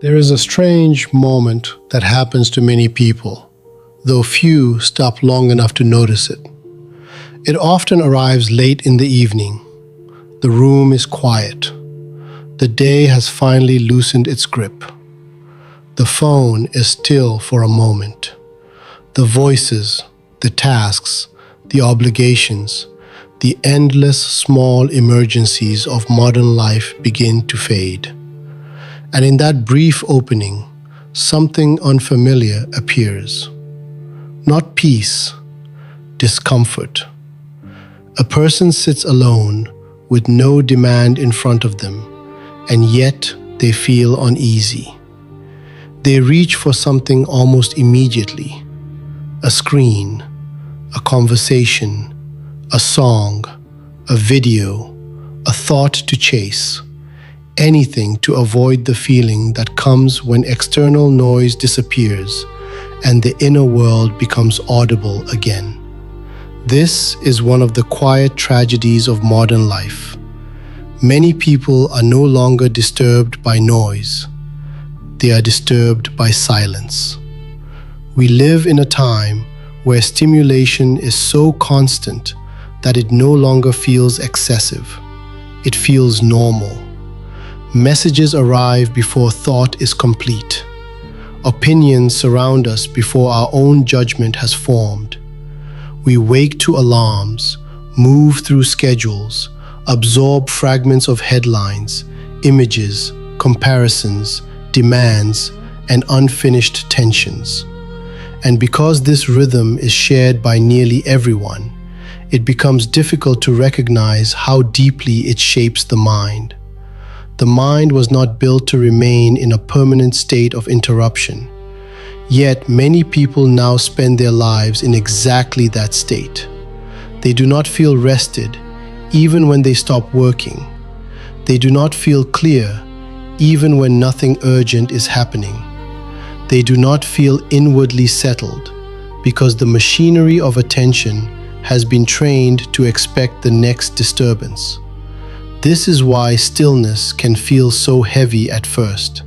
There is a strange moment that happens to many people, though few stop long enough to notice it. It often arrives late in the evening. The room is quiet. The day has finally loosened its grip. The phone is still for a moment. The voices, the tasks, the obligations, the endless small emergencies of modern life begin to fade. And in that brief opening, something unfamiliar appears. Not peace, discomfort. A person sits alone with no demand in front of them, and yet they feel uneasy. They reach for something almost immediately. A screen, a conversation, a song, a video, a thought to chase. Anything to avoid the feeling that comes when external noise disappears and the inner world becomes audible again. This is one of the quiet tragedies of modern life. Many people are no longer disturbed by noise. They are disturbed by silence. We live in a time where stimulation is so constant that it no longer feels excessive. It feels normal. Messages arrive before thought is complete. Opinions surround us before our own judgment has formed. We wake to alarms, move through schedules, absorb fragments of headlines, images, comparisons, demands, and unfinished tensions. And because this rhythm is shared by nearly everyone, it becomes difficult to recognize how deeply it shapes the mind. The mind was not built to remain in a permanent state of interruption. Yet many people now spend their lives in exactly that state. They do not feel rested, even when they stop working. They do not feel clear, even when nothing urgent is happening. They do not feel inwardly settled, because the machinery of attention has been trained to expect the next disturbance. This is why stillness can feel so heavy at first.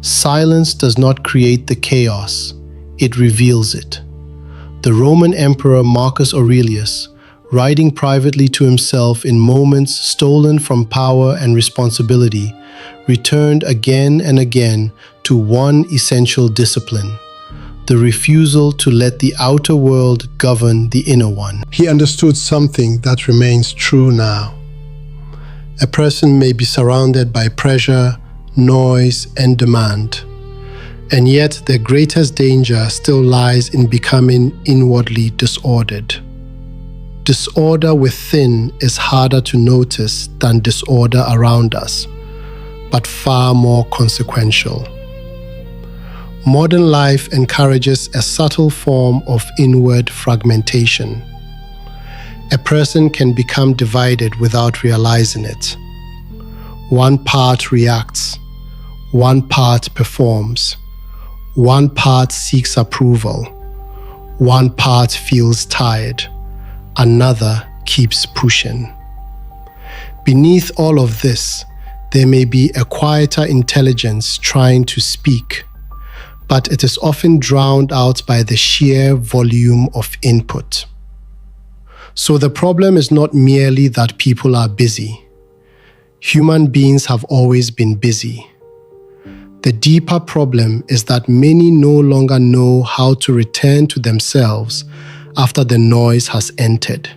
Silence does not create the chaos, it reveals it. The Roman Emperor Marcus Aurelius, writing privately to himself in moments stolen from power and responsibility, returned again and again to one essential discipline: the refusal to let the outer world govern the inner one. He understood something that remains true now. A person may be surrounded by pressure, noise, and demand, and yet their greatest danger still lies in becoming inwardly disordered. Disorder within is harder to notice than disorder around us, but far more consequential. Modern life encourages a subtle form of inward fragmentation. A person can become divided without realizing it. One part reacts, one part performs, one part seeks approval, one part feels tired, another keeps pushing. Beneath all of this, there may be a quieter intelligence trying to speak, but it is often drowned out by the sheer volume of input. So the problem is not merely that people are busy. Human beings have always been busy. The deeper problem is that many no longer know how to return to themselves after the noise has entered.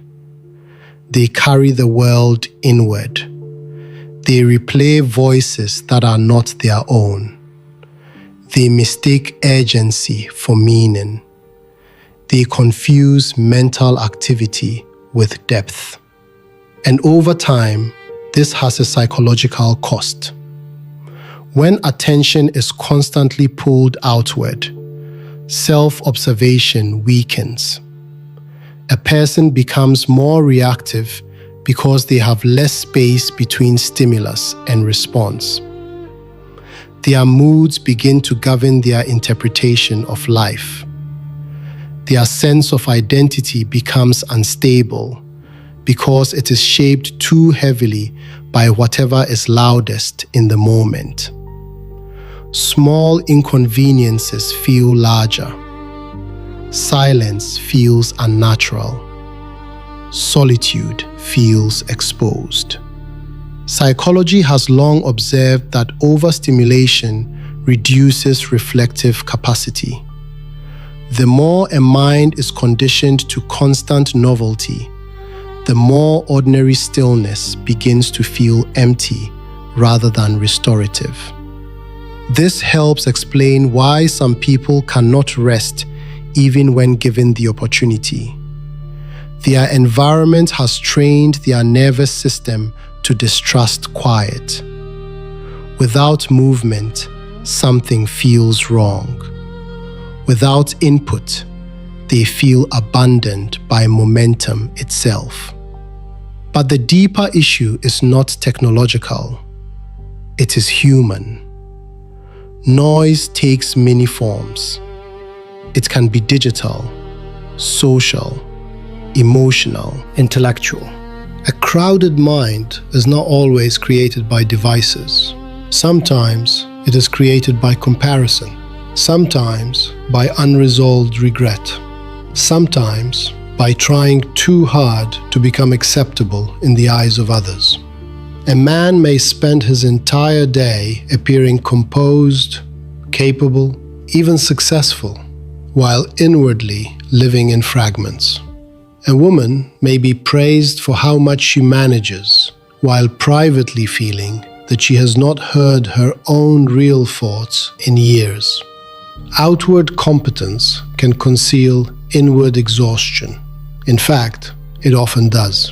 They carry the world inward. They replay voices that are not their own. They mistake urgency for meaning. They confuse mental activity with depth. And over time, this has a psychological cost. When attention is constantly pulled outward, self-observation weakens. A person becomes more reactive because they have less space between stimulus and response. Their moods begin to govern their interpretation of life. Their sense of identity becomes unstable because it is shaped too heavily by whatever is loudest in the moment. Small inconveniences feel larger. Silence feels unnatural. Solitude feels exposed. Psychology has long observed that overstimulation reduces reflective capacity. The more a mind is conditioned to constant novelty, the more ordinary stillness begins to feel empty rather than restorative. This helps explain why some people cannot rest even when given the opportunity. Their environment has trained their nervous system to distrust quiet. Without movement, something feels wrong. Without input, they feel abandoned by momentum itself. But the deeper issue is not technological. It is human. Noise takes many forms. It can be digital, social, emotional, intellectual. A crowded mind is not always created by devices. Sometimes it is created by comparison. Sometimes by unresolved regret. Sometimes by trying too hard to become acceptable in the eyes of others. A man may spend his entire day appearing composed, capable, even successful, while inwardly living in fragments. A woman may be praised for how much she manages, while privately feeling that she has not heard her own real thoughts in years. Outward competence can conceal inward exhaustion. In fact, it often does.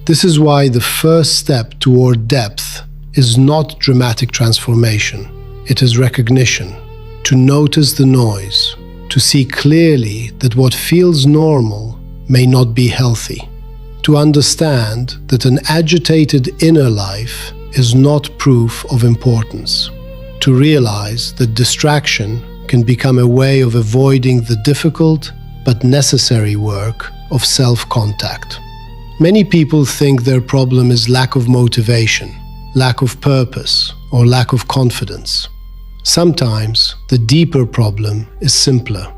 This is why the first step toward depth is not dramatic transformation. It is recognition, to notice the noise, to see clearly that what feels normal may not be healthy, to understand that an agitated inner life is not proof of importance, to realize that distraction can become a way of avoiding the difficult but necessary work of self-contact. Many people think their problem is lack of motivation, lack of purpose, or lack of confidence. Sometimes the deeper problem is simpler.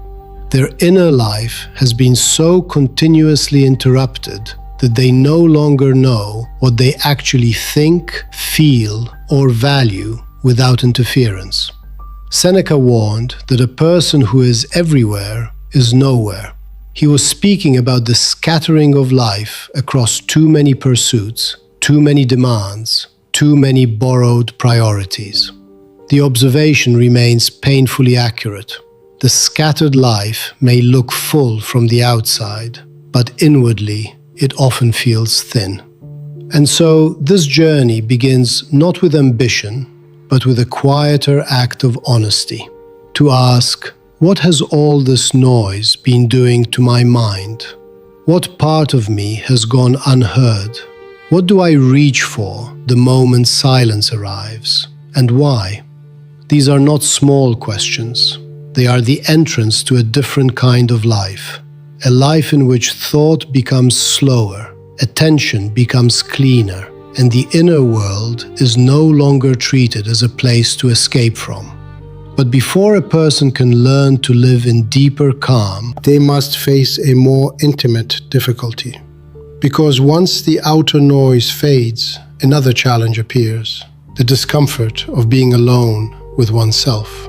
Their inner life has been so continuously interrupted that they no longer know what they actually think, feel, or value without interference. Seneca warned that a person who is everywhere is nowhere. He was speaking about the scattering of life across too many pursuits, too many demands, too many borrowed priorities. The observation remains painfully accurate. The scattered life may look full from the outside, but inwardly it often feels thin. And so this journey begins not with ambition, but with a quieter act of honesty. To ask, what has all this noise been doing to my mind? What part of me has gone unheard? What do I reach for the moment silence arrives? And why? These are not small questions. They are the entrance to a different kind of life. A life in which thought becomes slower, attention becomes cleaner, and the inner world is no longer treated as a place to escape from. But before a person can learn to live in deeper calm, they must face a more intimate difficulty. Because once the outer noise fades, another challenge appears: the discomfort of being alone with oneself.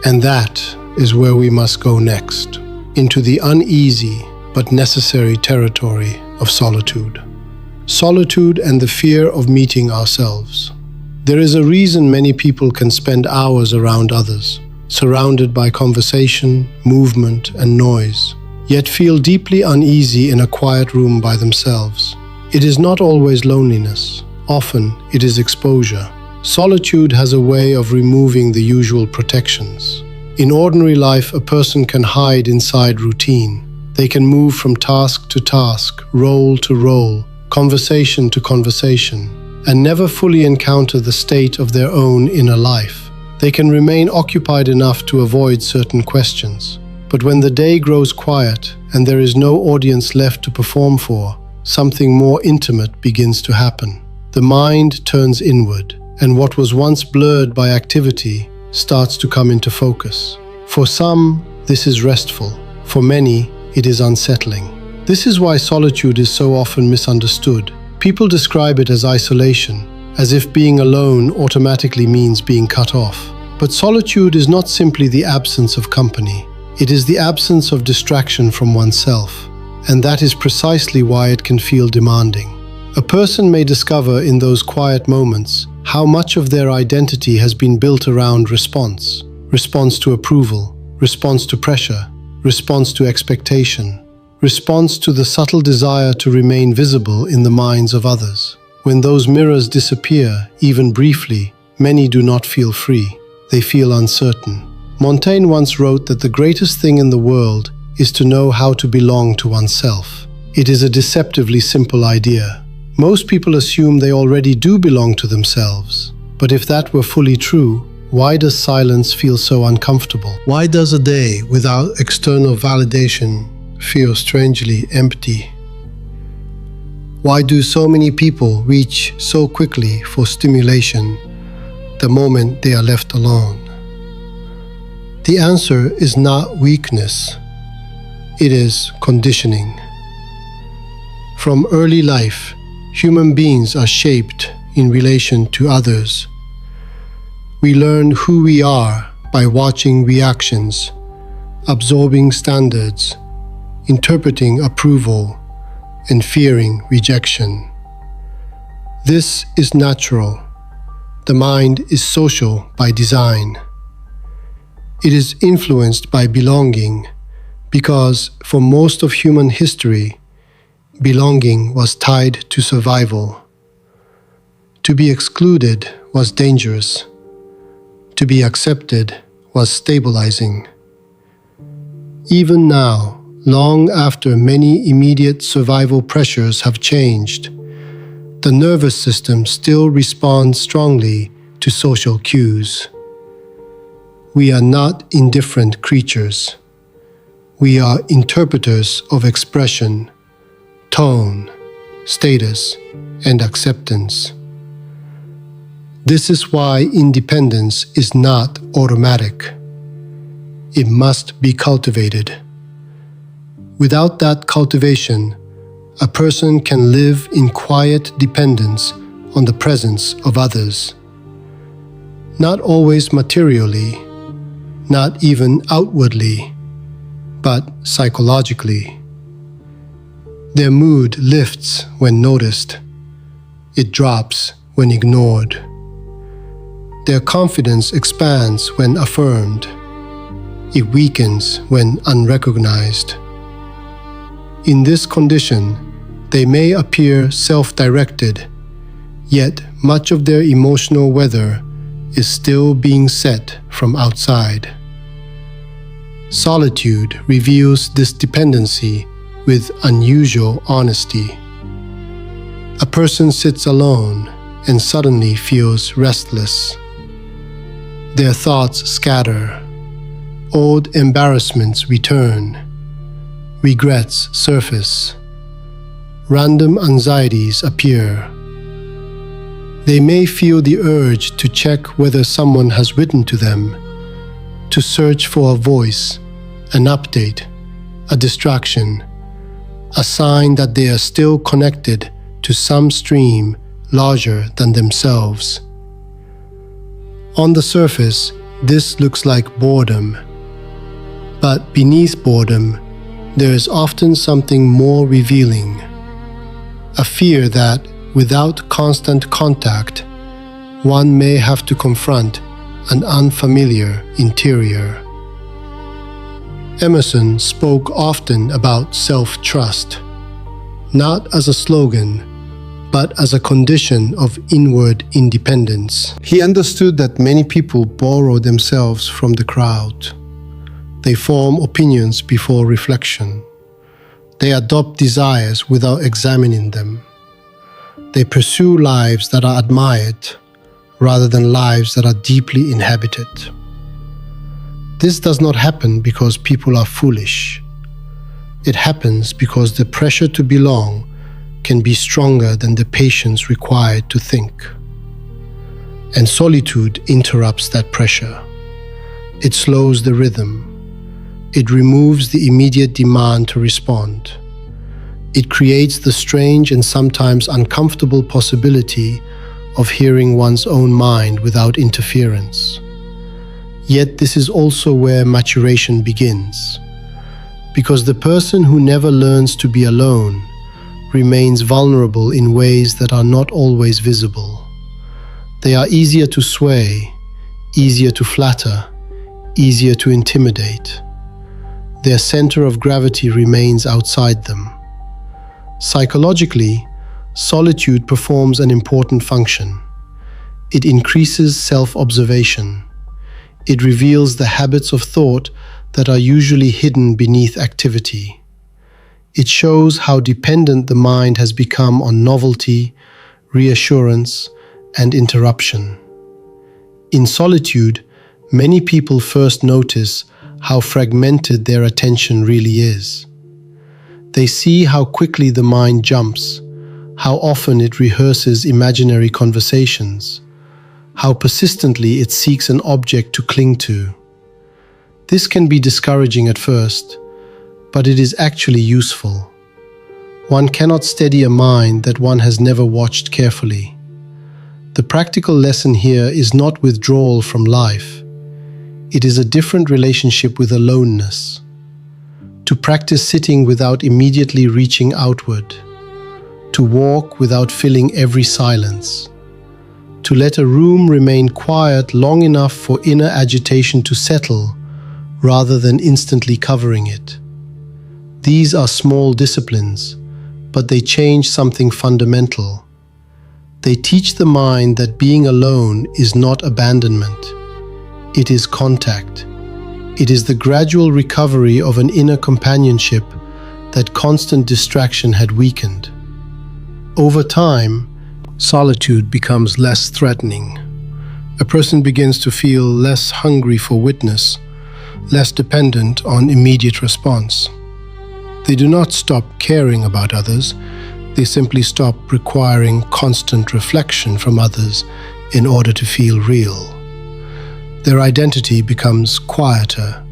And that is where we must go next, into the uneasy but necessary territory of solitude. Solitude and the fear of meeting ourselves. There is a reason many people can spend hours around others, surrounded by conversation, movement, and noise, yet feel deeply uneasy in a quiet room by themselves. It is not always loneliness. Often it is exposure. Solitude has a way of removing the usual protections. In ordinary life, a person can hide inside routine. They can move from task to task, role to role, conversation to conversation, and never fully encounter the state of their own inner life. They can remain occupied enough to avoid certain questions. But when the day grows quiet and there is no audience left to perform for, something more intimate begins to happen. The mind turns inward, and what was once blurred by activity starts to come into focus. For some, this is restful. For many, it is unsettling. This is why solitude is so often misunderstood. People describe it as isolation, as if being alone automatically means being cut off. But solitude is not simply the absence of company. It is the absence of distraction from oneself. And that is precisely why it can feel demanding. A person may discover in those quiet moments how much of their identity has been built around response. Response to approval, response to pressure, response to expectation, response to the subtle desire to remain visible in the minds of others. When those mirrors disappear, even briefly, many do not feel free. They feel uncertain. Montaigne once wrote that the greatest thing in the world is to know how to belong to oneself. It is a deceptively simple idea. Most people assume they already do belong to themselves. But if that were fully true, why does silence feel so uncomfortable? Why does a day without external validation feel strangely empty? Why do so many people reach so quickly for stimulation the moment they are left alone? The answer is not weakness. It is conditioning. From early life, human beings are shaped in relation to others. We learn who we are by watching reactions, absorbing standards, interpreting approval, and fearing rejection. This is natural. The mind is social by design. It is influenced by belonging because for most of human history, belonging was tied to survival. To be excluded was dangerous. To be accepted was stabilizing. Even now, long after many immediate survival pressures have changed, the nervous system still responds strongly to social cues. We are not indifferent creatures. We are interpreters of expression, tone, status, and acceptance. This is why independence is not automatic. It must be cultivated. Without that cultivation, a person can live in quiet dependence on the presence of others. Not always materially, not even outwardly, but psychologically. Their mood lifts when noticed. It drops when ignored. Their confidence expands when affirmed. It weakens when unrecognized. In this condition, they may appear self-directed, yet much of their emotional weather is still being set from outside. Solitude reveals this dependency with unusual honesty. A person sits alone and suddenly feels restless. Their thoughts scatter. Old embarrassments return. Regrets surface. Random anxieties appear. They may feel the urge to check whether someone has written to them, to search for a voice, an update, a distraction, a sign that they are still connected to some stream larger than themselves. On the surface, this looks like boredom. But beneath boredom, there is often something more revealing. A fear that, without constant contact, one may have to confront an unfamiliar interior. Emerson spoke often about self-trust, not as a slogan, but as a condition of inward independence. He understood that many people borrow themselves from the crowd. They form opinions before reflection. They adopt desires without examining them. They pursue lives that are admired rather than lives that are deeply inhabited. This does not happen because people are foolish. It happens because the pressure to belong can be stronger than the patience required to think. And solitude interrupts that pressure. It slows the rhythm. It removes the immediate demand to respond. It creates the strange and sometimes uncomfortable possibility of hearing one's own mind without interference. Yet this is also where maturation begins, because the person who never learns to be alone remains vulnerable in ways that are not always visible. They are easier to sway, easier to flatter, easier to intimidate. Their center of gravity remains outside them. Psychologically, solitude performs an important function. It increases self-observation. It reveals the habits of thought that are usually hidden beneath activity. It shows how dependent the mind has become on novelty, reassurance, and interruption. In solitude, many people first notice how fragmented their attention really is. They see how quickly the mind jumps, how often it rehearses imaginary conversations, how persistently it seeks an object to cling to. This can be discouraging at first, but it is actually useful. One cannot steady a mind that one has never watched carefully. The practical lesson here is not withdrawal from life. It is a different relationship with aloneness. To practice sitting without immediately reaching outward, to walk without filling every silence, to let a room remain quiet long enough for inner agitation to settle rather than instantly covering it. These are small disciplines, but they change something fundamental. They teach the mind that being alone is not abandonment. It is contact. It is the gradual recovery of an inner companionship that constant distraction had weakened. Over time, solitude becomes less threatening. A person begins to feel less hungry for witness, less dependent on immediate response. They do not stop caring about others, they simply stop requiring constant reflection from others in order to feel real. Their identity becomes quieter,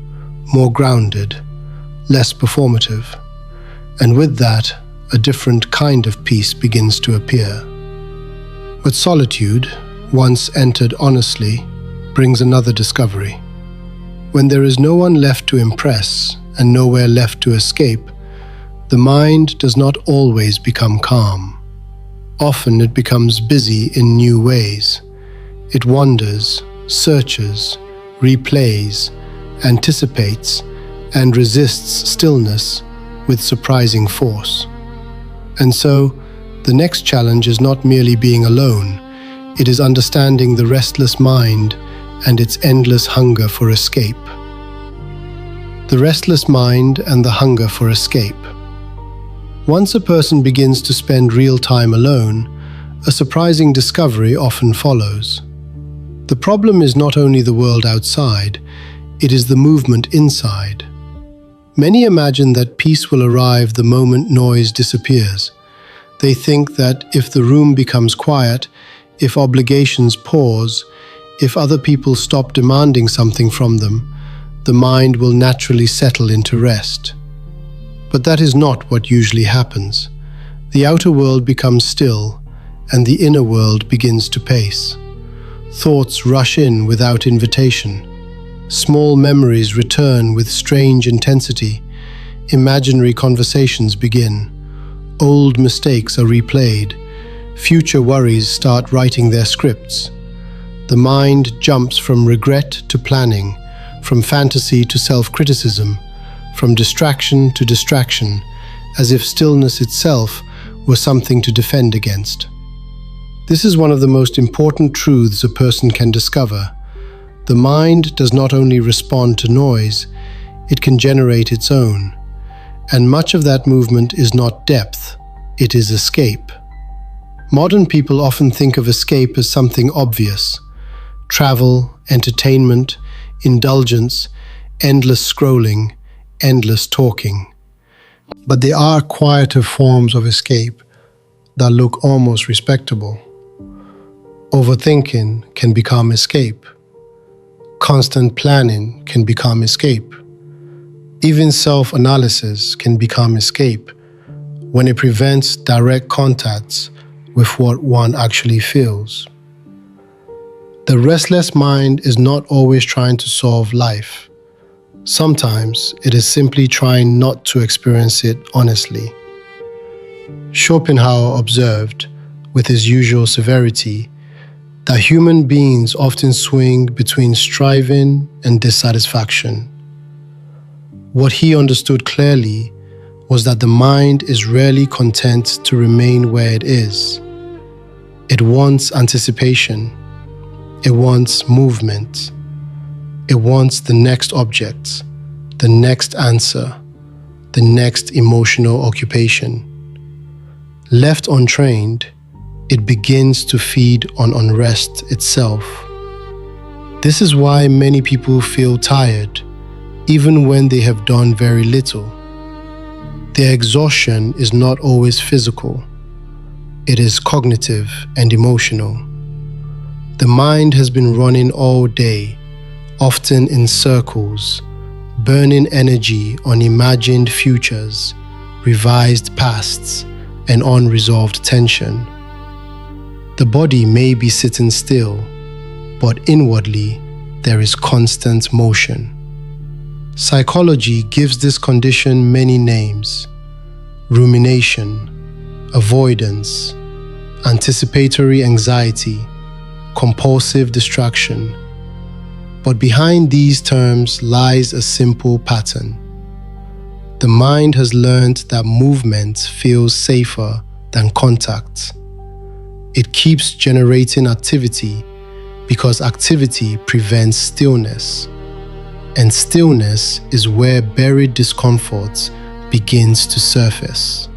more grounded, less performative, and with that, a different kind of peace begins to appear. But solitude, once entered honestly, brings another discovery. When there is no one left to impress and nowhere left to escape, the mind does not always become calm. Often it becomes busy in new ways. It wanders, searches, replays, anticipates, and resists stillness with surprising force. And so, the next challenge is not merely being alone, it is understanding the restless mind and its endless hunger for escape. The restless mind and the hunger for escape. Once a person begins to spend real time alone, a surprising discovery often follows. The problem is not only the world outside, it is the movement inside. Many imagine that peace will arrive the moment noise disappears. They think that if the room becomes quiet, if obligations pause, if other people stop demanding something from them, the mind will naturally settle into rest. But that is not what usually happens. The outer world becomes still, and the inner world begins to pace. Thoughts rush in without invitation. Small memories return with strange intensity. Imaginary conversations begin. Old mistakes are replayed. Future worries start writing their scripts. The mind jumps from regret to planning, from fantasy to self-criticism, from distraction to distraction, as if stillness itself were something to defend against. This is one of the most important truths a person can discover. The mind does not only respond to noise, it can generate its own. And much of that movement is not depth, it is escape. Modern people often think of escape as something obvious. Travel, entertainment, indulgence, endless scrolling, endless talking. But there are quieter forms of escape, that look almost respectable. Overthinking can become escape. Constant planning can become escape. Even self-analysis can become escape when it prevents direct contact with what one actually feels. The restless mind is not always trying to solve life. Sometimes it is simply trying not to experience it honestly. Schopenhauer observed, with his usual severity, that human beings often swing between striving and dissatisfaction. What he understood clearly was that the mind is rarely content to remain where it is. It wants anticipation. It wants movement. It wants the next object, the next answer, the next emotional occupation. Left untrained, it begins to feed on unrest itself. This is why many people feel tired, even when they have done very little. Their exhaustion is not always physical. It is cognitive and emotional. The mind has been running all day, often in circles, burning energy on imagined futures, revised pasts, and unresolved tension. The body may be sitting still, but inwardly there is constant motion. Psychology gives this condition many names: rumination, avoidance, anticipatory anxiety, compulsive distraction. But behind these terms lies a simple pattern. The mind has learned that movement feels safer than contact. It keeps generating activity because activity prevents stillness. And stillness is where buried discomfort begins to surface.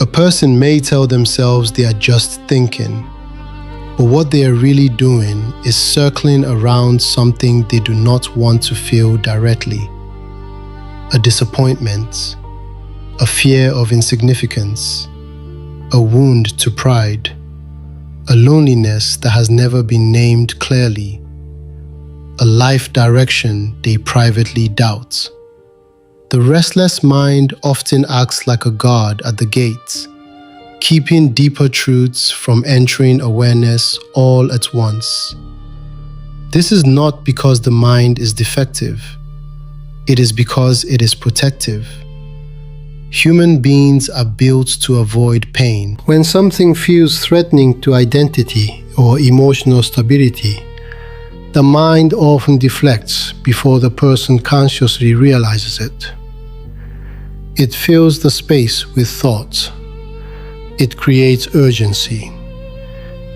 A person may tell themselves they are just thinking, but what they are really doing is circling around something they do not want to feel directly. A disappointment, a fear of insignificance, a wound to pride, a loneliness that has never been named clearly, a life direction they privately doubt. The restless mind often acts like a guard at the gates, keeping deeper truths from entering awareness all at once. This is not because the mind is defective. It is because it is protective. Human beings are built to avoid pain. When something feels threatening to identity or emotional stability, the mind often deflects before the person consciously realizes it. It fills the space with thoughts. It creates urgency.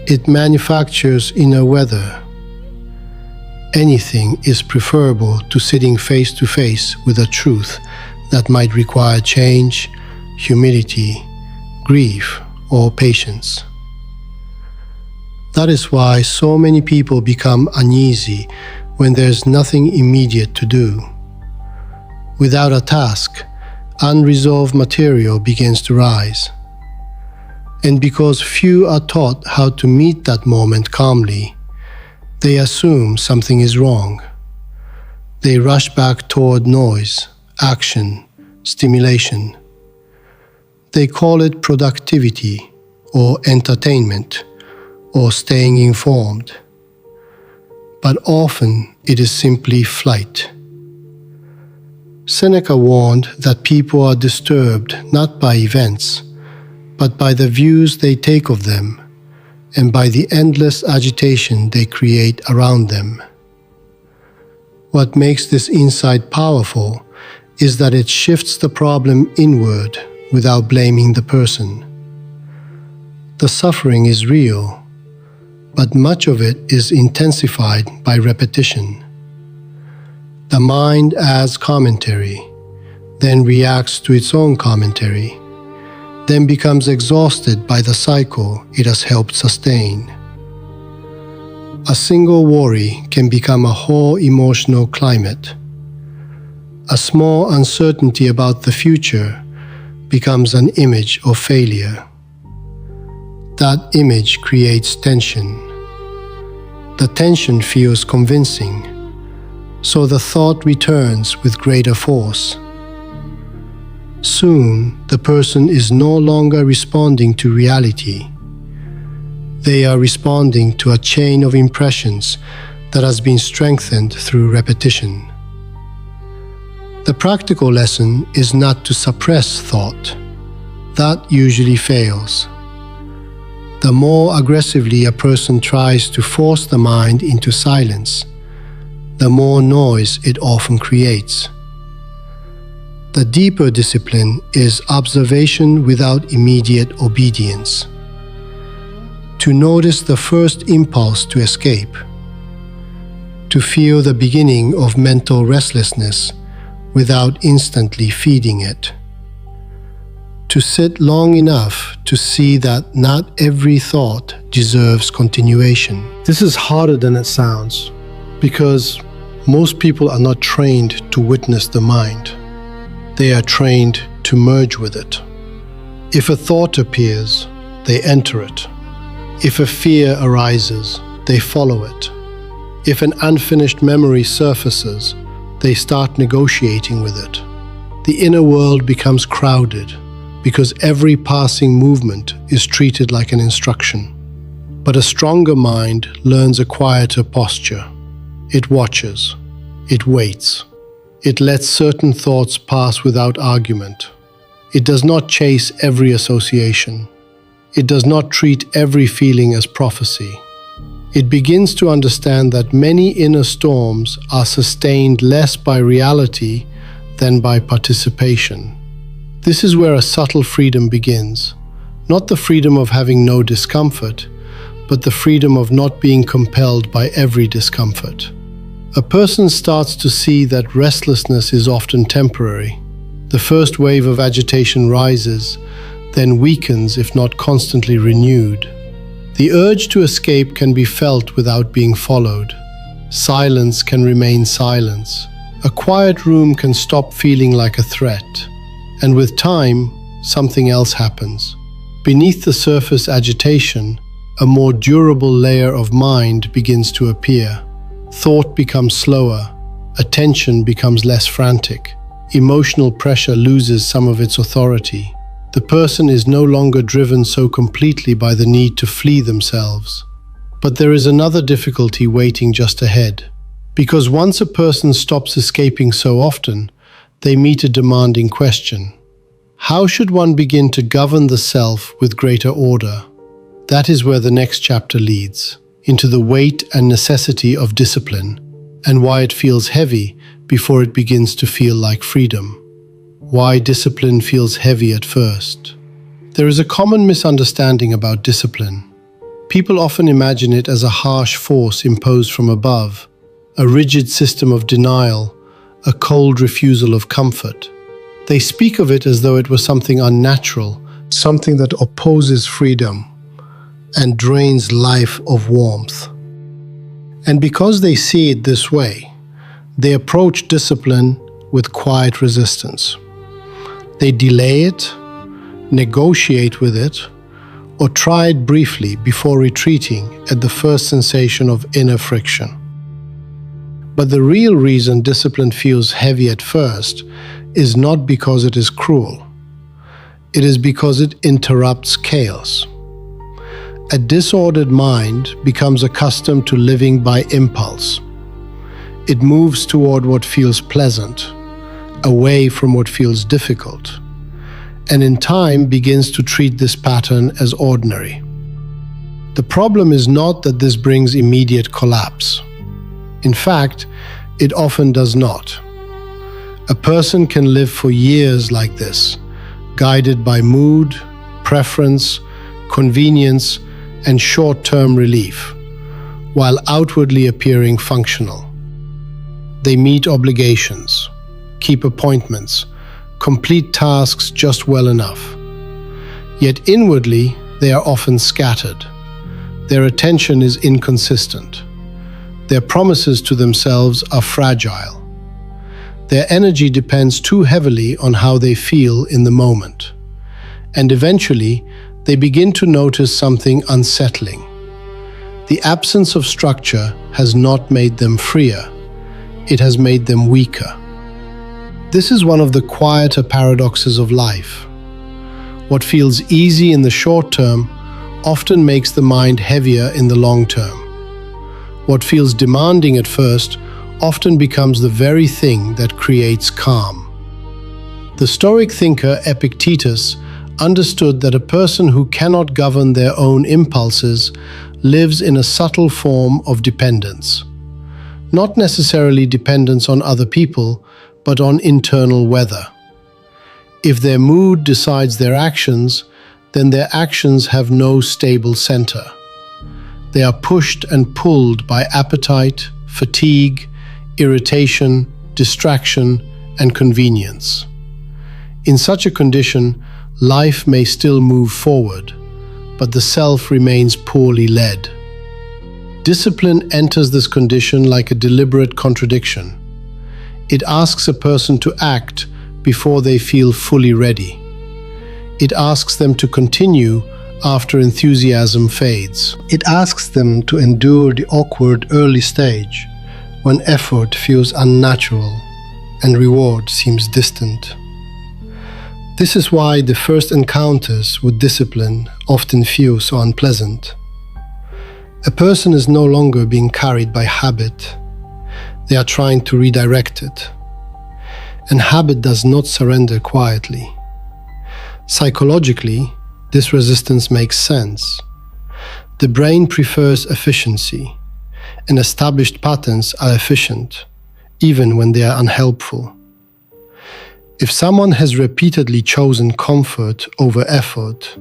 It manufactures inner weather. Anything is preferable to sitting face to face with a truth that might require change, humility, grief, or patience. That is why so many people become uneasy when there's nothing immediate to do. Without a task, unresolved material begins to rise. And because few are taught how to meet that moment calmly, they assume something is wrong. They rush back toward noise, action, stimulation. They call it productivity or entertainment or staying informed. But often it is simply flight. Seneca warned that people are disturbed not by events, but by the views they take of them and by the endless agitation they create around them. What makes this insight powerful is that it shifts the problem inward without blaming the person. The suffering is real, but much of it is intensified by repetition. The mind adds commentary, then reacts to its own commentary, then becomes exhausted by the cycle it has helped sustain. A single worry can become a whole emotional climate. A small uncertainty about the future becomes an image of failure. That image creates tension. The tension feels convincing, so the thought returns with greater force. Soon, the person is no longer responding to reality. They are responding to a chain of impressions that has been strengthened through repetition. The practical lesson is not to suppress thought. That usually fails. The more aggressively a person tries to force the mind into silence, the more noise it often creates. The deeper discipline is observation without immediate obedience. To notice the first impulse to escape, to feel the beginning of mental restlessness without instantly feeding it, to sit long enough to see that not every thought deserves continuation. This is harder than it sounds, because most people are not trained to witness the mind. They are trained to merge with it. If a thought appears, they enter it. If a fear arises, they follow it. If an unfinished memory surfaces, they start negotiating with it. The inner world becomes crowded because every passing movement is treated like an instruction. But a stronger mind learns a quieter posture. It watches. It waits. It lets certain thoughts pass without argument. It does not chase every association. It does not treat every feeling as prophecy. It begins to understand that many inner storms are sustained less by reality than by participation. This is where a subtle freedom begins, not the freedom of having no discomfort, but the freedom of not being compelled by every discomfort. A person starts to see that restlessness is often temporary. The first wave of agitation rises, then weakens if not constantly renewed. The urge to escape can be felt without being followed. Silence can remain silence. A quiet room can stop feeling like a threat. And with time, something else happens. Beneath the surface agitation, a more durable layer of mind begins to appear. Thought becomes slower. Attention becomes less frantic. Emotional pressure loses some of its authority. The person is no longer driven so completely by the need to flee themselves. But there is another difficulty waiting just ahead. Because once a person stops escaping so often, they meet a demanding question. How should one begin to govern the self with greater order? That is where the next chapter leads, into the weight and necessity of discipline, and why it feels heavy before it begins to feel like freedom. Why discipline feels heavy at first. There is a common misunderstanding about discipline. People often imagine it as a harsh force imposed from above, a rigid system of denial, a cold refusal of comfort. They speak of it as though it was something unnatural, something that opposes freedom and drains life of warmth. And because they see it this way, they approach discipline with quiet resistance. They delay it, negotiate with it, or try it briefly before retreating at the first sensation of inner friction. But the real reason discipline feels heavy at first is not because it is cruel. It is because it interrupts chaos. A disordered mind becomes accustomed to living by impulse. It moves toward what feels pleasant, away from what feels difficult, and in time begins to treat this pattern as ordinary. The problem is not that this brings immediate collapse. In fact, it often does not. A person can live for years like this, guided by mood, preference, convenience, and short-term relief, while outwardly appearing functional. They meet obligations, keep appointments, complete tasks just well enough. Yet inwardly, they are often scattered. Their attention is inconsistent. Their promises to themselves are fragile. Their energy depends too heavily on how they feel in the moment. And eventually, they begin to notice something unsettling. The absence of structure has not made them freer, it has made them weaker. This is one of the quieter paradoxes of life. What feels easy in the short term often makes the mind heavier in the long term. What feels demanding at first often becomes the very thing that creates calm. The Stoic thinker Epictetus understood that a person who cannot govern their own impulses lives in a subtle form of dependence. Not necessarily dependence on other people, but on internal weather. If their mood decides their actions, then their actions have no stable center. They are pushed and pulled by appetite, fatigue, irritation, distraction, and convenience. In such a condition, life may still move forward, but the self remains poorly led. Discipline enters this condition like a deliberate contradiction. It asks a person to act before they feel fully ready. It asks them to continue after enthusiasm fades. It asks them to endure the awkward early stage when effort feels unnatural and reward seems distant. This is why the first encounters with discipline often feel so unpleasant. A person is no longer being carried by habit. They are trying to redirect it. And habit does not surrender quietly. Psychologically, this resistance makes sense. The brain prefers efficiency, and established patterns are efficient, even when they are unhelpful. If someone has repeatedly chosen comfort over effort,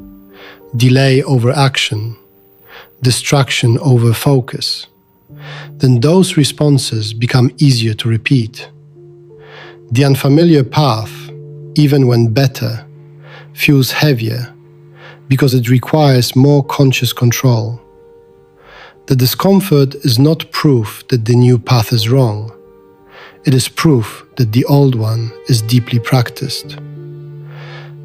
delay over action, distraction over focus, then those responses become easier to repeat. The unfamiliar path, even when better, feels heavier because it requires more conscious control. The discomfort is not proof that the new path is wrong. It is proof that the old one is deeply practiced.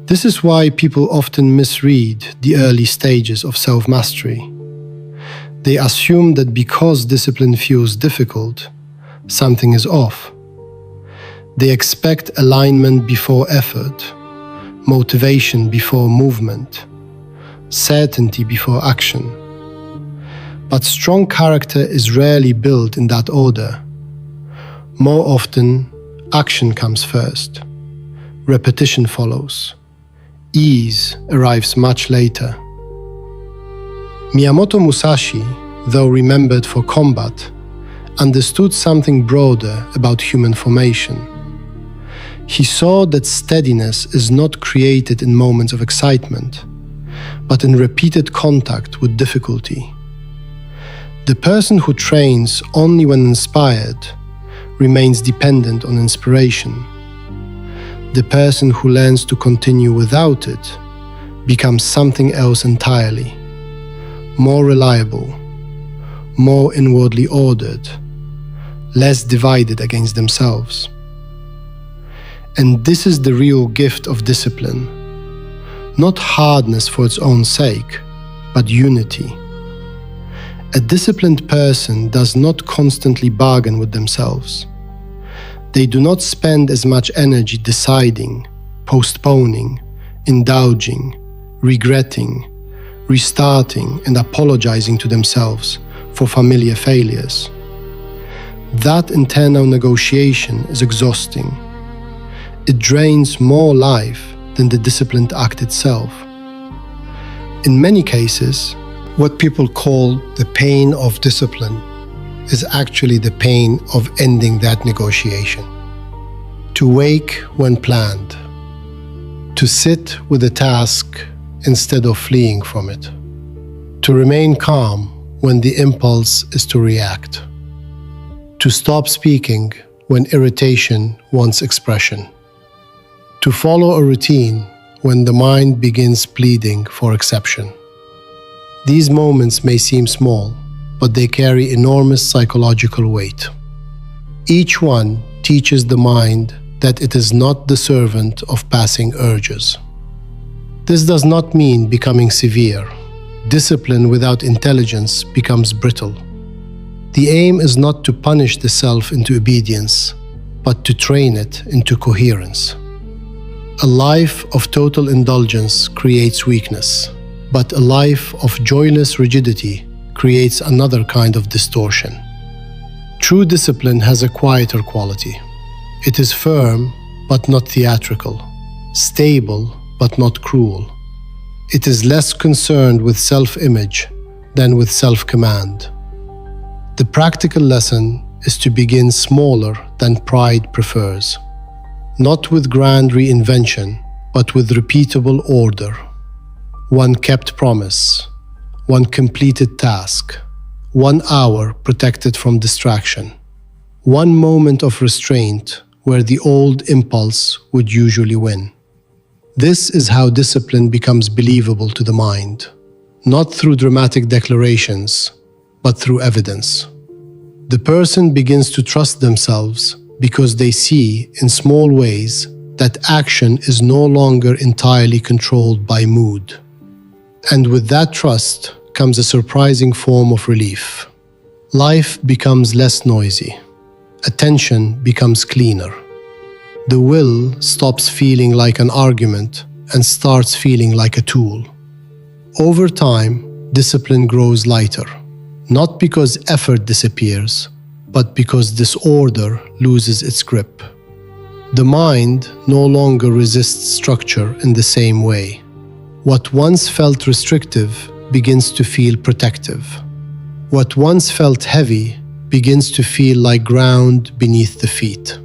This is why people often misread the early stages of self-mastery. They assume that because discipline feels difficult, something is off. They expect alignment before effort, motivation before movement, certainty before action. But strong character is rarely built in that order. More often, action comes first. Repetition follows. Ease arrives much later. Miyamoto Musashi, though remembered for combat, understood something broader about human formation. He saw that steadiness is not created in moments of excitement, but in repeated contact with difficulty. The person who trains only when inspired remains dependent on inspiration. The person who learns to continue without it becomes something else entirely, more reliable, more inwardly ordered, less divided against themselves. And this is the real gift of discipline, not hardness for its own sake, but unity. A disciplined person does not constantly bargain with themselves. They do not spend as much energy deciding, postponing, indulging, regretting, restarting, and apologizing to themselves for familiar failures. That internal negotiation is exhausting. It drains more life than the disciplined act itself. In many cases, what people call the pain of discipline is actually the pain of ending that negotiation. To wake when planned. To sit with a task instead of fleeing from it. To remain calm when the impulse is to react. To stop speaking when irritation wants expression. To follow a routine when the mind begins pleading for exception. These moments may seem small, but they carry enormous psychological weight. Each one teaches the mind that it is not the servant of passing urges. This does not mean becoming severe. Discipline without intelligence becomes brittle. The aim is not to punish the self into obedience, but to train it into coherence. A life of total indulgence creates weakness, but a life of joyless rigidity creates another kind of distortion. True discipline has a quieter quality. It is firm, but not theatrical, stable, but not cruel. It is less concerned with self-image than with self-command. The practical lesson is to begin smaller than pride prefers, not with grand reinvention, but with repeatable order. One kept promise, one completed task, 1 hour protected from distraction, one moment of restraint where the old impulse would usually win. This is how discipline becomes believable to the mind, not through dramatic declarations, but through evidence. The person begins to trust themselves because they see, in small ways, that action is no longer entirely controlled by mood. And with that trust comes a surprising form of relief. Life becomes less noisy. Attention becomes cleaner. The will stops feeling like an argument and starts feeling like a tool. Over time, discipline grows lighter, not because effort disappears, but because disorder loses its grip. The mind no longer resists structure in the same way. What once felt restrictive begins to feel protective. What once felt heavy begins to feel like ground beneath the feet.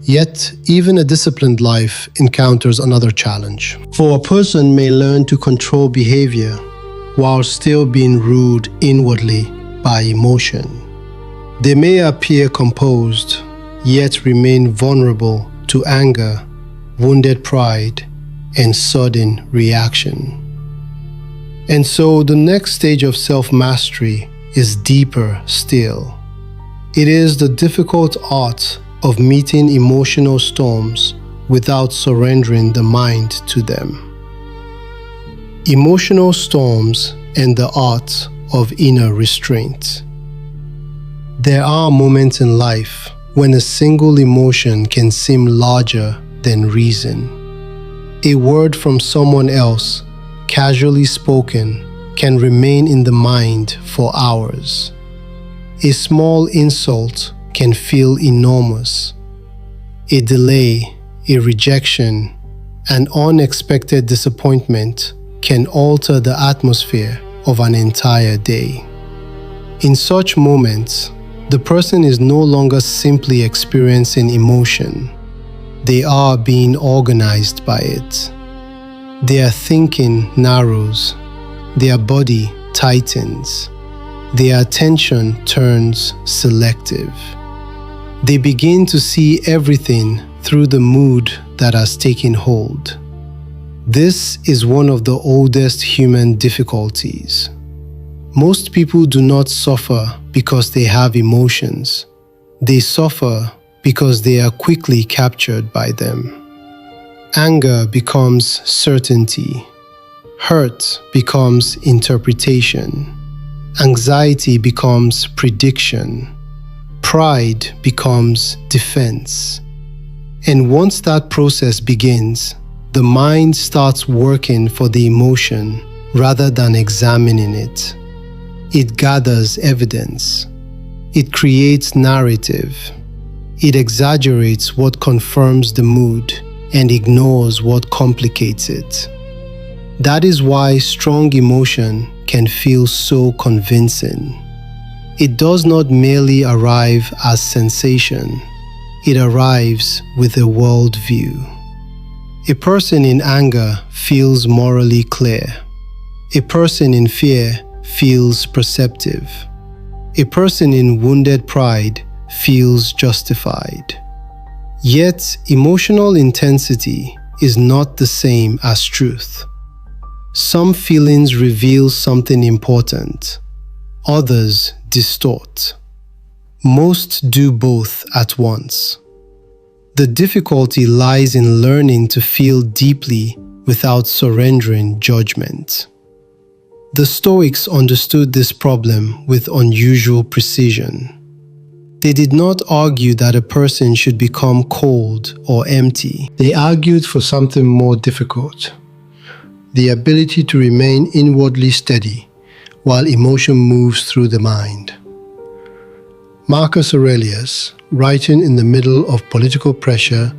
Yet, even a disciplined life encounters another challenge. For a person may learn to control behavior while still being ruled inwardly by emotion. They may appear composed, yet remain vulnerable to anger, wounded pride, and sudden reaction. And so the next stage of self-mastery is deeper still. It is the difficult art of meeting emotional storms without surrendering the mind to them. Emotional storms and the art of inner restraint. There are moments in life when a single emotion can seem larger than reason. A word from someone else, casually spoken, can remain in the mind for hours. A small insult can feel enormous. A delay, a rejection, an unexpected disappointment can alter the atmosphere of an entire day. In such moments, the person is no longer simply experiencing emotion. They are being organized by it. Their thinking narrows, their body tightens, their attention turns selective. They begin to see everything through the mood that has taken hold. This is one of the oldest human difficulties. Most people do not suffer because they have emotions. They suffer because they are quickly captured by them. Anger becomes certainty. Hurt becomes interpretation. Anxiety becomes prediction. Pride becomes defense. And once that process begins, the mind starts working for the emotion rather than examining it. It gathers evidence. It creates narrative. It exaggerates what confirms the mood and ignores what complicates it. That is why strong emotion can feel so convincing. It does not merely arrive as sensation. It arrives with a worldview. A person in anger feels morally clear. A person in fear feels perceptive. A person in wounded pride feels justified. Yet, emotional intensity is not the same as truth. Some feelings reveal something important. Others distort. Most do both at once. The difficulty lies in learning to feel deeply without surrendering judgment. The Stoics understood this problem with unusual precision. They did not argue that a person should become cold or empty. They argued for something more difficult: the ability to remain inwardly steady while emotion moves through the mind. Marcus Aurelius, writing in the middle of political pressure,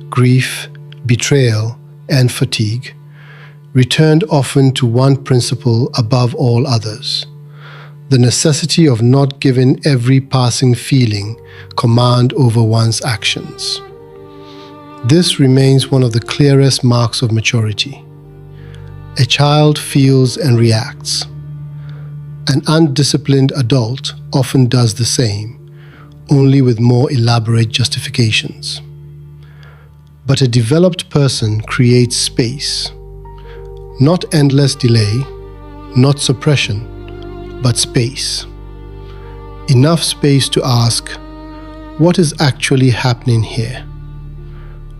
grief, betrayal, and fatigue, returned often to one principle above all others: the necessity of not giving every passing feeling command over one's actions. This remains one of the clearest marks of maturity. A child feels and reacts. An undisciplined adult often does the same, only with more elaborate justifications. But a developed person creates space. Not endless delay, not suppression, but space. Enough space to ask, what is actually happening here?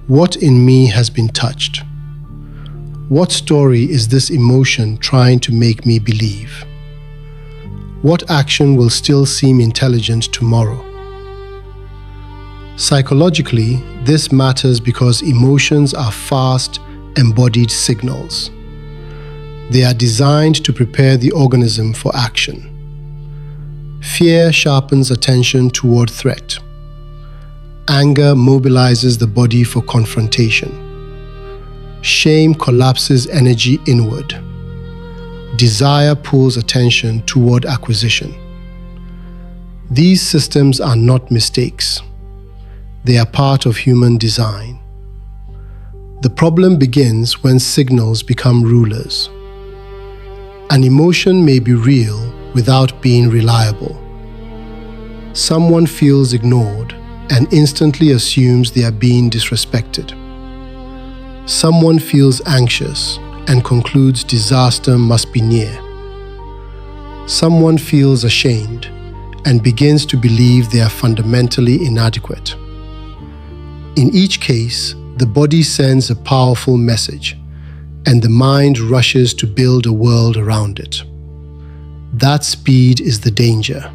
What in me has been touched? What story is this emotion trying to make me believe? What action will still seem intelligent tomorrow? Psychologically, this matters because emotions are fast, embodied signals. They are designed to prepare the organism for action. Fear sharpens attention toward threat. Anger mobilizes the body for confrontation. Shame collapses energy inward. Desire pulls attention toward acquisition. These systems are not mistakes. They are part of human design. The problem begins when signals become rulers. An emotion may be real without being reliable. Someone feels ignored and instantly assumes they are being disrespected. Someone feels anxious and concludes disaster must be near. Someone feels ashamed and begins to believe they are fundamentally inadequate. In each case, the body sends a powerful message, and the mind rushes to build a world around it. That speed is the danger.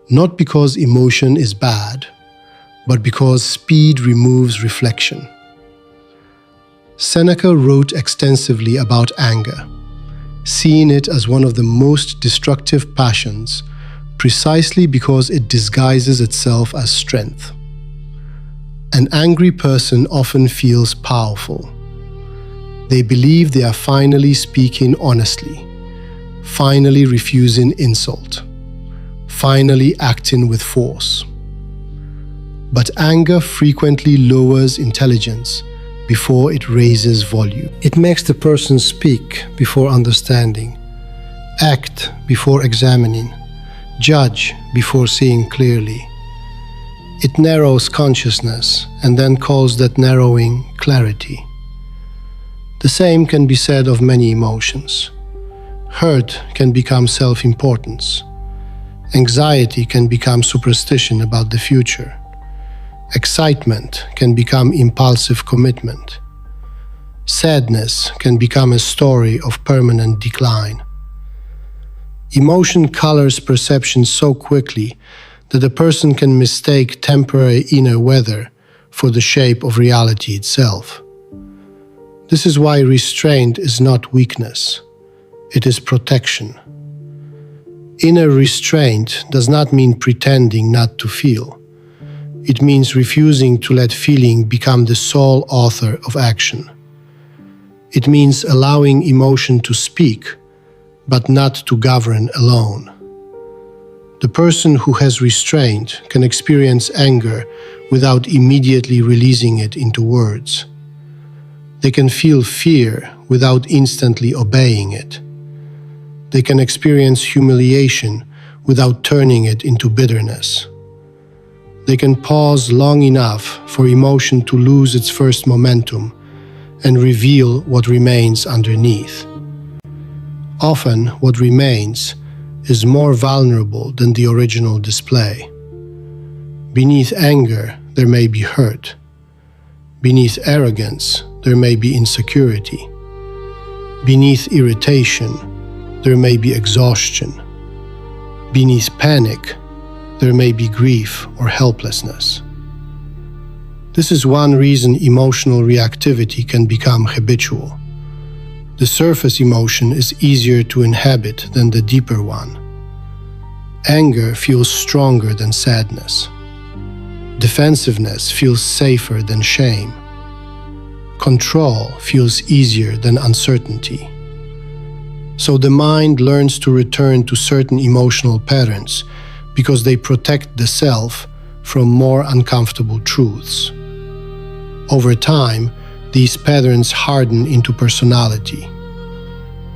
Not because emotion is bad, but because speed removes reflection. Seneca wrote extensively about anger, seeing it as one of the most destructive passions precisely because it disguises itself as strength. An angry person often feels powerful. They believe they are finally speaking honestly, finally refusing insult, finally acting with force. But anger frequently lowers intelligence before it raises volume. It makes the person speak before understanding, act before examining, judge before seeing clearly. It narrows consciousness and then calls that narrowing clarity. The same can be said of many emotions. Hurt can become self-importance. Anxiety can become superstition about the future. Excitement can become impulsive commitment. Sadness can become a story of permanent decline. Emotion colors perception so quickly that a person can mistake temporary inner weather for the shape of reality itself. This is why restraint is not weakness, it is protection. Inner restraint does not mean pretending not to feel. It means refusing to let feeling become the sole author of action. It means allowing emotion to speak, but not to govern alone. The person who has restraint can experience anger without immediately releasing it into words. They can feel fear without instantly obeying it. They can experience humiliation without turning it into bitterness. They can pause long enough for emotion to lose its first momentum and reveal what remains underneath. Often, what remains is more vulnerable than the original display. Beneath anger, there may be hurt. Beneath arrogance, there may be insecurity. Beneath irritation, there may be exhaustion. Beneath panic, there may be grief or helplessness. This is one reason emotional reactivity can become habitual. The surface emotion is easier to inhabit than the deeper one. Anger feels stronger than sadness. Defensiveness feels safer than shame. Control feels easier than uncertainty. So the mind learns to return to certain emotional patterns because they protect the self from more uncomfortable truths. Over time, these patterns harden into personality.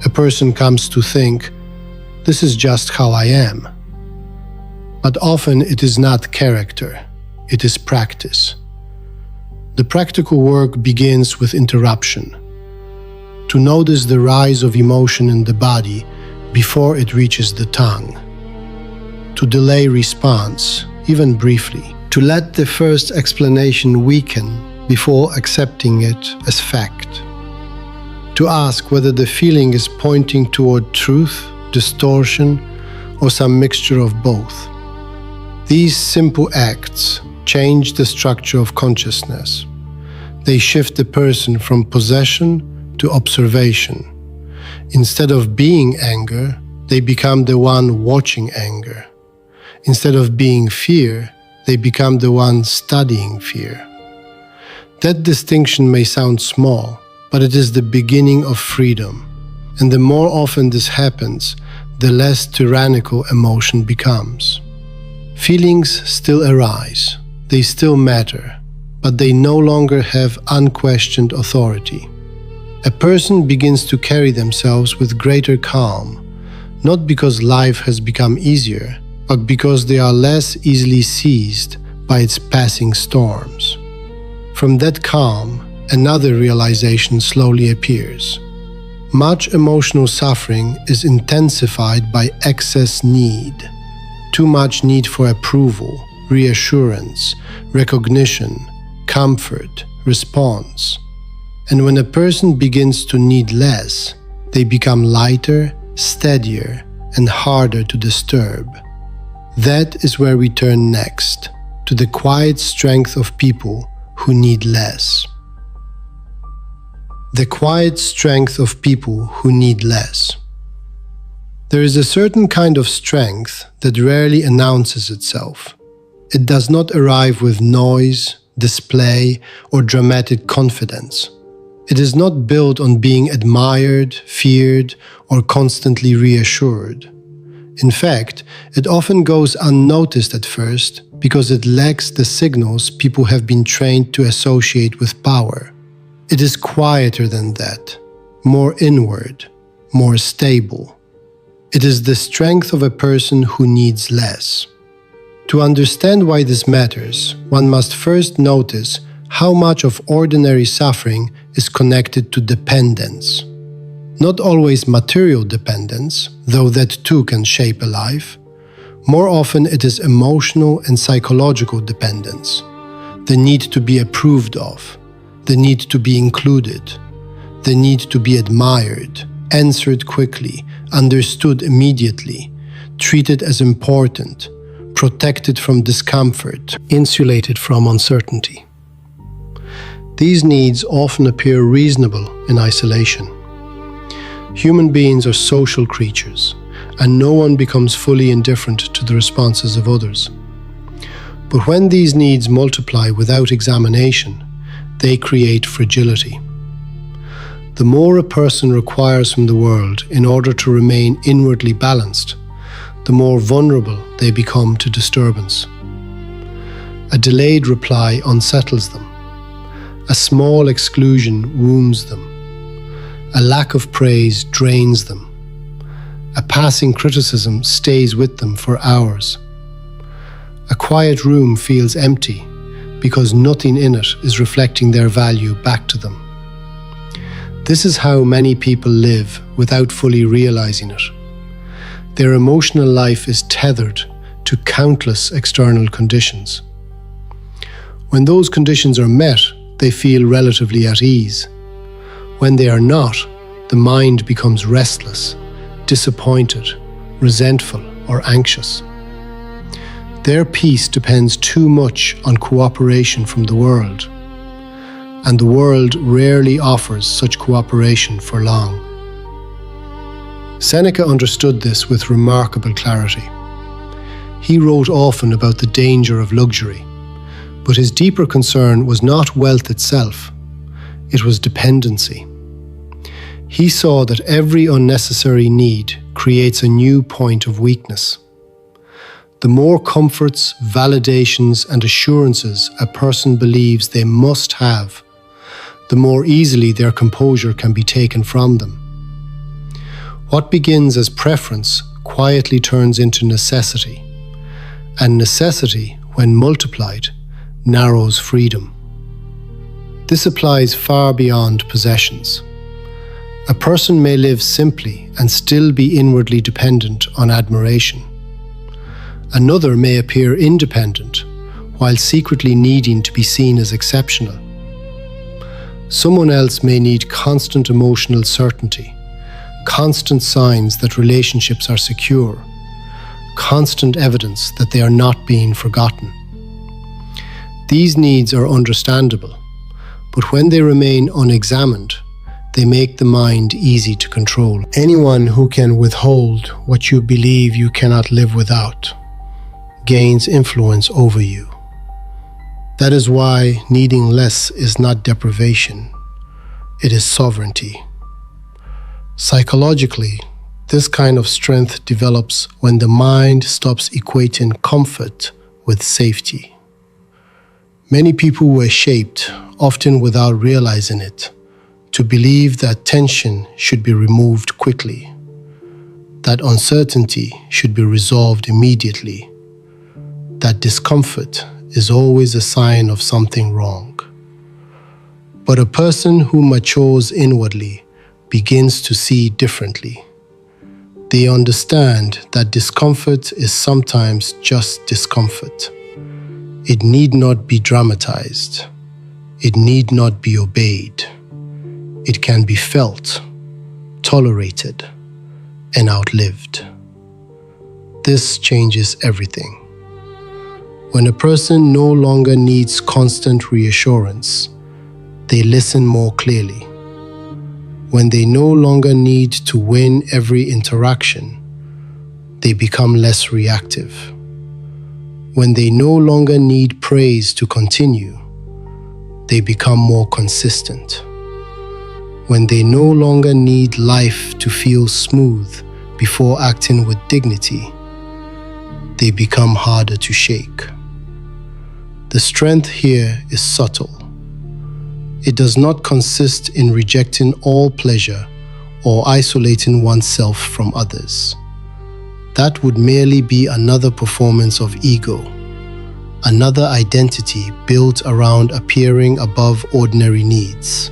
A person comes to think, "This is just how I am." But often it is not character, it is practice. The practical work begins with interruption. To notice the rise of emotion in the body before it reaches the tongue. To delay response, even briefly. To let the first explanation weaken before accepting it as fact. To ask whether the feeling is pointing toward truth, distortion, or some mixture of both. These simple acts change the structure of consciousness. They shift the person from possession to observation. Instead of being anger, they become the one watching anger. Instead of being fear, they become the one studying fear. That distinction may sound small, but it is the beginning of freedom. And the more often this happens, the less tyrannical emotion becomes. Feelings still arise, they still matter, but they no longer have unquestioned authority. A person begins to carry themselves with greater calm, not because life has become easier, but because they are less easily seized by its passing storms. From that calm, another realization slowly appears. Much emotional suffering is intensified by excess need. Too much need for approval, reassurance, recognition, comfort, response. And when a person begins to need less, they become lighter, steadier, and harder to disturb. That is where we turn next, to the quiet strength of people who need less. The quiet strength of people who need less. There is a certain kind of strength that rarely announces itself. It does not arrive with noise, display, or dramatic confidence. It is not built on being admired, feared, or constantly reassured. In fact, it often goes unnoticed at first because it lacks the signals people have been trained to associate with power. It is quieter than that, more inward, more stable. It is the strength of a person who needs less. To understand why this matters, one must first notice how much of ordinary suffering is connected to dependence. Not always material dependence, though that too can shape a life. More often it is emotional and psychological dependence. The need to be approved of, the need to be included, the need to be admired, answered quickly, understood immediately, treated as important, protected from discomfort, insulated from uncertainty. These needs often appear reasonable in isolation. Human beings are social creatures, and no one becomes fully indifferent to the responses of others. But when these needs multiply without examination, they create fragility. The more a person requires from the world in order to remain inwardly balanced, the more vulnerable they become to disturbance. A delayed reply unsettles them. A small exclusion wounds them. A lack of praise drains them. A passing criticism stays with them for hours. A quiet room feels empty because nothing in it is reflecting their value back to them. This is how many people live without fully realizing it. Their emotional life is tethered to countless external conditions. When those conditions are met, they feel relatively at ease. When they are not, the mind becomes restless, disappointed, resentful, or anxious. Their peace depends too much on cooperation from the world, and the world rarely offers such cooperation for long. Seneca understood this with remarkable clarity. He wrote often about the danger of luxury, but his deeper concern was not wealth itself, it was dependency. He saw that every unnecessary need creates a new point of weakness. The more comforts, validations, and assurances a person believes they must have, the more easily their composure can be taken from them. What begins as preference quietly turns into necessity, and necessity, when multiplied, narrows freedom. This applies far beyond possessions. A person may live simply and still be inwardly dependent on admiration. Another may appear independent while secretly needing to be seen as exceptional. Someone else may need constant emotional certainty, constant signs that relationships are secure, constant evidence that they are not being forgotten. These needs are understandable, but when they remain unexamined, they make the mind easy to control. Anyone who can withhold what you believe you cannot live without gains influence over you. That is why needing less is not deprivation, it is sovereignty. Psychologically, this kind of strength develops when the mind stops equating comfort with safety. Many people were shaped, often without realizing it, to believe that tension should be removed quickly, that uncertainty should be resolved immediately, that discomfort is always a sign of something wrong. But a person who matures inwardly begins to see differently. They understand that discomfort is sometimes just discomfort. It need not be dramatized. It need not be obeyed. It can be felt, tolerated, and outlived. This changes everything. When a person no longer needs constant reassurance, they listen more clearly. When they no longer need to win every interaction, they become less reactive. When they no longer need praise to continue, they become more consistent. When they no longer need life to feel smooth before acting with dignity, they become harder to shake. The strength here is subtle. It does not consist in rejecting all pleasure or isolating oneself from others. That would merely be another performance of ego, another identity built around appearing above ordinary needs.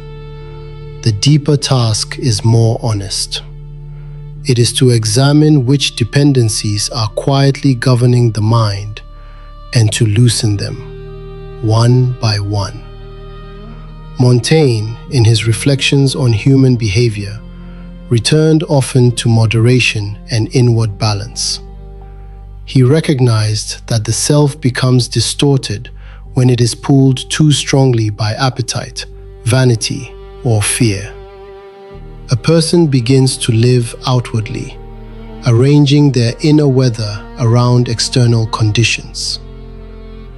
The deeper task is more honest. It is to examine which dependencies are quietly governing the mind and to loosen them, one by one. Montaigne, in his reflections on human behavior, returned often to moderation and inward balance. He recognized that the self becomes distorted when it is pulled too strongly by appetite, vanity, or fear. A person begins to live outwardly, arranging their inner weather around external conditions.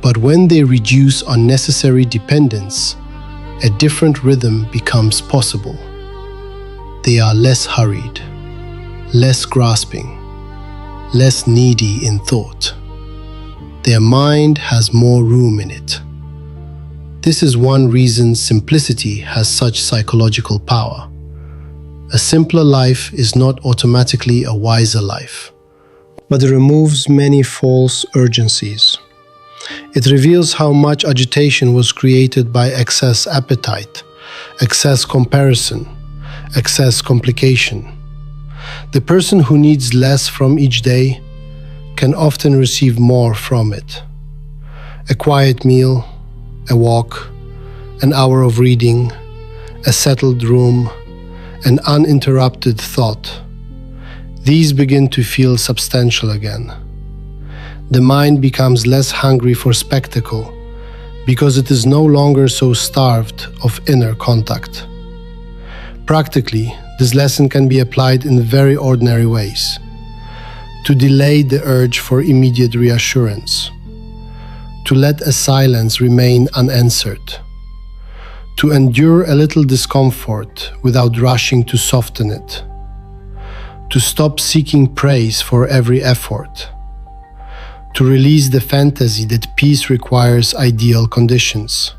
But when they reduce unnecessary dependence, a different rhythm becomes possible. They are less hurried, less grasping, less needy in thought. Their mind has more room in it. This is one reason simplicity has such psychological power. A simpler life is not automatically a wiser life, but it removes many false urgencies. It reveals how much agitation was created by excess appetite, excess comparison, excess complication. The person who needs less from each day can often receive more from it. A quiet meal, a walk, an hour of reading, a settled room, and uninterrupted thought, these begin to feel substantial again. The mind becomes less hungry for spectacle because it is no longer so starved of inner contact. Practically, this lesson can be applied in very ordinary ways. To delay the urge for immediate reassurance. To let a silence remain unanswered. To endure a little discomfort without rushing to soften it. To stop seeking praise for every effort. To release the fantasy that peace requires ideal conditions.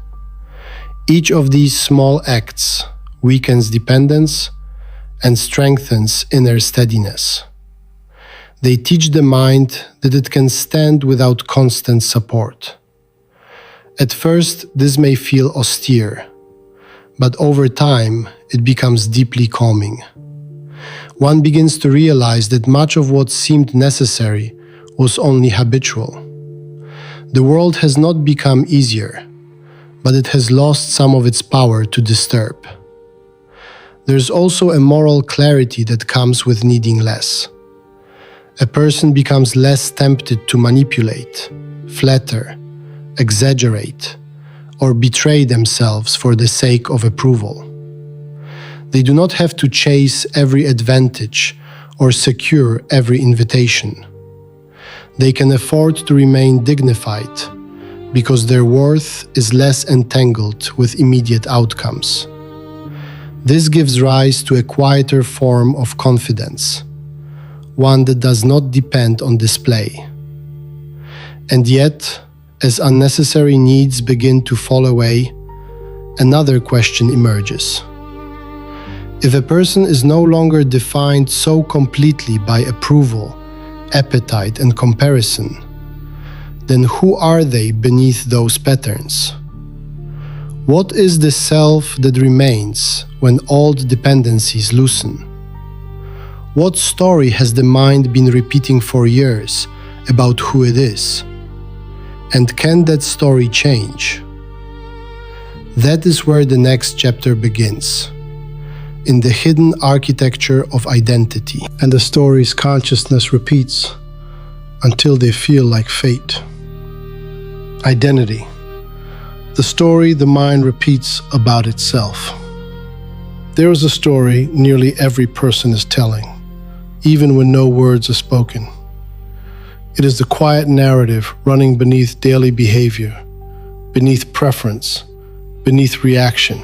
Each of these small acts weakens dependence and strengthens inner steadiness. They teach the mind that it can stand without constant support. At first, this may feel austere, but over time, it becomes deeply calming. One begins to realize that much of what seemed necessary was only habitual. The world has not become easier, but it has lost some of its power to disturb. There's also a moral clarity that comes with needing less. A person becomes less tempted to manipulate, flatter, exaggerate, or betray themselves for the sake of approval. They do not have to chase every advantage or secure every invitation. They can afford to remain dignified because their worth is less entangled with immediate outcomes. This gives rise to a quieter form of confidence, one that does not depend on display. And yet, as unnecessary needs begin to fall away, another question emerges. If a person is no longer defined so completely by approval, appetite, and comparison, then who are they beneath those patterns? What is the self that remains when old dependencies loosen? What story has the mind been repeating for years about who it is? And can that story change? That is where the next chapter begins, in the hidden architecture of identity. And the stories consciousness repeats until they feel like fate. Identity. The story the mind repeats about itself. There is a story nearly every person is telling, even when no words are spoken. It is the quiet narrative running beneath daily behavior, beneath preference, beneath reaction,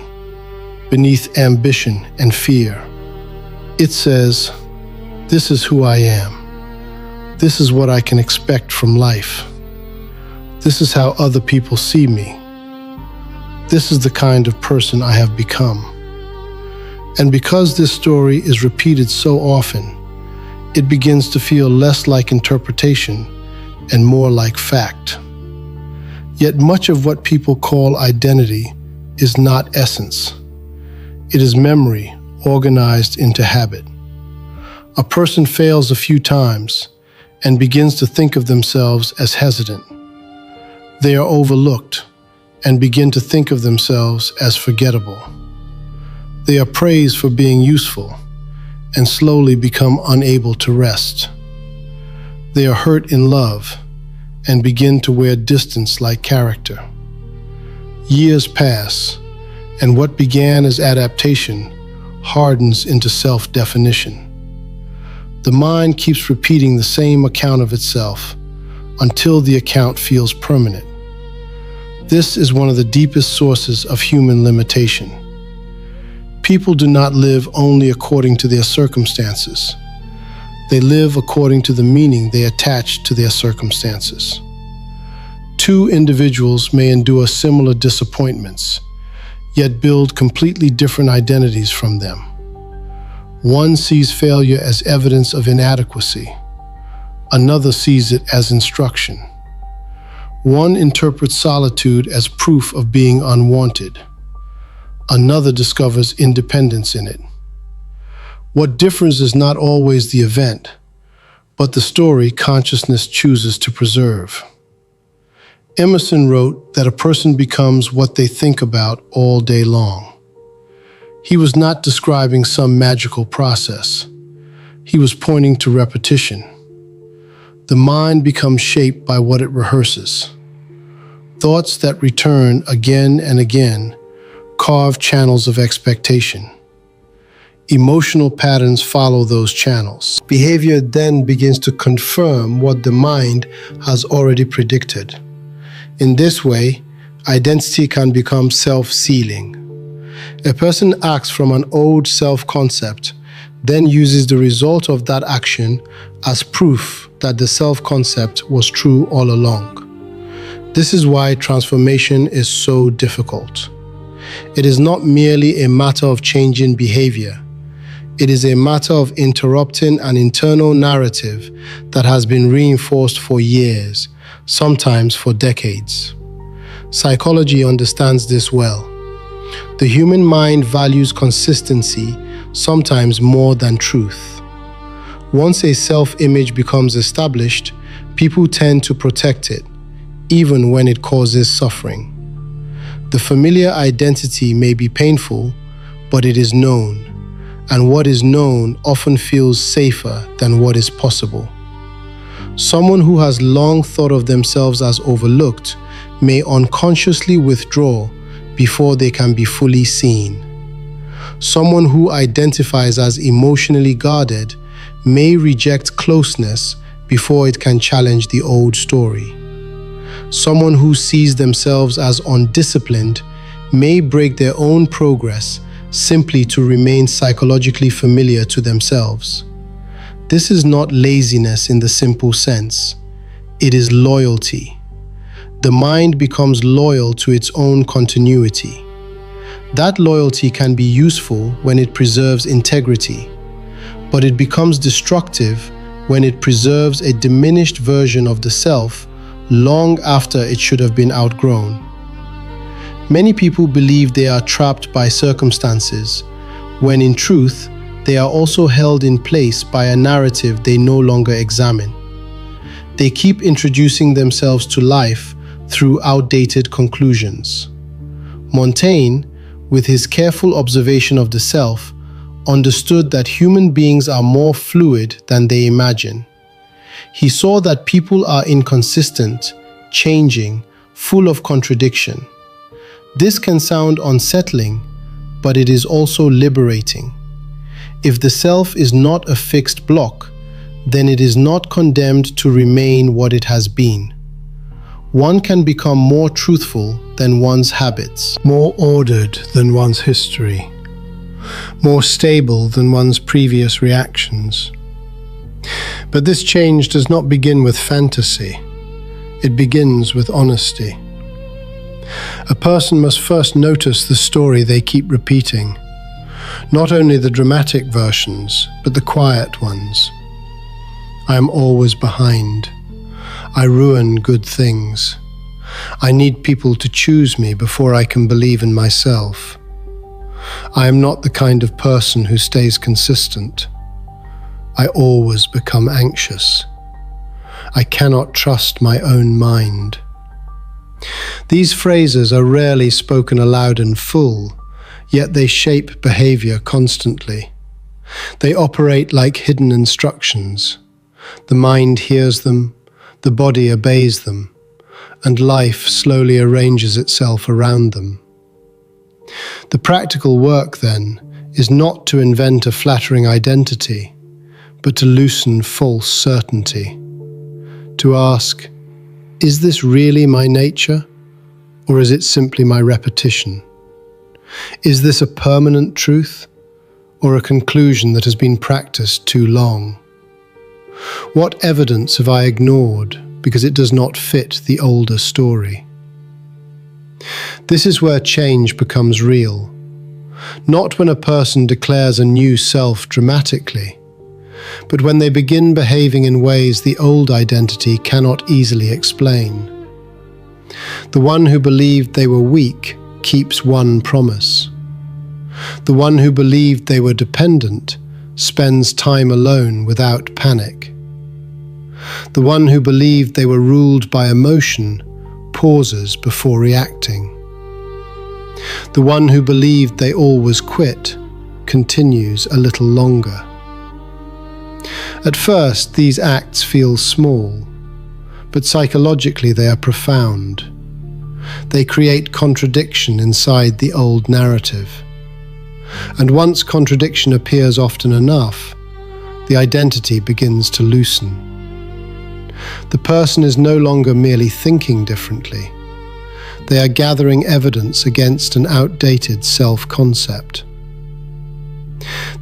beneath ambition and fear. It says, "This is who I am. This is what I can expect from life. This is how other people see me. This is the kind of person I have become." And because this story is repeated so often, it begins to feel less like interpretation and more like fact. Yet much of what people call identity is not essence. It is memory organized into habit. A person fails a few times and begins to think of themselves as hesitant. They are overlooked and begin to think of themselves as forgettable. They are praised for being useful and slowly become unable to rest. They are hurt in love and begin to wear distance like character. Years pass, and what began as adaptation hardens into self-definition. The mind keeps repeating the same account of itself until the account feels permanent. This is one of the deepest sources of human limitation. People do not live only according to their circumstances. They live according to the meaning they attach to their circumstances. Two individuals may endure similar disappointments, yet build completely different identities from them. One sees failure as evidence of inadequacy. Another sees it as instruction. One interprets solitude as proof of being unwanted. Another discovers independence in it. What differs is not always the event, but the story consciousness chooses to preserve. Emerson wrote that a person becomes what they think about all day long. He was not describing some magical process. He was pointing to repetition. The mind becomes shaped by what it rehearses. Thoughts that return again and again carve channels of expectation. Emotional patterns follow those channels. Behavior then begins to confirm what the mind has already predicted. In this way, identity can become self-sealing. A person acts from an old self-concept, then uses the result of that action as proof that the self-concept was true all along. This is why transformation is so difficult. It is not merely a matter of changing behavior. It is a matter of interrupting an internal narrative that has been reinforced for years, sometimes for decades. Psychology understands this well. The human mind values consistency, sometimes more than truth. Once a self-image becomes established, people tend to protect it, even when it causes suffering. The familiar identity may be painful, but it is known, and what is known often feels safer than what is possible. Someone who has long thought of themselves as overlooked may unconsciously withdraw before they can be fully seen. Someone who identifies as emotionally guarded may reject closeness before it can challenge the old story. Someone who sees themselves as undisciplined may break their own progress simply to remain psychologically familiar to themselves. This is not laziness in the simple sense. It is loyalty. The mind becomes loyal to its own continuity. That loyalty can be useful when it preserves integrity, but it becomes destructive when it preserves a diminished version of the self long after it should have been outgrown. Many people believe they are trapped by circumstances, when in truth, they are also held in place by a narrative they no longer examine. They keep introducing themselves to life through outdated conclusions. Montaigne, with his careful observation of the self, understood that human beings are more fluid than they imagine. He saw that people are inconsistent, changing, full of contradiction. This can sound unsettling, but it is also liberating. If the self is not a fixed block, then it is not condemned to remain what it has been. One can become more truthful than one's habits, more ordered than one's history, more stable than one's previous reactions. But this change does not begin with fantasy. It begins with honesty. A person must first notice the story they keep repeating, not only the dramatic versions, but the quiet ones. I am always behind. I ruin good things. I need people to choose me before I can believe in myself. I am not the kind of person who stays consistent. I always become anxious. I cannot trust my own mind. These phrases are rarely spoken aloud in full, yet they shape behavior constantly. They operate like hidden instructions. The mind hears them, the body obeys them, and life slowly arranges itself around them. The practical work, then, is not to invent a flattering identity, but to loosen false certainty. To ask, is this really my nature, or is it simply my repetition? Is this a permanent truth, or a conclusion that has been practiced too long? What evidence have I ignored because it does not fit the older story? This is where change becomes real. Not when a person declares a new self dramatically, but when they begin behaving in ways the old identity cannot easily explain. The one who believed they were weak keeps one promise. The one who believed they were dependent spends time alone without panic. The one who believed they were ruled by emotion pauses before reacting. The one who believed they always quit continues a little longer. At first, these acts feel small, but psychologically they are profound. They create contradiction inside the old narrative. And once contradiction appears often enough, the identity begins to loosen. The person is no longer merely thinking differently. They are gathering evidence against an outdated self-concept.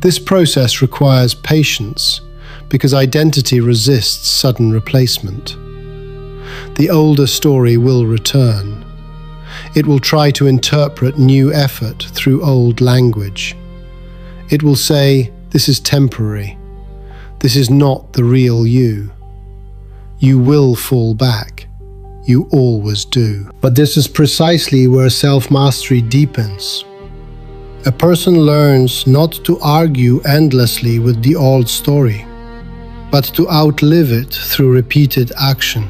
This process requires patience because identity resists sudden replacement. The older story will return. It will try to interpret new effort through old language. It will say, "This is temporary. This is not the real you." You will fall back. You always do. But this is precisely where self-mastery deepens. A person learns not to argue endlessly with the old story, but to outlive it through repeated action.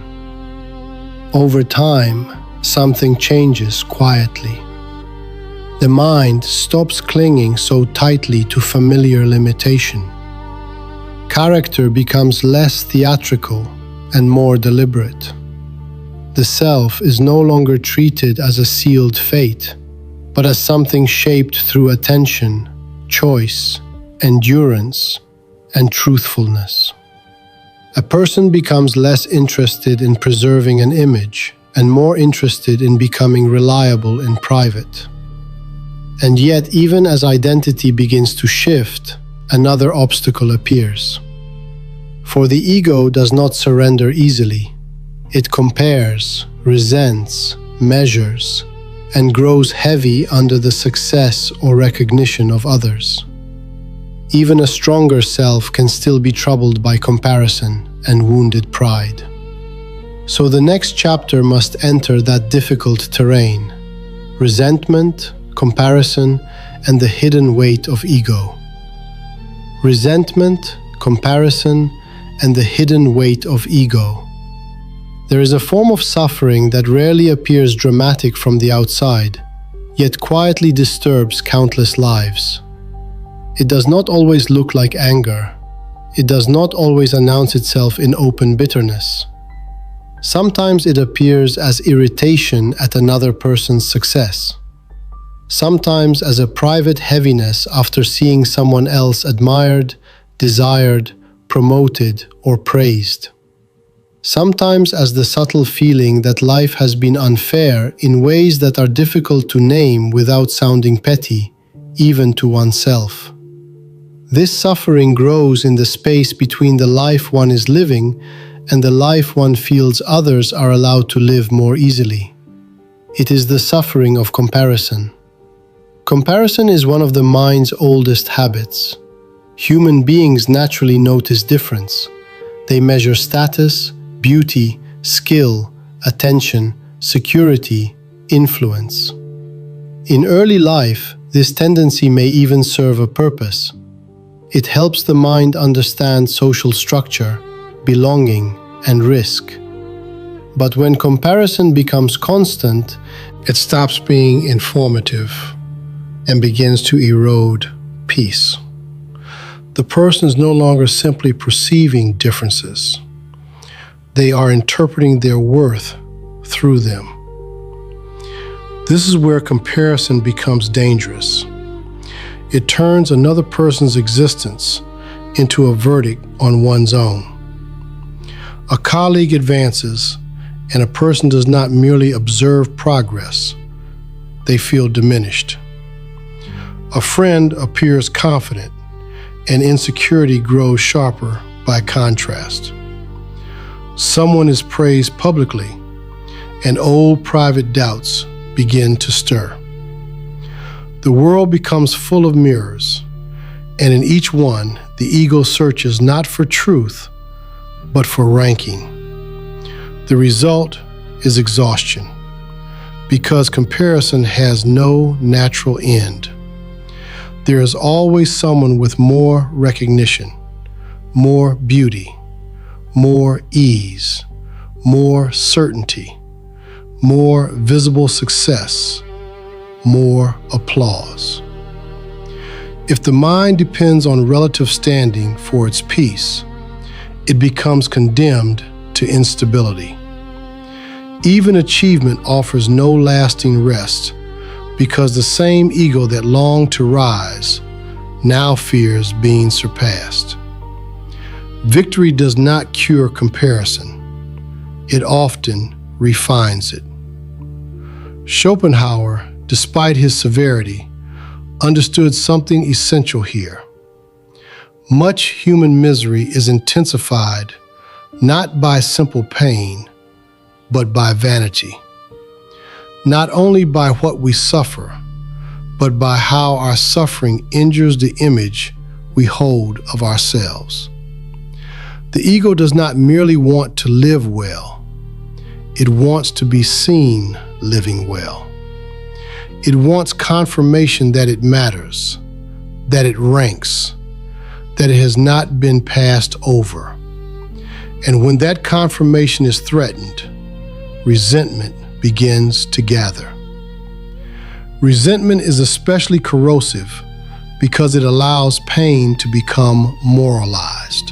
Over time, something changes quietly. The mind stops clinging so tightly to familiar limitation. Character becomes less theatrical and more deliberate. The self is no longer treated as a sealed fate, but as something shaped through attention, choice, endurance, and truthfulness. A person becomes less interested in preserving an image and more interested in becoming reliable in private. And yet, even as identity begins to shift, another obstacle appears. For the ego does not surrender easily. It compares, resents, measures, and grows heavy under the success or recognition of others. Even a stronger self can still be troubled by comparison and wounded pride. So the next chapter must enter that difficult terrain: resentment, comparison, and the hidden weight of ego. Resentment, comparison, and the hidden weight of ego. There is a form of suffering that rarely appears dramatic from the outside, yet quietly disturbs countless lives. It does not always look like anger. It does not always announce itself in open bitterness. Sometimes it appears as irritation at another person's success. Sometimes as a private heaviness after seeing someone else admired, desired, promoted, or praised. Sometimes as the subtle feeling that life has been unfair in ways that are difficult to name without sounding petty, even to oneself. This suffering grows in the space between the life one is living and the life one feels others are allowed to live more easily. It is the suffering of comparison. Comparison is one of the mind's oldest habits. Human beings naturally notice difference. They measure status, beauty, skill, attention, security, influence. In early life, this tendency may even serve a purpose. It helps the mind understand social structure, belonging, and risk. But when comparison becomes constant, it stops being informative and begins to erode peace. The person is no longer simply perceiving differences. They are interpreting their worth through them. This is where comparison becomes dangerous. It turns another person's existence into a verdict on one's own. A colleague advances, and a person does not merely observe progress. They feel diminished. A friend appears confident, and insecurity grows sharper by contrast. Someone is praised publicly, and old private doubts begin to stir. The world becomes full of mirrors, and in each one, the ego searches not for truth, but for ranking. The result is exhaustion, because comparison has no natural end. There is always someone with more recognition, more beauty, more ease, more certainty, more visible success, more applause. If the mind depends on relative standing for its peace, it becomes condemned to instability. Even achievement offers no lasting rest because the same ego that longed to rise now fears being surpassed. Victory does not cure comparison. It often refines it. Schopenhauer, despite his severity, understood something essential here. Much human misery is intensified not by simple pain, but by vanity. Not only by what we suffer, but by how our suffering injures the image we hold of ourselves. The ego does not merely want to live well, it wants to be seen living well. It wants confirmation that it matters, that it ranks, that it has not been passed over. And when that confirmation is threatened, resentment begins to gather. Resentment is especially corrosive because it allows pain to become moralized.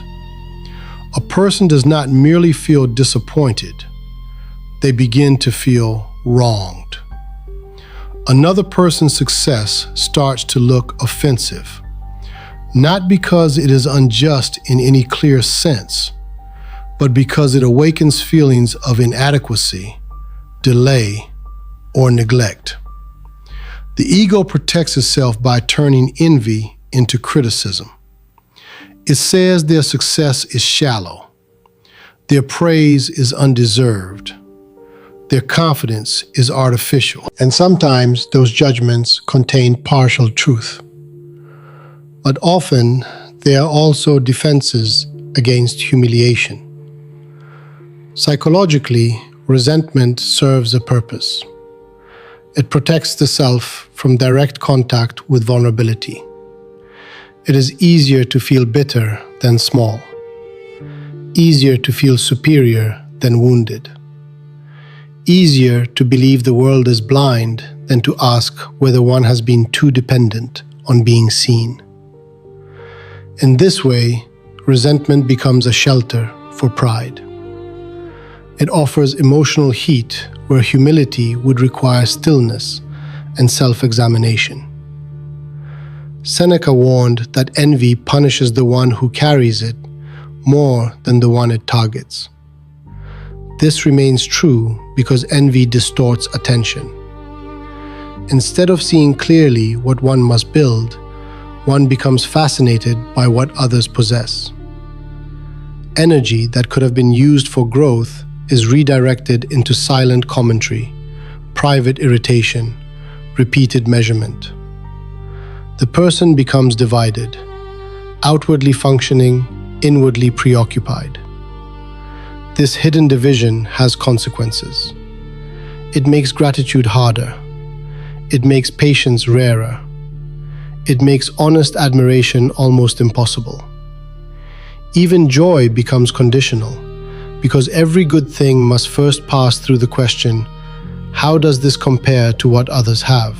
A person does not merely feel disappointed, they begin to feel wronged. Another person's success starts to look offensive, not because it is unjust in any clear sense, but because it awakens feelings of inadequacy, delay, or neglect. The ego protects itself by turning envy into criticism. It says their success is shallow, their praise is undeserved, their confidence is artificial, and sometimes those judgments contain partial truth. But often, they are also defenses against humiliation. Psychologically, resentment serves a purpose. It protects the self from direct contact with vulnerability. It is easier to feel bitter than small, easier to feel superior than wounded, easier to believe the world is blind than to ask whether one has been too dependent on being seen. In this way, resentment becomes a shelter for pride. It offers emotional heat where humility would require stillness and self-examination. Seneca warned that envy punishes the one who carries it more than the one it targets. This remains true because envy distorts attention. Instead of seeing clearly what one must build, one becomes fascinated by what others possess. Energy that could have been used for growth is redirected into silent commentary, private irritation, repeated measurement. The person becomes divided, outwardly functioning, inwardly preoccupied. This hidden division has consequences. It makes gratitude harder. It makes patience rarer. It makes honest admiration almost impossible. Even joy becomes conditional, because every good thing must first pass through the question, how does this compare to what others have?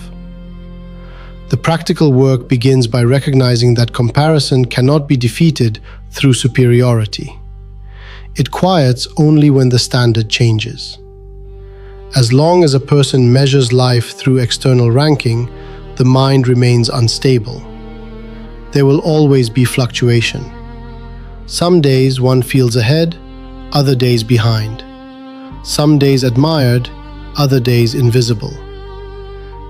The practical work begins by recognizing that comparison cannot be defeated through superiority. It quiets only when the standard changes. As long as a person measures life through external ranking, the mind remains unstable. There will always be fluctuation. Some days one feels ahead, other days behind. Some days admired, other days invisible.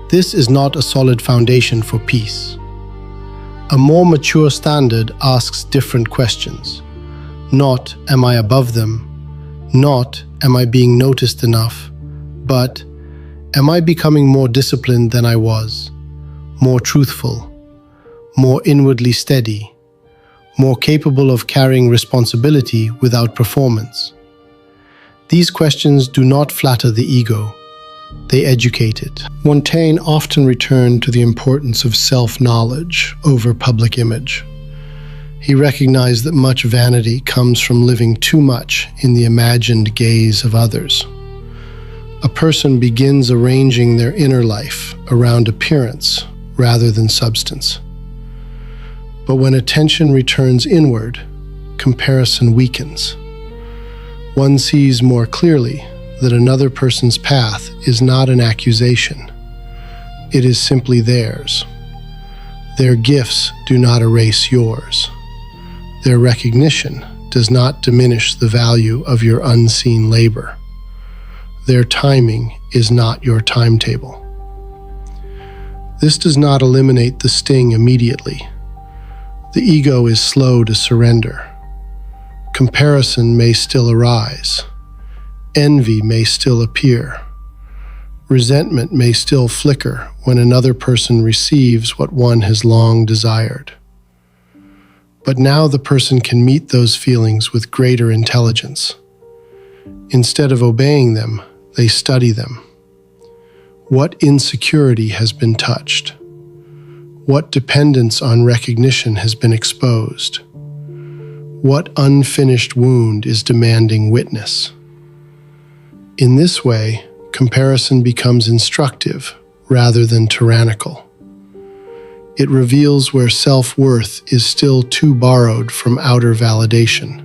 This is not a solid foundation for peace. A more mature standard asks different questions. Not, am I above them? Not, am I being noticed enough? But, am I becoming more disciplined than I was? More truthful? More inwardly steady? More capable of carrying responsibility without performance? These questions do not flatter the ego. They educate it. Montaigne often returned to the importance of self-knowledge over public image. He recognized that much vanity comes from living too much in the imagined gaze of others. A person begins arranging their inner life around appearance rather than substance. But when attention returns inward, comparison weakens. One sees more clearly that another person's path is not an accusation. It is simply theirs. Their gifts do not erase yours. Their recognition does not diminish the value of your unseen labor. Their timing is not your timetable. This does not eliminate the sting immediately. The ego is slow to surrender. Comparison may still arise. Envy may still appear. Resentment may still flicker when another person receives what one has long desired. But now the person can meet those feelings with greater intelligence. Instead of obeying them, they study them. What insecurity has been touched? What dependence on recognition has been exposed? What unfinished wound is demanding witness? In this way, comparison becomes instructive rather than tyrannical. It reveals where self-worth is still too borrowed from outer validation.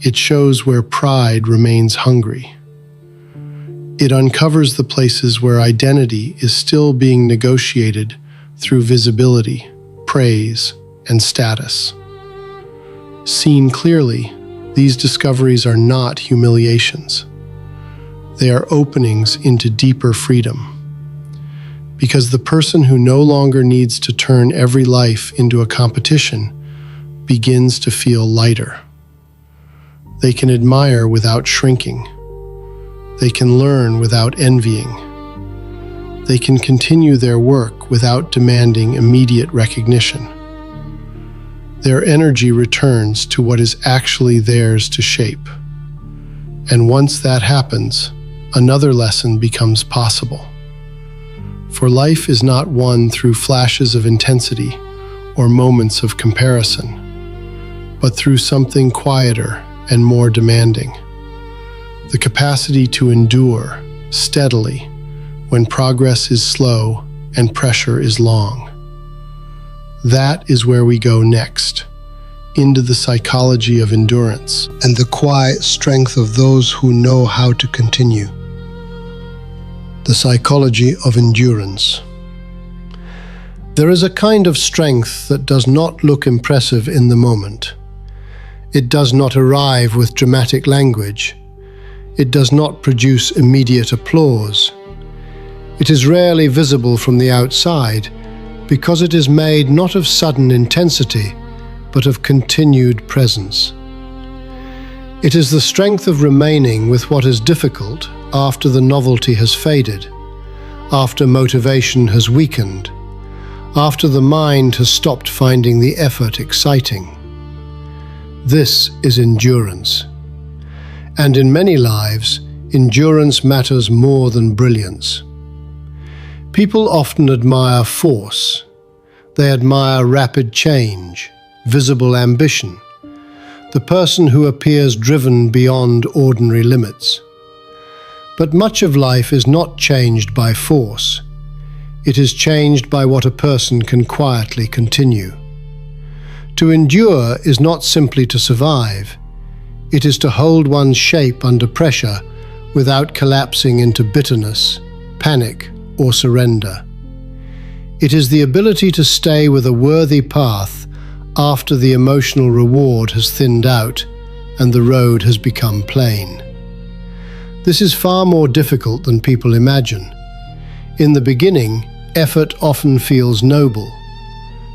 It shows where pride remains hungry. It uncovers the places where identity is still being negotiated through visibility, praise, and status. Seen clearly, these discoveries are not humiliations. They are openings into deeper freedom. Because the person who no longer needs to turn every life into a competition begins to feel lighter. They can admire without shrinking. They can learn without envying. They can continue their work without demanding immediate recognition. Their energy returns to what is actually theirs to shape. And once that happens, another lesson becomes possible. For life is not won through flashes of intensity or moments of comparison, but through something quieter and more demanding. The capacity to endure steadily when progress is slow and pressure is long. That is where we go next, into the psychology of endurance and the quiet strength of those who know how to continue. The psychology of endurance. There is a kind of strength that does not look impressive in the moment. It does not arrive with dramatic language. It does not produce immediate applause. It is rarely visible from the outside because it is made not of sudden intensity, but of continued presence. It is the strength of remaining with what is difficult after the novelty has faded, after motivation has weakened, after the mind has stopped finding the effort exciting. This is endurance. And in many lives, endurance matters more than brilliance. People often admire force. They admire rapid change, visible ambition, the person who appears driven beyond ordinary limits. But much of life is not changed by force. It is changed by what a person can quietly continue. To endure is not simply to survive. It is to hold one's shape under pressure without collapsing into bitterness, panic, or surrender. It is the ability to stay with a worthy path after the emotional reward has thinned out and the road has become plain. This is far more difficult than people imagine. In the beginning, effort often feels noble.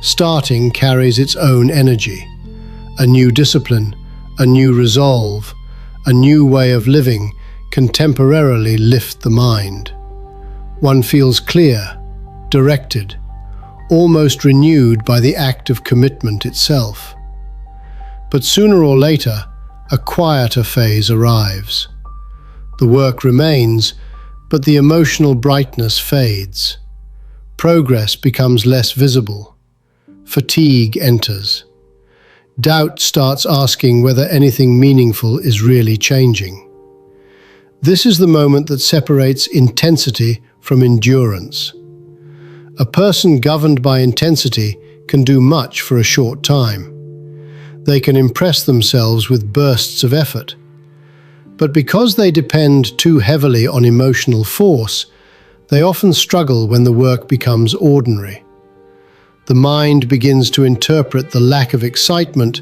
Starting carries its own energy. A new discipline, a new resolve, a new way of living can temporarily lift the mind. One feels clear, directed, almost renewed by the act of commitment itself. But sooner or later, a quieter phase arrives. The work remains, but the emotional brightness fades. Progress becomes less visible. Fatigue enters. Doubt starts asking whether anything meaningful is really changing. This is the moment that separates intensity from endurance. A person governed by intensity can do much for a short time. They can impress themselves with bursts of effort. But because they depend too heavily on emotional force, they often struggle when the work becomes ordinary. The mind begins to interpret the lack of excitement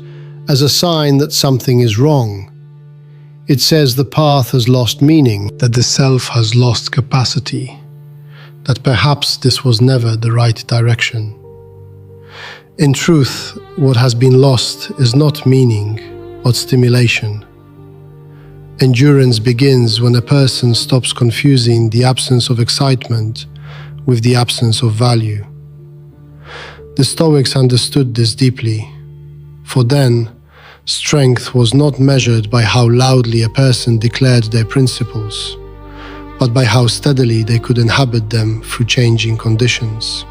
as a sign that something is wrong. It says the path has lost meaning, that the self has lost capacity, that perhaps this was never the right direction. In truth, what has been lost is not meaning, but stimulation. Endurance begins when a person stops confusing the absence of excitement with the absence of value. The Stoics understood this deeply. For them, strength was not measured by how loudly a person declared their principles, but by how steadily they could inhabit them through changing conditions.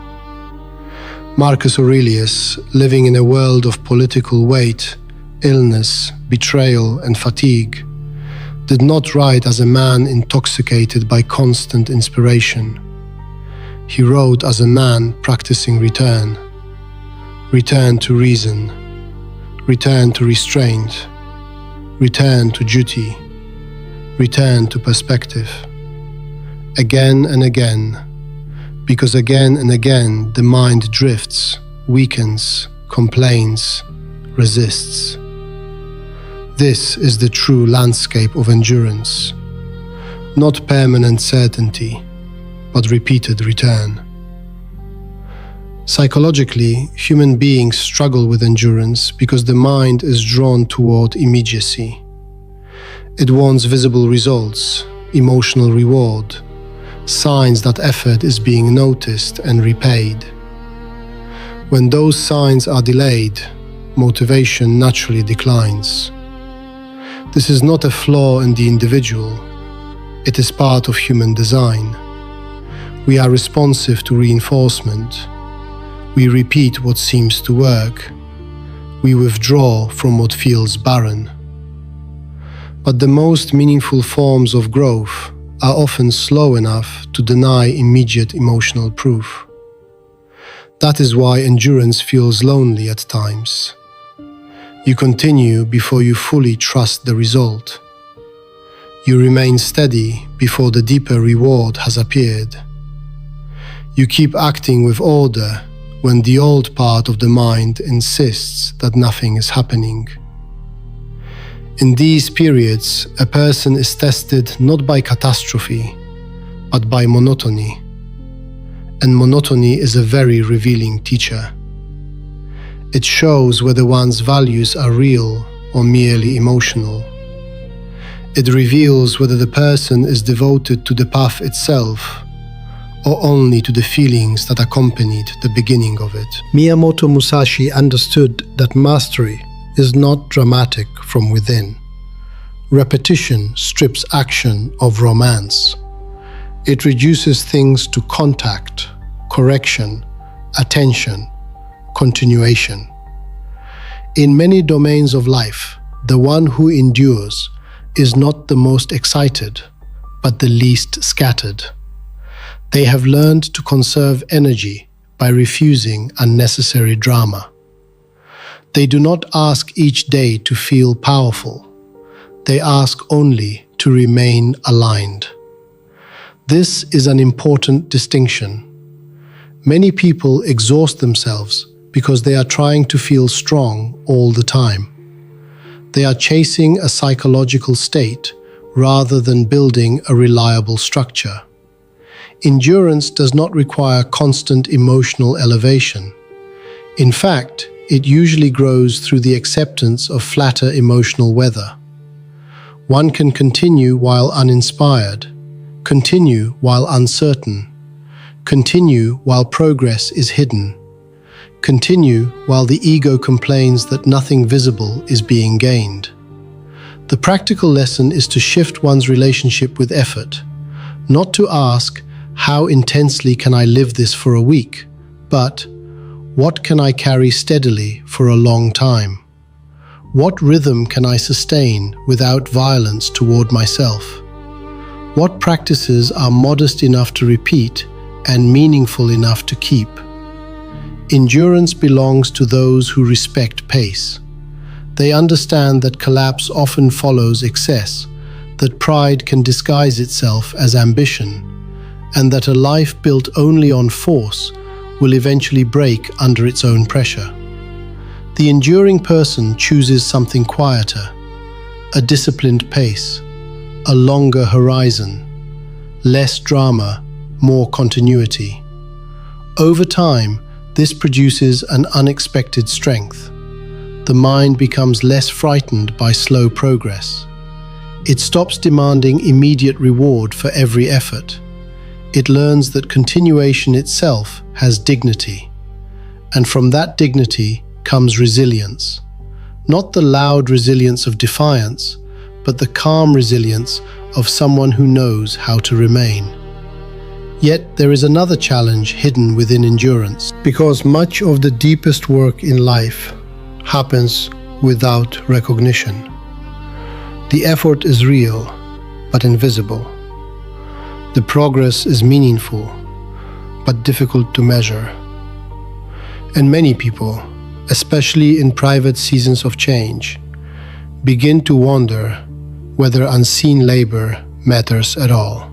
Marcus Aurelius, living in a world of political weight, illness, betrayal, and fatigue, did not write as a man intoxicated by constant inspiration. He wrote as a man practicing return to reason, return to restraint, return to duty, return to perspective. Again and again, because again and again the mind drifts, weakens, complains, resists. This is the true landscape of endurance, not permanent certainty, but repeated return. Psychologically, human beings struggle with endurance because the mind is drawn toward immediacy. It wants visible results, emotional reward, signs that effort is being noticed and repaid. When those signs are delayed, motivation naturally declines. This is not a flaw in the individual. It is part of human design. We are responsive to reinforcement. We repeat what seems to work. We withdraw from what feels barren. But the most meaningful forms of growth are often slow enough to deny immediate emotional proof. That is why endurance feels lonely at times. You continue before you fully trust the result. You remain steady before the deeper reward has appeared. You keep acting with order when the old part of the mind insists that nothing is happening. In these periods, a person is tested not by catastrophe, but by monotony. And monotony is a very revealing teacher. It shows whether one's values are real or merely emotional. It reveals whether the person is devoted to the path itself or only to the feelings that accompanied the beginning of it. Miyamoto Musashi understood that mastery is not dramatic from within. Repetition strips action of romance. It reduces things to contact, correction, attention, continuation. In many domains of life, the one who endures is not the most excited, but the least scattered. They have learned to conserve energy by refusing unnecessary drama. They do not ask each day to feel powerful. They ask only to remain aligned. This is an important distinction. Many people exhaust themselves because they are trying to feel strong all the time. They are chasing a psychological state rather than building a reliable structure. Endurance does not require constant emotional elevation. In fact, it usually grows through the acceptance of flatter emotional weather. One can continue while uninspired, continue while uncertain, continue while progress is hidden, continue while the ego complains that nothing visible is being gained. The practical lesson is to shift one's relationship with effort, not to ask, how intensely can I live this for a week, but what can I carry steadily for a long time? What rhythm can I sustain without violence toward myself? What practices are modest enough to repeat and meaningful enough to keep? Endurance belongs to those who respect pace. They understand that collapse often follows excess, that pride can disguise itself as ambition, and that a life built only on force will eventually break under its own pressure. The enduring person chooses something quieter, a disciplined pace, a longer horizon, less drama, more continuity. Over time, this produces an unexpected strength. The mind becomes less frightened by slow progress. It stops demanding immediate reward for every effort. It learns that continuation itself has dignity, and from that dignity comes resilience. Not the loud resilience of defiance, but the calm resilience of someone who knows how to remain. Yet there is another challenge hidden within endurance, because much of the deepest work in life happens without recognition. The effort is real, but invisible. The progress is meaningful, but difficult to measure. And many people, especially in private seasons of change, begin to wonder whether unseen labor matters at all.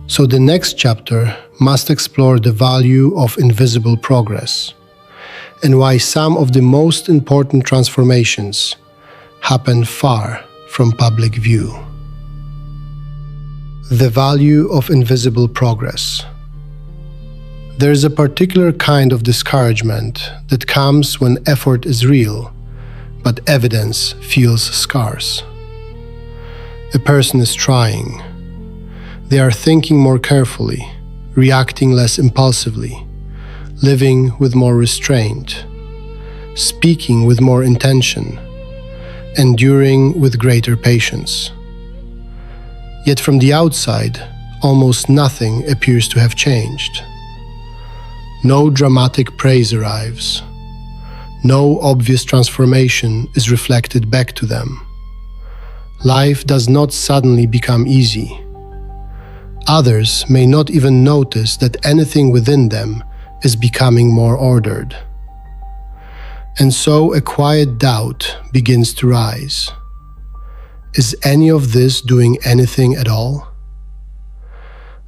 So the next chapter must explore the value of invisible progress and why some of the most important transformations happen far from public view. The value of invisible progress. There is a particular kind of discouragement that comes when effort is real, but evidence feels scarce. A person is trying. They are thinking more carefully, reacting less impulsively, living with more restraint, speaking with more intention, enduring with greater patience. Yet from the outside, almost nothing appears to have changed. No dramatic praise arrives. No obvious transformation is reflected back to them. Life does not suddenly become easy. Others may not even notice that anything within them is becoming more ordered. And so a quiet doubt begins to rise. Is any of this doing anything at all?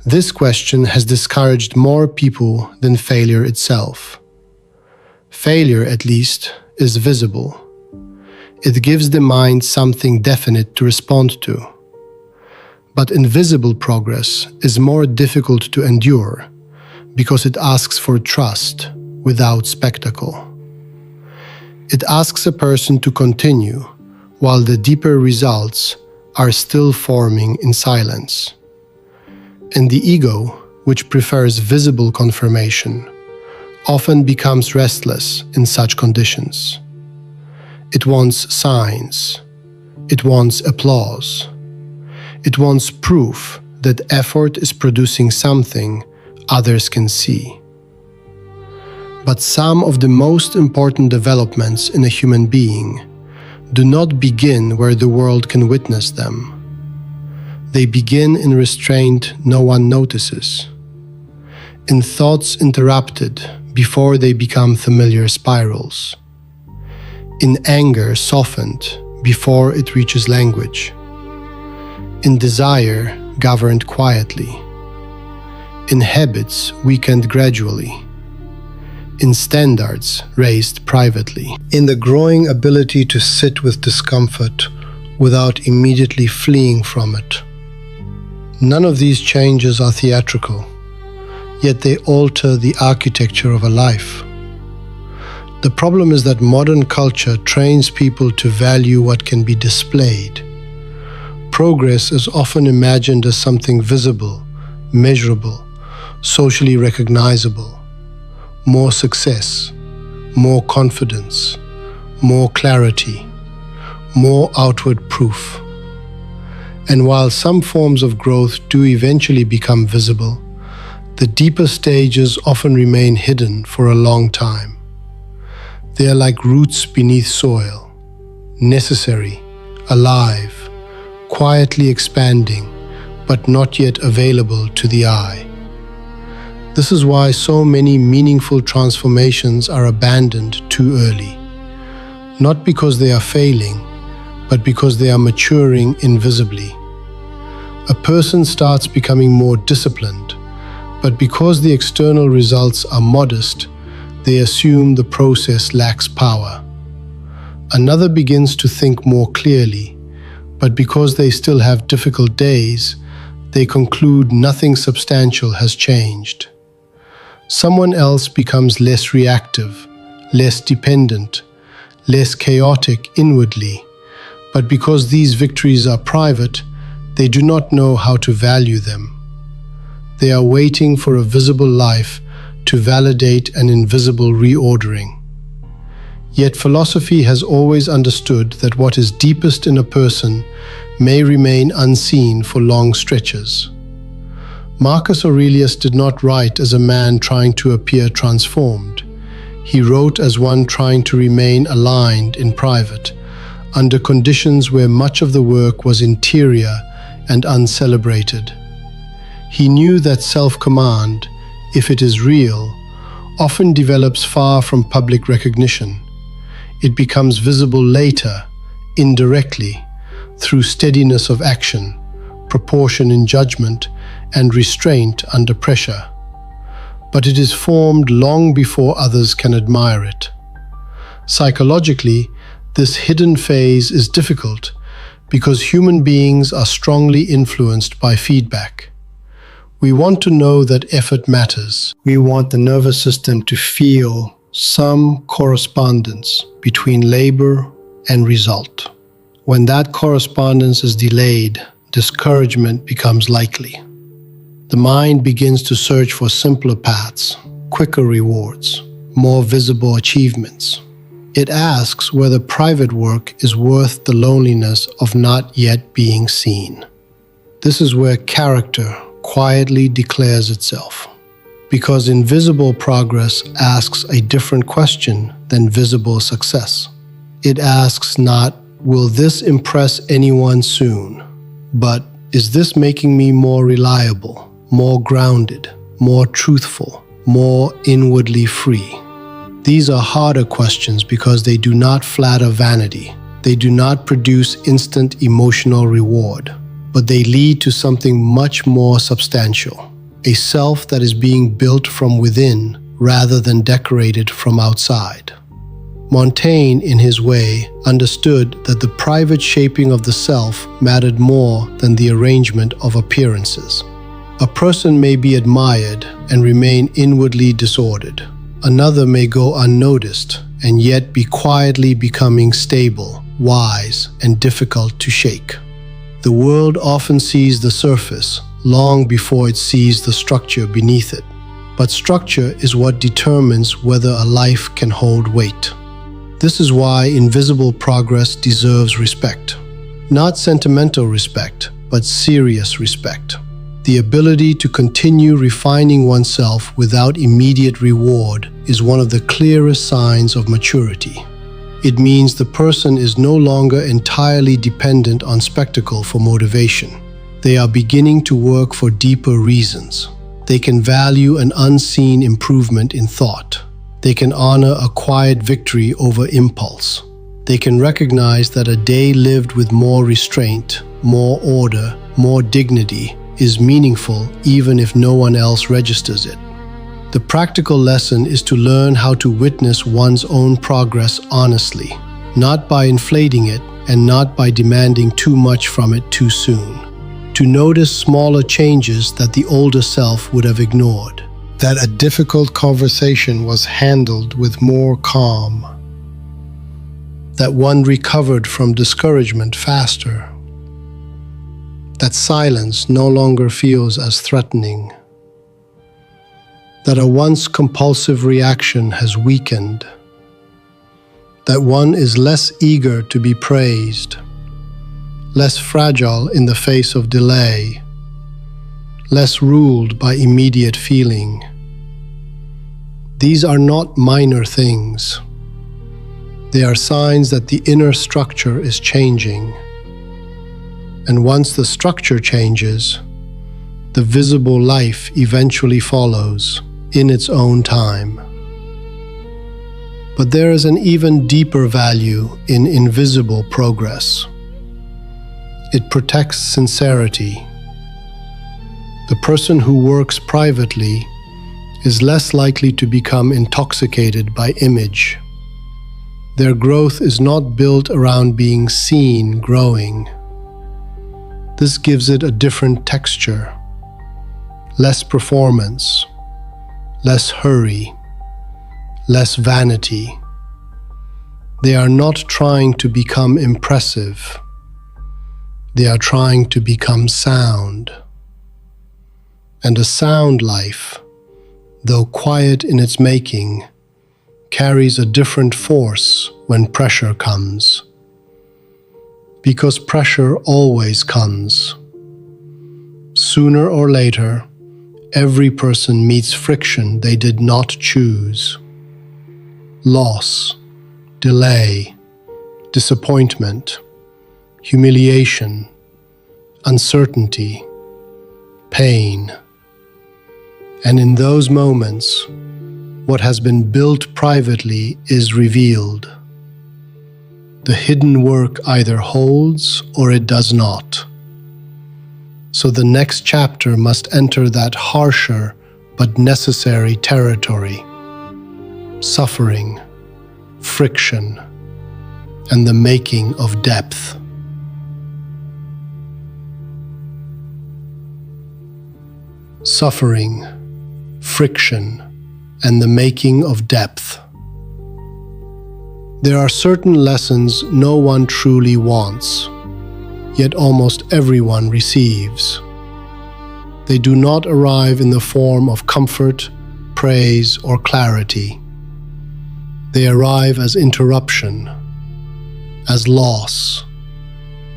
This question has discouraged more people than failure itself. Failure, at least, is visible. It gives the mind something definite to respond to. But invisible progress is more difficult to endure because it asks for trust without spectacle. It asks a person to continue while the deeper results are still forming in silence. And the ego, which prefers visible confirmation, often becomes restless in such conditions. It wants signs. It wants applause. It wants proof that effort is producing something others can see. But some of the most important developments in a human being do not begin where the world can witness them. They begin in restraint no one notices, in thoughts interrupted before they become familiar spirals, in anger softened before it reaches language, in desire governed quietly, in habits weakened gradually, in standards raised privately, in the growing ability to sit with discomfort without immediately fleeing from it. None of these changes are theatrical, yet they alter the architecture of a life. The problem is that modern culture trains people to value what can be displayed. Progress is often imagined as something visible, measurable, socially recognizable. More success, more confidence, more clarity, more outward proof. And while some forms of growth do eventually become visible, the deeper stages often remain hidden for a long time. They are like roots beneath soil, necessary, alive, quietly expanding but not yet available to the eye. This is why so many meaningful transformations are abandoned too early. Not because they are failing, but because they are maturing invisibly. A person starts becoming more disciplined, but because the external results are modest, they assume the process lacks power. Another begins to think more clearly, but because they still have difficult days, they conclude nothing substantial has changed. Someone else becomes less reactive, less dependent, less chaotic inwardly, but because these victories are private, they do not know how to value them. They are waiting for a visible life to validate an invisible reordering. Yet philosophy has always understood that what is deepest in a person may remain unseen for long stretches. Marcus Aurelius did not write as a man trying to appear transformed. He wrote as one trying to remain aligned in private, under conditions where much of the work was interior and uncelebrated. He knew that self-command, if it is real, often develops far from public recognition. It becomes visible later, indirectly, through steadiness of action, proportion in judgment, and restraint under pressure. But it is formed long before others can admire it. Psychologically, this hidden phase is difficult because human beings are strongly influenced by feedback. We want to know that effort matters. We want the nervous system to feel some correspondence between labor and result. When that correspondence is delayed, discouragement becomes likely. The mind begins to search for simpler paths, quicker rewards, more visible achievements. It asks whether private work is worth the loneliness of not yet being seen. This is where character quietly declares itself, because invisible progress asks a different question than visible success. It asks not, will this impress anyone soon, but is this making me more reliable, more grounded, more truthful, more inwardly free? These are harder questions because they do not flatter vanity. They do not produce instant emotional reward, but they lead to something much more substantial, a self that is being built from within rather than decorated from outside. Montaigne, in his way, understood that the private shaping of the self mattered more than the arrangement of appearances. A person may be admired and remain inwardly disordered. Another may go unnoticed and yet be quietly becoming stable, wise, and difficult to shake. The world often sees the surface long before it sees the structure beneath it. But structure is what determines whether a life can hold weight. This is why invisible progress deserves respect. Not sentimental respect, but serious respect. The ability to continue refining oneself without immediate reward is one of the clearest signs of maturity. It means the person is no longer entirely dependent on spectacle for motivation. They are beginning to work for deeper reasons. They can value an unseen improvement in thought. They can honor a quiet victory over impulse. They can recognize that a day lived with more restraint, more order, more dignity is meaningful even if no one else registers it. The practical lesson is to learn how to witness one's own progress honestly, not by inflating it and not by demanding too much from it too soon. To notice smaller changes that the older self would have ignored. That a difficult conversation was handled with more calm. That one recovered from discouragement faster. That silence no longer feels as threatening. That a once compulsive reaction has weakened. That one is less eager to be praised, less fragile in the face of delay, less ruled by immediate feeling. These are not minor things. They are signs that the inner structure is changing. And once the structure changes, The visible life eventually follows in its own time. But there is an even deeper value in invisible progress. It protects sincerity. The person who works privately is less likely to become intoxicated by image. Their growth is not built around being seen growing. This gives it a different texture. Less performance, less hurry, less vanity. They are not trying to become impressive. They are trying to become sound. And a sound life, though quiet in its making, carries a different force when pressure comes. Because pressure always comes. Sooner or later, every person meets friction they did not choose. Loss, delay, disappointment, humiliation, uncertainty, pain. And in those moments, what has been built privately is revealed. The hidden work either holds or it does not. So the next chapter must enter that harsher but necessary territory. Suffering, friction, and the making of depth. Suffering, friction, and the making of depth. There are certain lessons no one truly wants, yet almost everyone receives. They do not arrive in the form of comfort, praise, or clarity. They arrive as interruption, as loss,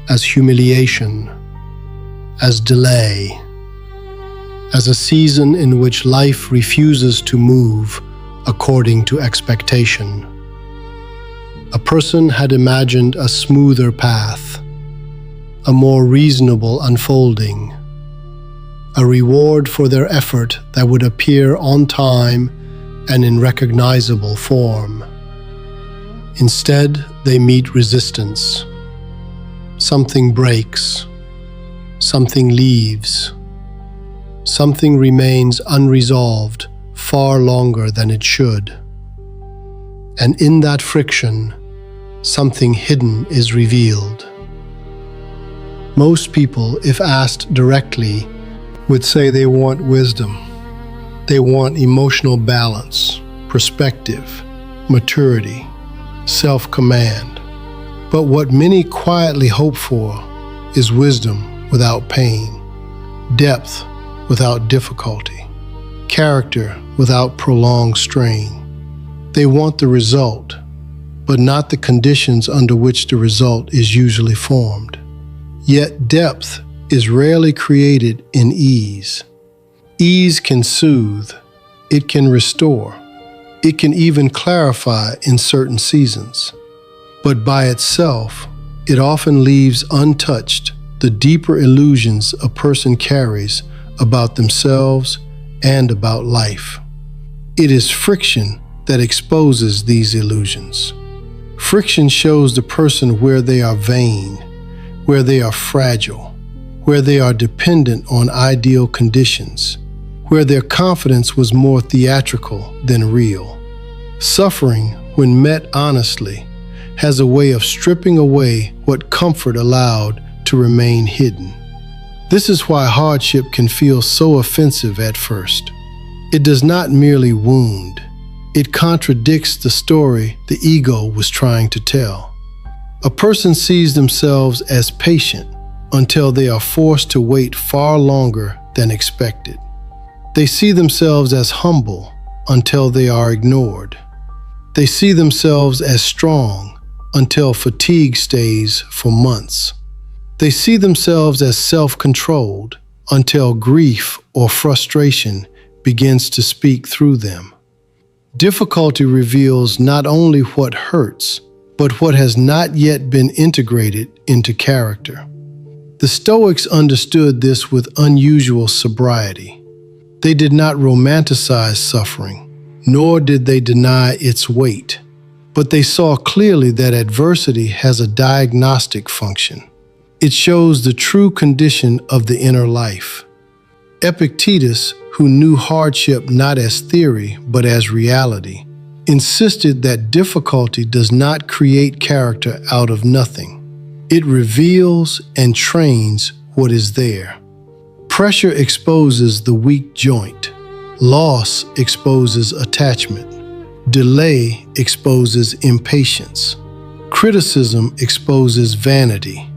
as humiliation, as delay, as a season in which life refuses to move according to expectation. A person had imagined a smoother path, a more reasonable unfolding, a reward for their effort that would appear on time and in recognizable form. Instead, they meet resistance. Something breaks, something leaves, something remains unresolved far longer than it should. And in that friction, something hidden is revealed. Most people, if asked directly, would say they want wisdom. They want emotional balance, perspective, maturity, self-command. But what many quietly hope for is wisdom without pain, depth without difficulty, character without prolonged strain. They want the result, but not the conditions under which the result is usually formed. Yet depth is rarely created in ease. Ease can soothe, it can restore, it can even clarify in certain seasons. But by itself, it often leaves untouched the deeper illusions a person carries about themselves and about life. It is friction that exposes these illusions. Friction shows the person where they are vain, where they are fragile, where they are dependent on ideal conditions, where their confidence was more theatrical than real. Suffering, when met honestly, has a way of stripping away what comfort allowed to remain hidden. This is why hardship can feel so offensive at first. It does not merely wound. It contradicts the story the ego was trying to tell. A person sees themselves as patient until they are forced to wait far longer than expected. They see themselves as humble until they are ignored. They see themselves as strong until fatigue stays for months. They see themselves as self-controlled until grief or frustration begins to speak through them. Difficulty reveals not only what hurts, but what has not yet been integrated into character. The Stoics understood this with unusual sobriety. They did not romanticize suffering, nor did they deny its weight, but they saw clearly that adversity has a diagnostic function. It shows the true condition of the inner life. Epictetus, who knew hardship not as theory but as reality, insisted that difficulty does not create character out of nothing. It reveals and trains what is there. Pressure exposes the weak joint. Loss exposes attachment. Delay exposes impatience. Criticism exposes vanity.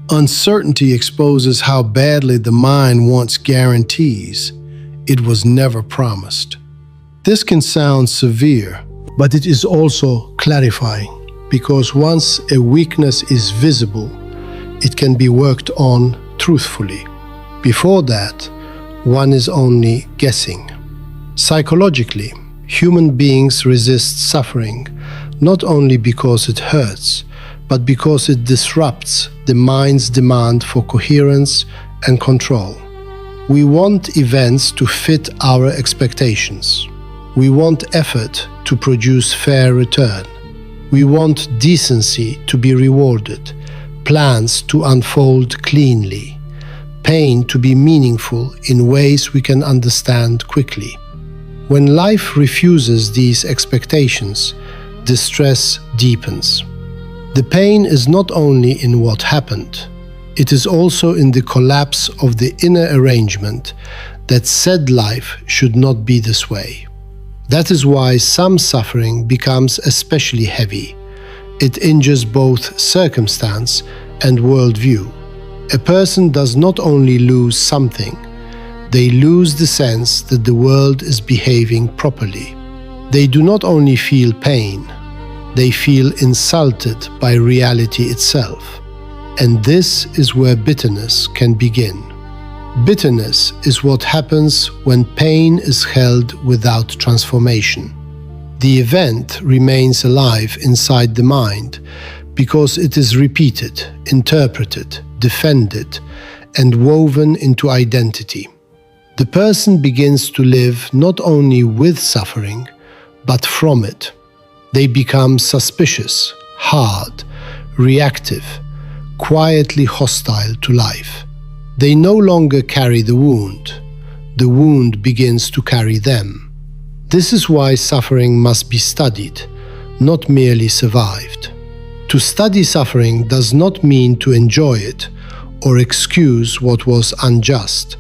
Uncertainty exposes how badly the mind wants guarantees it was never promised. This can sound severe, but it is also clarifying, because once a weakness is visible, it can be worked on truthfully. Before that, one is only guessing. Psychologically, human beings resist suffering not only because it hurts, but because it disrupts the mind's demand for coherence and control. We want events to fit our expectations. We want effort to produce fair return. We want decency to be rewarded, plans to unfold cleanly, pain to be meaningful in ways we can understand quickly. When life refuses these expectations, distress deepens. The pain is not only in what happened, it is also in the collapse of the inner arrangement that said life should not be this way. That is why some suffering becomes especially heavy. It injures both circumstance and worldview. A person does not only lose something, they lose the sense that the world is behaving properly. They do not only feel pain, they feel insulted by reality itself. And this is where bitterness can begin. Bitterness is what happens when pain is held without transformation. The event remains alive inside the mind because it is repeated, interpreted, defended, and woven into identity. The person begins to live not only with suffering, but from it. They become suspicious, hard, reactive, quietly hostile to life. They no longer carry the wound begins to carry them. This is why suffering must be studied, not merely survived. To study suffering does not mean to enjoy it or excuse what was unjust.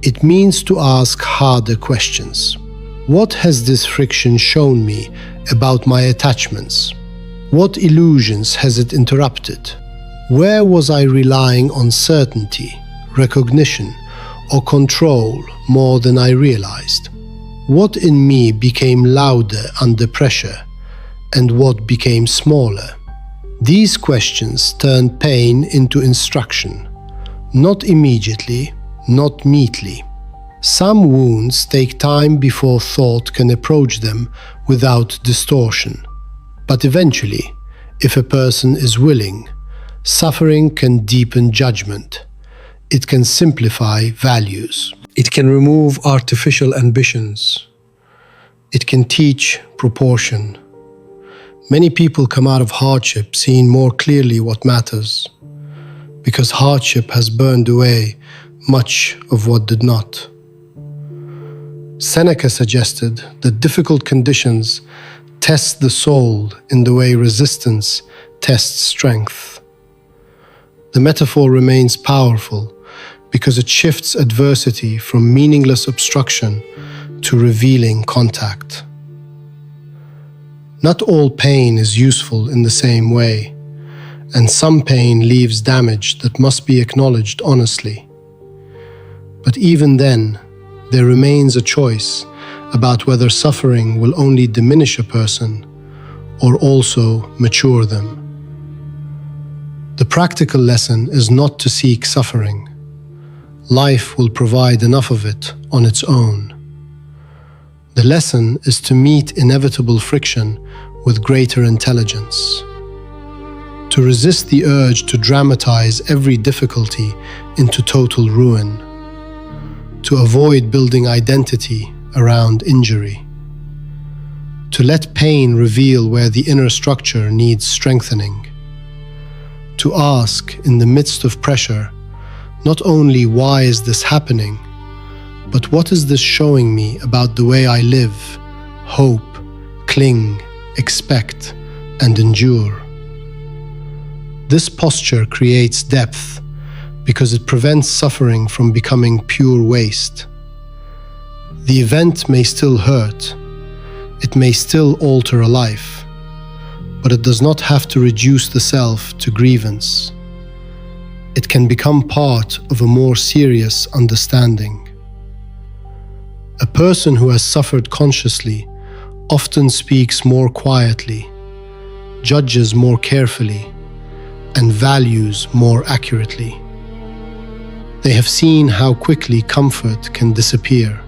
It means to ask harder questions. What has this friction shown me about my attachments? What illusions has it interrupted? Where was I relying on certainty, recognition, or control more than I realized? What in me became louder under pressure, and what became smaller? These questions turn pain into instruction, not immediately, not neatly. Some wounds take time before thought can approach them without distortion. But eventually, if a person is willing, suffering can deepen judgment. It can simplify values. It can remove artificial ambitions. It can teach proportion. Many people come out of hardship seeing more clearly what matters, because hardship has burned away much of what did not. Seneca suggested that difficult conditions test the soul in the way resistance tests strength. The metaphor remains powerful because it shifts adversity from meaningless obstruction to revealing contact. Not all pain is useful in the same way, and some pain leaves damage that must be acknowledged honestly. But even then, there remains a choice about whether suffering will only diminish a person or also mature them. The practical lesson is not to seek suffering. Life will provide enough of it on its own. The lesson is to meet inevitable friction with greater intelligence, to resist the urge to dramatize every difficulty into total ruin, to avoid building identity around injury, to let pain reveal where the inner structure needs strengthening, to ask in the midst of pressure, not only why is this happening, but what is this showing me about the way I live, hope, cling, expect, and endure. This posture creates depth because it prevents suffering from becoming pure waste. The event may still hurt, it may still alter a life, but it does not have to reduce the self to grievance. It can become part of a more serious understanding. A person who has suffered consciously often speaks more quietly, judges more carefully, and values more accurately. They have seen how quickly comfort can disappear.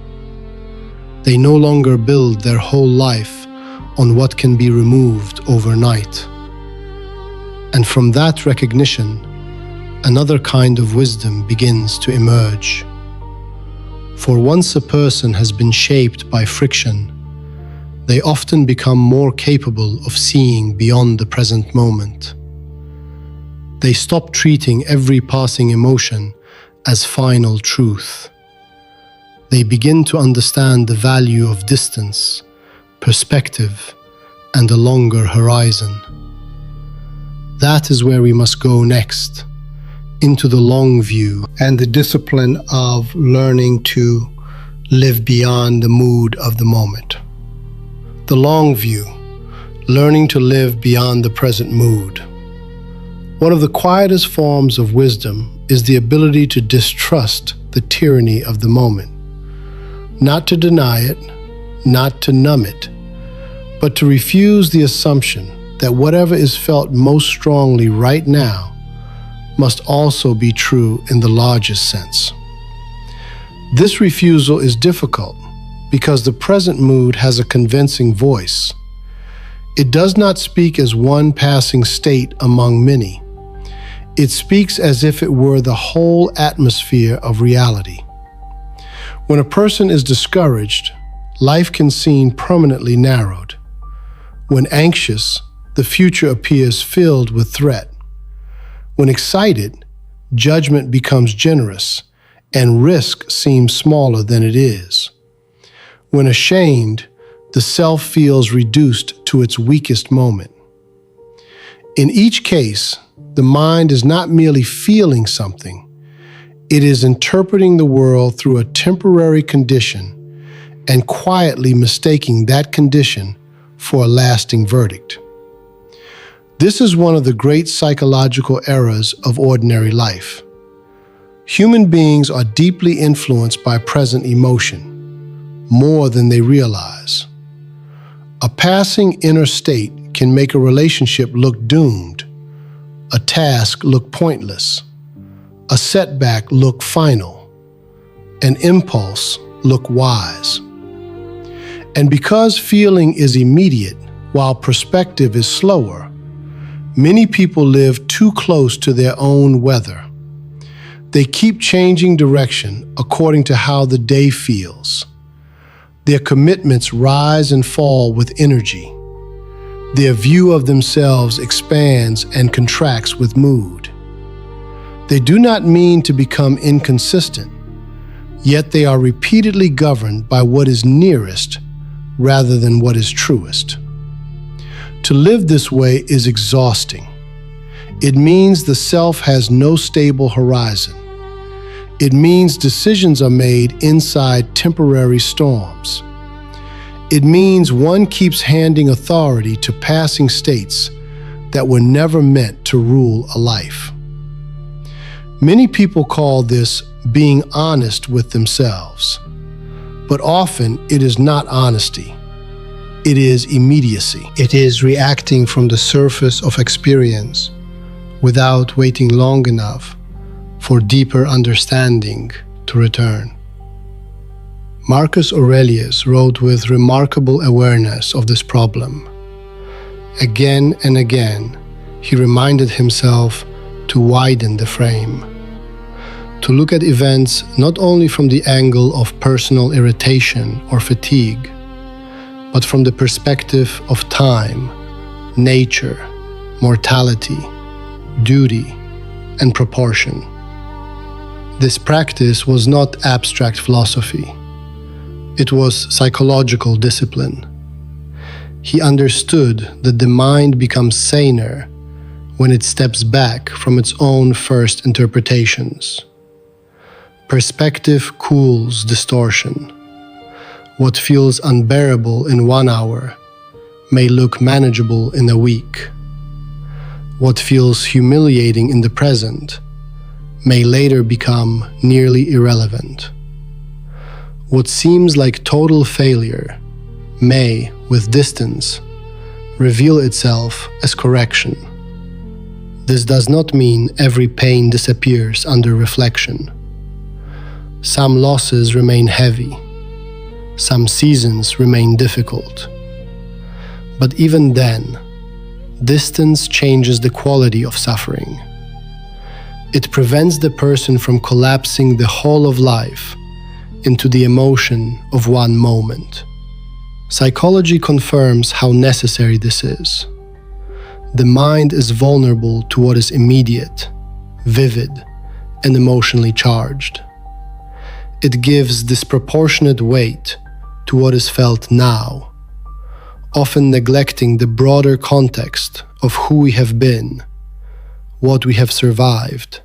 They no longer build their whole life on what can be removed overnight. And from that recognition, another kind of wisdom begins to emerge. For once a person has been shaped by friction, they often become more capable of seeing beyond the present moment. They stop treating every passing emotion as final truth. They begin to understand the value of distance, perspective, and a longer horizon. That is where we must go next, into the long view and the discipline of learning to live beyond the mood of the moment. The long view, learning to live beyond the present mood. One of the quietest forms of wisdom is the ability to distrust the tyranny of the moment. Not to deny it, not to numb it, but to refuse the assumption that whatever is felt most strongly right now must also be true in the largest sense. This refusal is difficult because the present mood has a convincing voice. It does not speak as one passing state among many. It speaks as if it were the whole atmosphere of reality. When a person is discouraged, life can seem permanently narrowed. When anxious, the future appears filled with threat. When excited, judgment becomes generous, and risk seems smaller than it is. When ashamed, the self feels reduced to its weakest moment. In each case, the mind is not merely feeling something, it is interpreting the world through a temporary condition and quietly mistaking that condition for a lasting verdict. This is one of the great psychological errors of ordinary life. Human beings are deeply influenced by present emotion, more than they realize. A passing inner state can make a relationship look doomed, a task look pointless, a setback look final, an impulse look wise. And because feeling is immediate while perspective is slower, many people live too close to their own weather. They keep changing direction according to how the day feels. Their commitments rise and fall with energy. Their view of themselves expands and contracts with mood. They do not mean to become inconsistent, yet they are repeatedly governed by what is nearest rather than what is truest. To live this way is exhausting. It means the self has no stable horizon. It means decisions are made inside temporary storms. It means one keeps handing authority to passing states that were never meant to rule a life. Many people call this being honest with themselves, but often it is not honesty. It is immediacy. It is reacting from the surface of experience without waiting long enough for deeper understanding to return. Marcus Aurelius wrote with remarkable awareness of this problem. Again and again, he reminded himself to widen the frame, to look at events not only from the angle of personal irritation or fatigue, but from the perspective of time, nature, mortality, duty, and proportion. This practice was not abstract philosophy. It was psychological discipline. He understood that the mind becomes saner when it steps back from its own first interpretations. Perspective cools distortion. What feels unbearable in 1 hour may look manageable in a week. What feels humiliating in the present may later become nearly irrelevant. What seems like total failure may, with distance, reveal itself as correction. This does not mean every pain disappears under reflection. Some losses remain heavy. Some seasons remain difficult. But even then, distance changes the quality of suffering. It prevents the person from collapsing the whole of life into the emotion of one moment. Psychology confirms how necessary this is. The mind is vulnerable to what is immediate, vivid, and emotionally charged. It gives disproportionate weight to what is felt now, often neglecting the broader context of who we have been, what we have survived,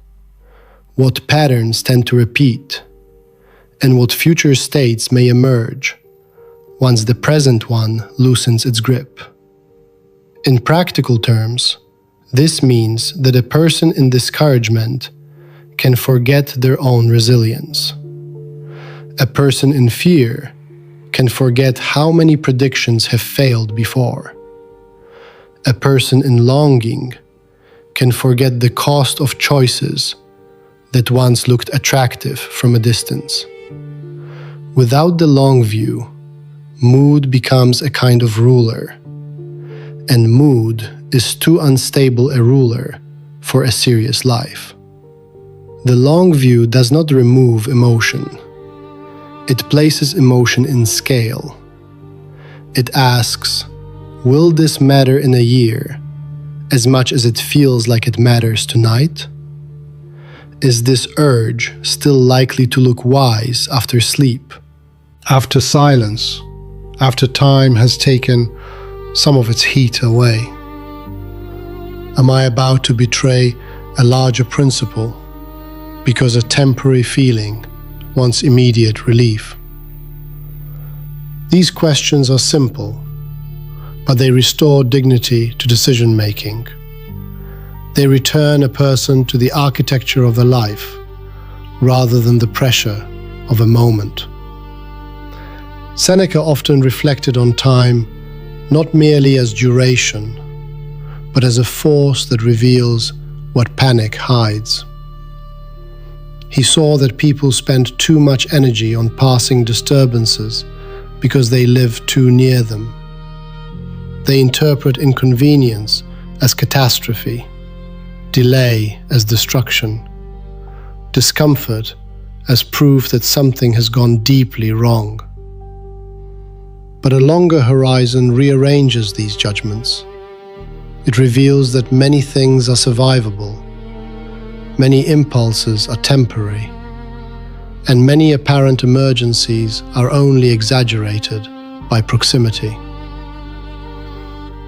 what patterns tend to repeat, and what future states may emerge once the present one loosens its grip. In practical terms, this means that a person in discouragement can forget their own resilience. A person in fear can forget how many predictions have failed before. A person in longing can forget the cost of choices that once looked attractive from a distance. Without the long view, mood becomes a kind of ruler, and mood is too unstable a ruler for a serious life. The long view does not remove emotion. It places emotion in scale. It asks, will this matter in a year as much as it feels like it matters tonight? Is this urge still likely to look wise after sleep, after silence, after time has taken some of its heat away? Am I about to betray a larger principle because a temporary feeling wants immediate relief? These questions are simple, but they restore dignity to decision-making. They return a person to the architecture of a life rather than the pressure of a moment. Seneca often reflected on time not merely as duration, but as a force that reveals what panic hides. He saw that people spend too much energy on passing disturbances because they live too near them. They interpret inconvenience as catastrophe, delay as destruction, discomfort as proof that something has gone deeply wrong. But a longer horizon rearranges these judgments. It reveals that many things are survivable, many impulses are temporary, and many apparent emergencies are only exaggerated by proximity.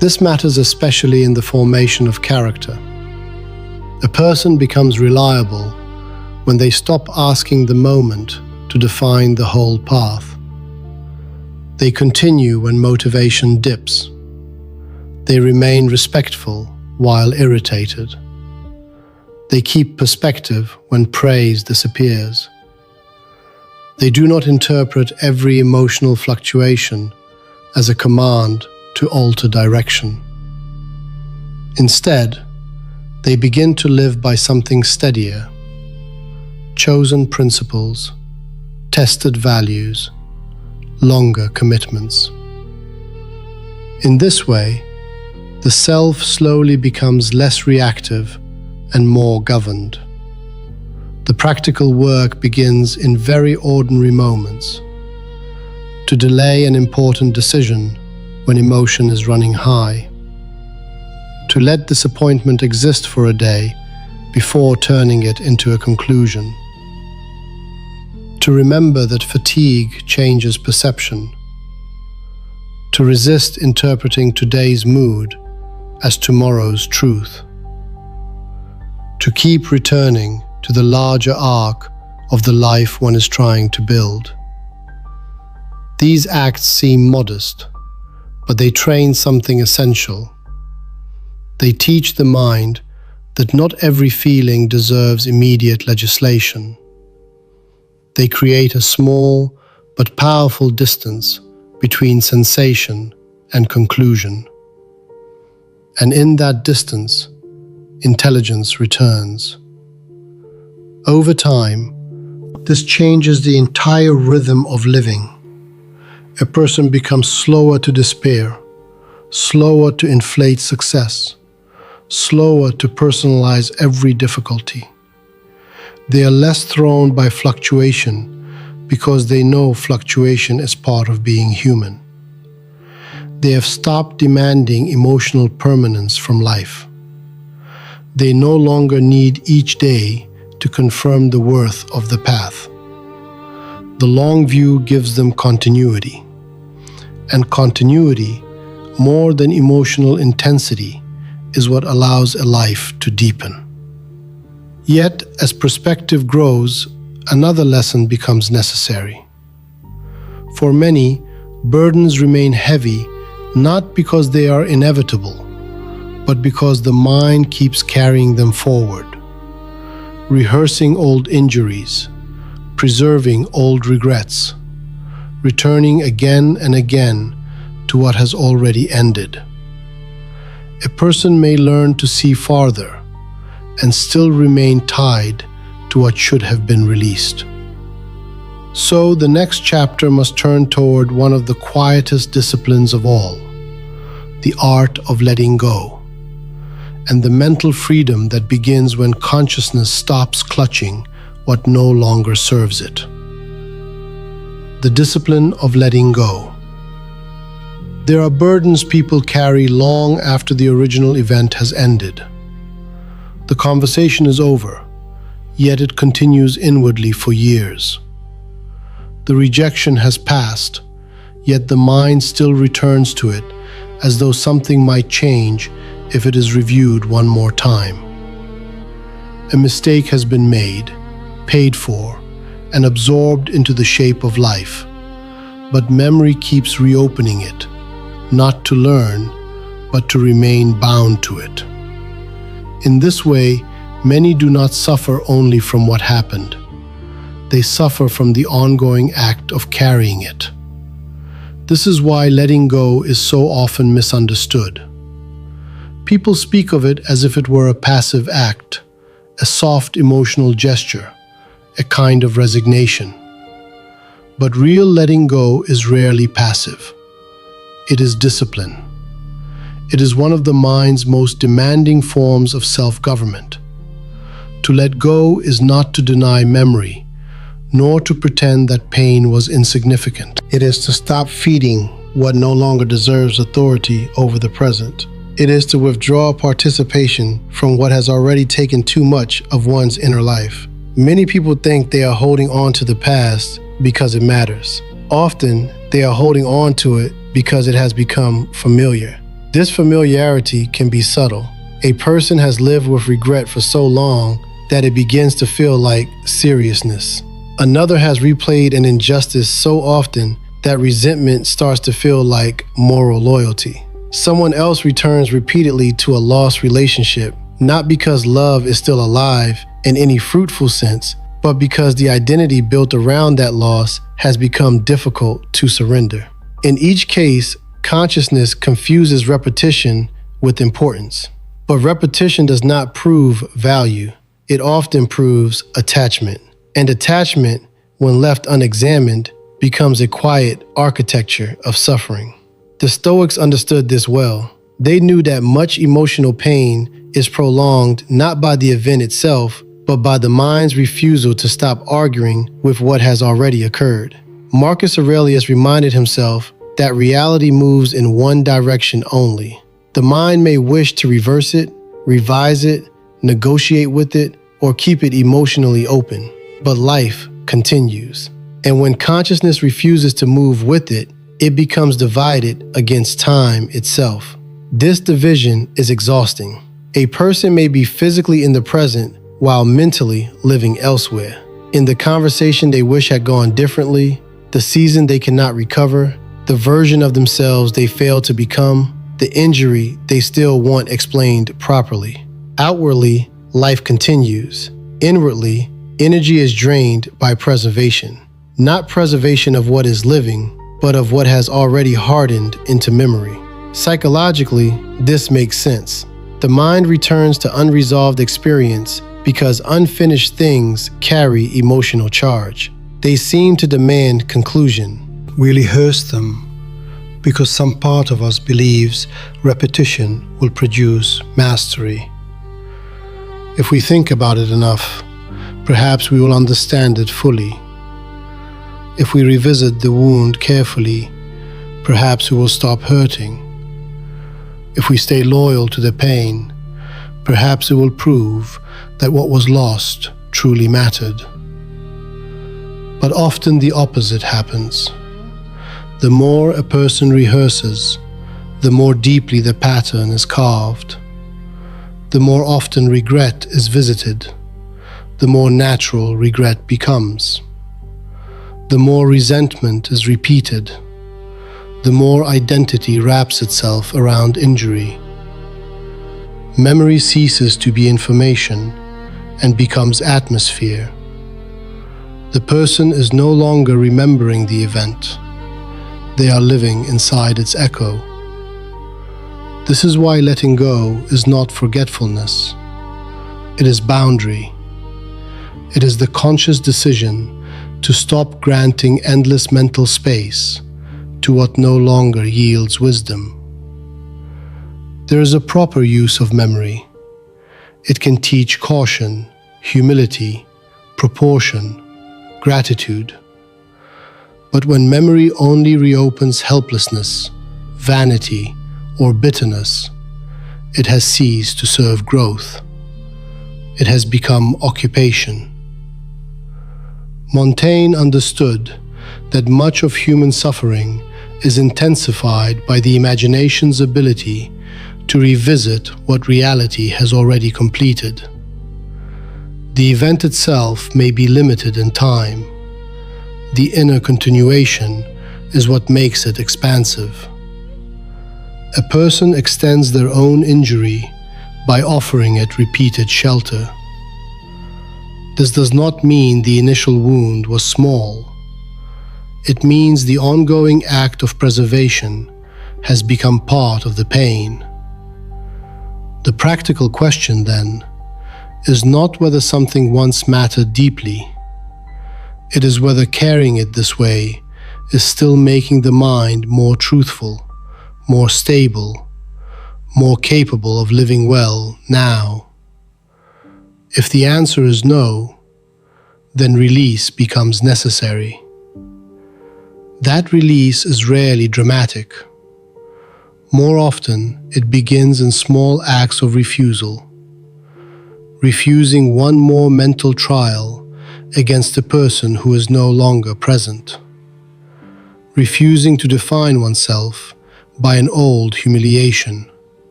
This matters especially in the formation of character. A person becomes reliable when they stop asking the moment to define the whole path. They continue when motivation dips. They remain respectful while irritated. They keep perspective when praise disappears. They do not interpret every emotional fluctuation as a command to alter direction. Instead, they begin to live by something steadier: chosen principles, tested values, longer commitments. In this way, the self slowly becomes less reactive and more governed. The practical work begins in very ordinary moments. To delay an important decision when emotion is running high. To let disappointment exist for a day before turning it into a conclusion. To remember that fatigue changes perception. To resist interpreting today's mood as tomorrow's truth. To keep returning to the larger arc of the life one is trying to build. These acts seem modest, but they train something essential. They teach the mind that not every feeling deserves immediate legislation. They create a small but powerful distance between sensation and conclusion. And in that distance, intelligence returns. Over time, this changes the entire rhythm of living. A person becomes slower to despair, slower to inflate success, slower to personalize every difficulty. They are less thrown by fluctuation because they know fluctuation is part of being human. They have stopped demanding emotional permanence from life. They no longer need each day to confirm the worth of the path. The long view gives them continuity. And continuity, more than emotional intensity, is what allows a life to deepen. Yet, as perspective grows, another lesson becomes necessary. For many, burdens remain heavy not because they are inevitable, but because the mind keeps carrying them forward, rehearsing old injuries, preserving old regrets, returning again and again to what has already ended. A person may learn to see farther and still remain tied to what should have been released. So the next chapter must turn toward one of the quietest disciplines of all, the art of letting go, and the mental freedom that begins when consciousness stops clutching what no longer serves it. The discipline of letting go. There are burdens people carry long after the original event has ended. The conversation is over, yet it continues inwardly for years. The rejection has passed, yet the mind still returns to it as though something might change if it is reviewed one more time. A mistake has been made, paid for, and absorbed into the shape of life, but memory keeps reopening it, not to learn, but to remain bound to it. In this way, many do not suffer only from what happened. They suffer from the ongoing act of carrying it. This is why letting go is so often misunderstood. People speak of it as if it were a passive act, a soft emotional gesture, a kind of resignation. But real letting go is rarely passive. It is discipline. It is one of the mind's most demanding forms of self-government. To let go is not to deny memory, nor to pretend that pain was insignificant. It is to stop feeding what no longer deserves authority over the present. It is to withdraw participation from what has already taken too much of one's inner life. Many people think they are holding on to the past because it matters. Often, they are holding on to it because it has become familiar. This familiarity can be subtle. A person has lived with regret for so long that it begins to feel like seriousness. Another has replayed an injustice so often that resentment starts to feel like moral loyalty. Someone else returns repeatedly to a lost relationship, not because love is still alive in any fruitful sense, but because the identity built around that loss has become difficult to surrender. In each case, consciousness confuses repetition with importance. But repetition does not prove value. It often proves attachment. And attachment, when left unexamined, becomes a quiet architecture of suffering. The Stoics understood this well. They knew that much emotional pain is prolonged not by the event itself, but by the mind's refusal to stop arguing with what has already occurred. Marcus Aurelius reminded himself that reality moves in one direction only. The mind may wish to reverse it, revise it, negotiate with it, or keep it emotionally open, but life continues. And when consciousness refuses to move with it, it becomes divided against time itself. This division is exhausting. A person may be physically in the present while mentally living elsewhere. In the conversation they wish had gone differently, the season they cannot recover, the version of themselves they failed to become, the injury they still want explained properly. Outwardly, life continues. Inwardly, energy is drained by preservation. Not preservation of what is living, but of what has already hardened into memory. Psychologically, this makes sense. The mind returns to unresolved experience because unfinished things carry emotional charge. They seem to demand conclusion. We rehearse them because some part of us believes repetition will produce mastery. If we think about it enough, perhaps we will understand it fully. If we revisit the wound carefully, perhaps it will stop hurting. If we stay loyal to the pain, perhaps it will prove that what was lost truly mattered. But often the opposite happens. The more a person rehearses, the more deeply the pattern is carved. The more often regret is visited, the more natural regret becomes. The more resentment is repeated, the more identity wraps itself around injury. Memory ceases to be information and becomes atmosphere. The person is no longer remembering the event. They are living inside its echo. This is why letting go is not forgetfulness. It is boundary. It is the conscious decision to stop granting endless mental space to what no longer yields wisdom. There is a proper use of memory. It can teach caution, humility, proportion, gratitude. But when memory only reopens helplessness, vanity, or bitterness, it has ceased to serve growth. It has become occupation. Montaigne understood that much of human suffering is intensified by the imagination's ability to revisit what reality has already completed. The event itself may be limited in time. The inner continuation is what makes it expansive. A person extends their own injury by offering it repeated shelter. This does not mean the initial wound was small. It means the ongoing act of preservation has become part of the pain. The practical question, then, is not whether something once mattered deeply. It is whether carrying it this way is still making the mind more truthful, more stable, more capable of living well now. If the answer is no, then release becomes necessary. That release is rarely dramatic. More often, it begins in small acts of refusal. Refusing one more mental trial against a person who is no longer present. Refusing to define oneself by an old humiliation.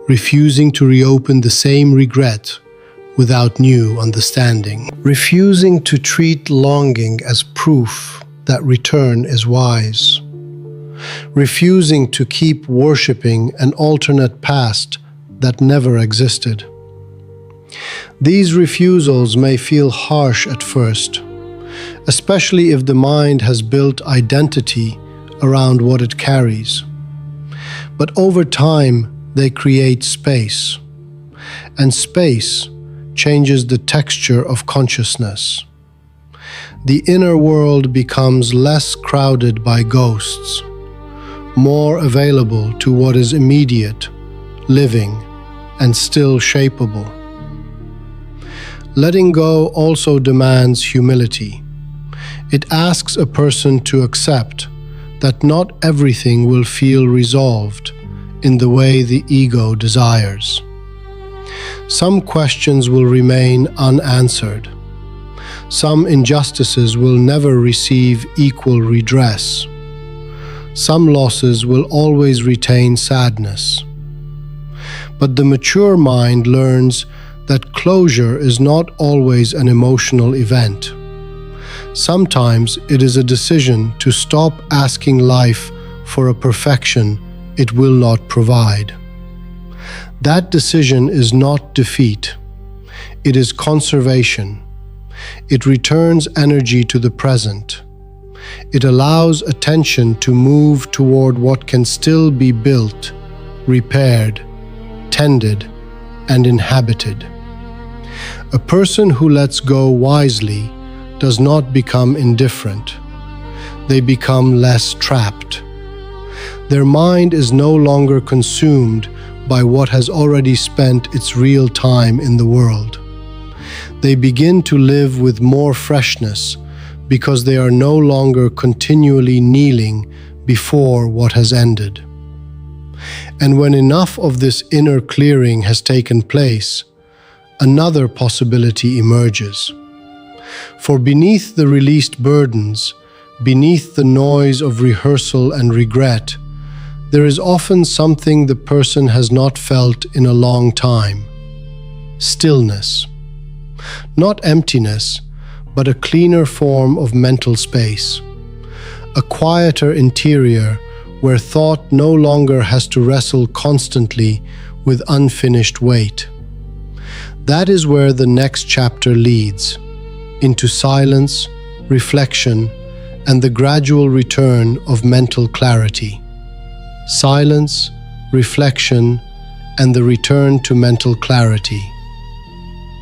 Refusing to reopen the same regret without new understanding. Refusing to treat longing as proof that return is wise. Refusing to keep worshipping an alternate past that never existed. These refusals may feel harsh at first, especially if the mind has built identity around what it carries. But over time, they create space, and space changes the texture of consciousness. The inner world becomes less crowded by ghosts, more available to what is immediate, living, and still shapeable. Letting go also demands humility. It asks a person to accept that not everything will feel resolved in the way the ego desires. Some questions will remain unanswered. Some injustices will never receive equal redress. Some losses will always retain sadness. But the mature mind learns that closure is not always an emotional event. Sometimes it is a decision to stop asking life for a perfection it will not provide. That decision is not defeat. It is conservation. It returns energy to the present. It allows attention to move toward what can still be built, repaired, tended, and inhabited. A person who lets go wisely does not become indifferent. They become less trapped. Their mind is no longer consumed by what has already spent its real time in the world. They begin to live with more freshness because they are no longer continually kneeling before what has ended. And when enough of this inner clearing has taken place, another possibility emerges. For beneath the released burdens, beneath the noise of rehearsal and regret, there is often something the person has not felt in a long time: stillness. Not emptiness, but a cleaner form of mental space. A quieter interior where thought no longer has to wrestle constantly with unfinished weight. That is where the next chapter leads, into silence, reflection, and the gradual return of mental clarity. Silence, reflection, and the return to mental clarity.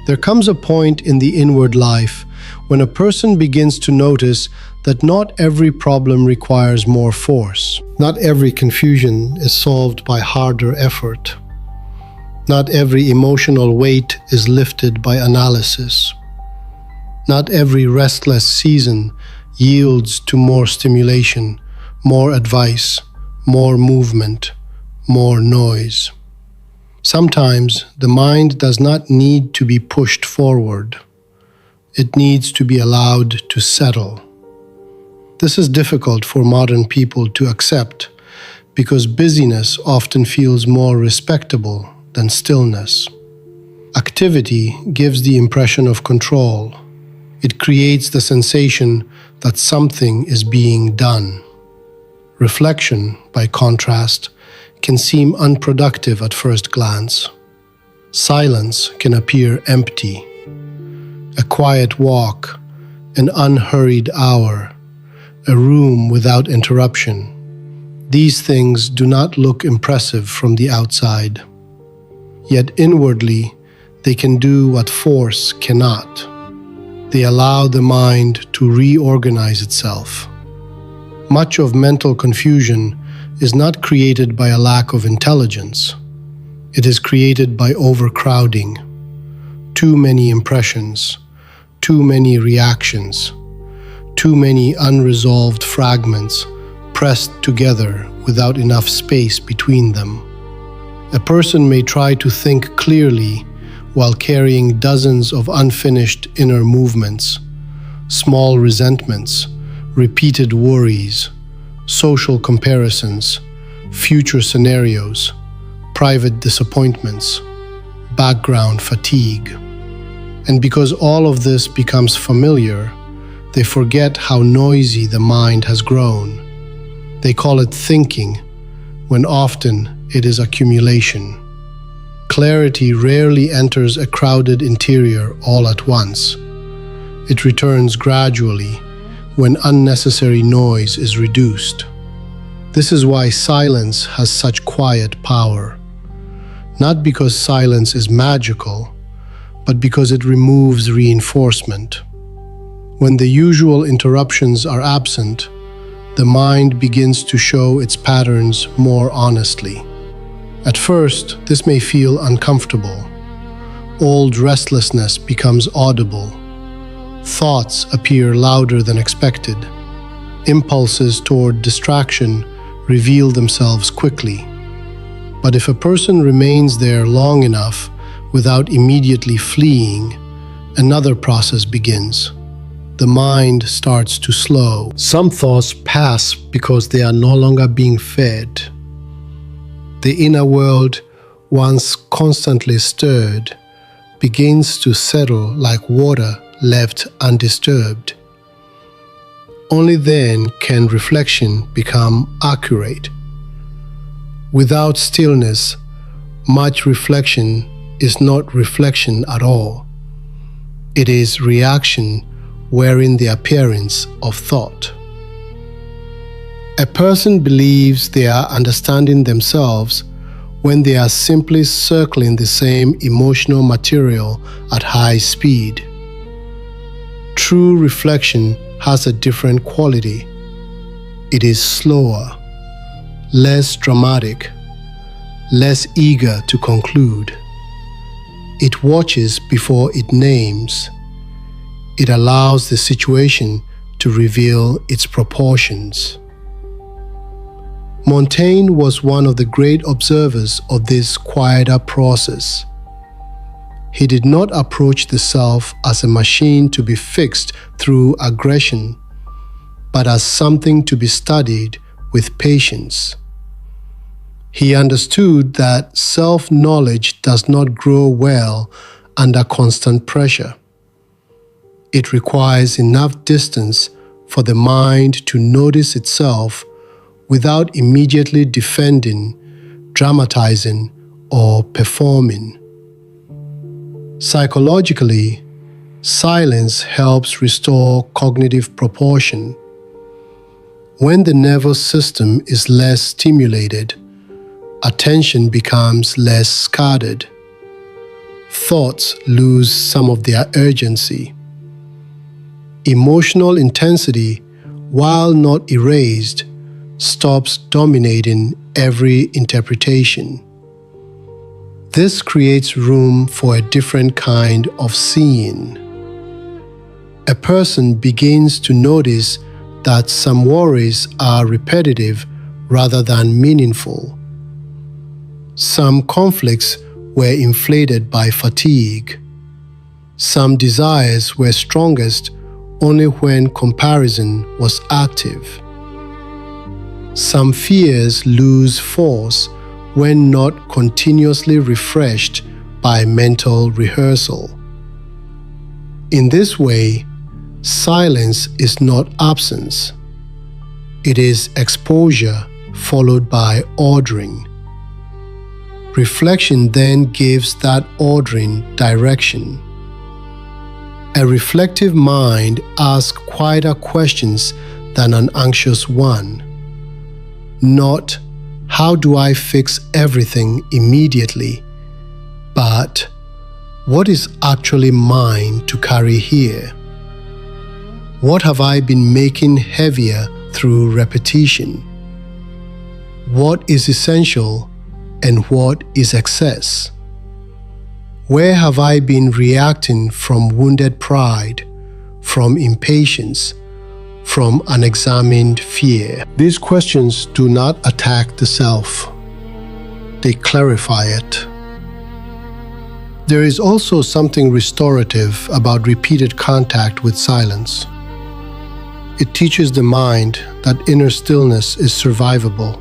There comes a point in the inward life when a person begins to notice that not every problem requires more force. Not every confusion is solved by harder effort. Not every emotional weight is lifted by analysis. Not every restless season yields to more stimulation, more advice, more movement, more noise. Sometimes the mind does not need to be pushed forward. It needs to be allowed to settle. This is difficult for modern people to accept because busyness often feels more respectable than stillness. Activity gives the impression of control. It creates the sensation that something is being done. Reflection, by contrast, can seem unproductive at first glance. Silence can appear empty. A quiet walk, an unhurried hour, a room without interruption. These things do not look impressive from the outside. Yet inwardly, they can do what force cannot. They allow the mind to reorganize itself. Much of mental confusion is not created by a lack of intelligence. It is created by overcrowding. Too many impressions, too many reactions, too many unresolved fragments pressed together without enough space between them. A person may try to think clearly while carrying dozens of unfinished inner movements, small resentments, repeated worries, social comparisons, future scenarios, private disappointments, background fatigue. And because all of this becomes familiar, they forget how noisy the mind has grown. They call it thinking, when often it is accumulation. Clarity rarely enters a crowded interior all at once. It returns gradually, when unnecessary noise is reduced. This is why silence has such quiet power. Not because silence is magical, but because it removes reinforcement. When the usual interruptions are absent, the mind begins to show its patterns more honestly. At first, this may feel uncomfortable. Old restlessness becomes audible. Thoughts appear louder than expected. Impulses toward distraction reveal themselves quickly. But if a person remains there long enough without immediately fleeing, another process begins. The mind starts to slow. Some thoughts pass because they are no longer being fed. The inner world, once constantly stirred, begins to settle like water left undisturbed. Only then can reflection become accurate. Without stillness, much reflection is not reflection at all. It is reaction wearing the appearance of thought. A person believes they are understanding themselves when they are simply circling the same emotional material at high speed. True reflection has a different quality. It is slower, less dramatic, less eager to conclude. It watches before it names. It allows the situation to reveal its proportions. Montaigne was one of the great observers of this quieter process. He did not approach the self as a machine to be fixed through aggression, but as something to be studied with patience. He understood that self-knowledge does not grow well under constant pressure. It requires enough distance for the mind to notice itself without immediately defending, dramatizing, or performing. Psychologically, silence helps restore cognitive proportion. When the nervous system is less stimulated, attention becomes less scattered. Thoughts lose some of their urgency. Emotional intensity, while not erased, stops dominating every interpretation. This creates room for a different kind of seeing. A person begins to notice that some worries are repetitive rather than meaningful. Some conflicts were inflated by fatigue. Some desires were strongest only when comparison was active. Some fears lose force when not continuously refreshed by mental rehearsal. In this way, silence is not absence. It is exposure followed by ordering. Reflection then gives that ordering direction. A reflective mind asks quieter questions than an anxious one. Not, how do I fix everything immediately? But, what is actually mine to carry here? What have I been making heavier through repetition? What is essential and what is excess? Where have I been reacting from wounded pride, from impatience, from unexamined fear? These questions do not attack the self. They clarify it. There is also something restorative about repeated contact with silence. It teaches the mind that inner stillness is survivable,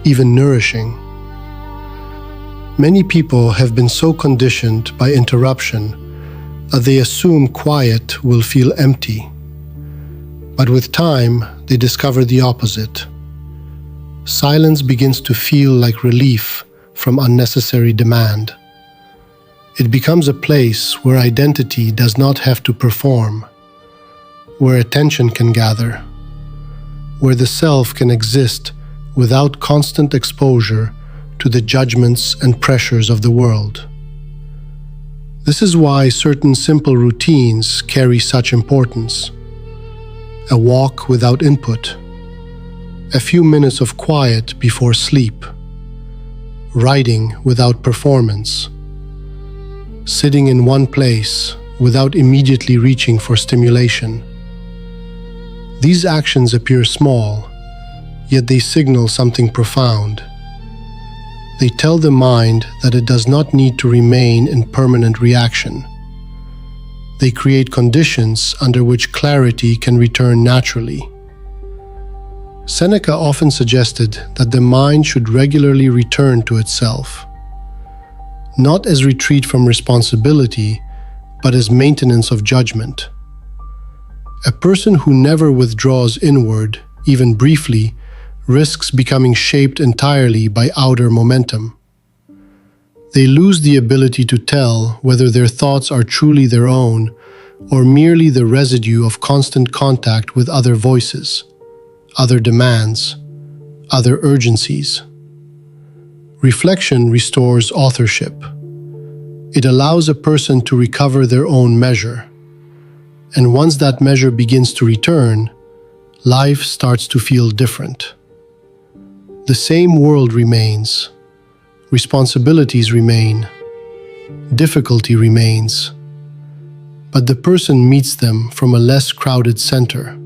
even nourishing. Many people have been so conditioned by interruption that they assume quiet will feel empty. But with time, they discover the opposite. Silence begins to feel like relief from unnecessary demand. It becomes a place where identity does not have to perform, where attention can gather, where the self can exist without constant exposure to the judgments and pressures of the world. This is why certain simple routines carry such importance. A walk without input, A few minutes of quiet before sleep. Writing without performance. Sitting in one place without immediately reaching for stimulation. These actions appear small, yet they signal something profound. They tell the mind that it does not need to remain in permanent reaction. They create conditions under which clarity can return naturally. Seneca often suggested that the mind should regularly return to itself, not as retreat from responsibility, but as maintenance of judgment. A person who never withdraws inward, even briefly, risks becoming shaped entirely by outer momentum. They lose the ability to tell whether their thoughts are truly their own or merely the residue of constant contact with other voices, other demands, other urgencies. Reflection restores authorship. It allows a person to recover their own measure. And once that measure begins to return, life starts to feel different. The same world remains. Responsibilities remain. Difficulty remains. But the person meets them from a less crowded center.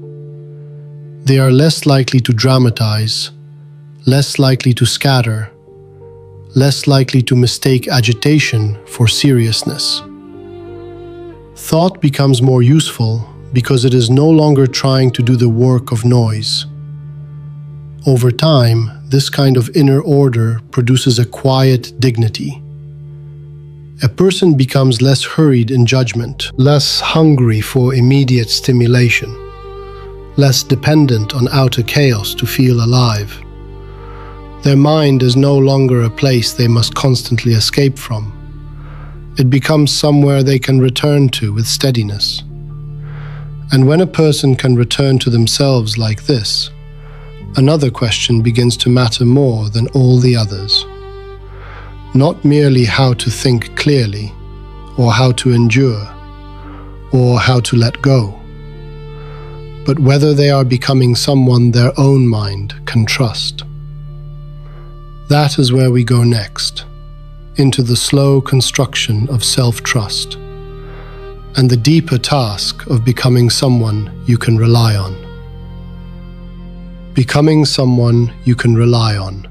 They are less likely to dramatize, less likely to scatter, less likely to mistake agitation for seriousness. Thought becomes more useful because it is no longer trying to do the work of noise. Over time, this kind of inner order produces a quiet dignity. A person becomes less hurried in judgment, less hungry for immediate stimulation, less dependent on outer chaos to feel alive. Their mind is no longer a place they must constantly escape from. It becomes somewhere they can return to with steadiness. And when a person can return to themselves like this, another question begins to matter more than all the others. Not merely how to think clearly, or how to endure, or how to let go, but whether they are becoming someone their own mind can trust. That is where we go next, into the slow construction of self-trust, and the deeper task of becoming someone you can rely on. Becoming someone you can rely on.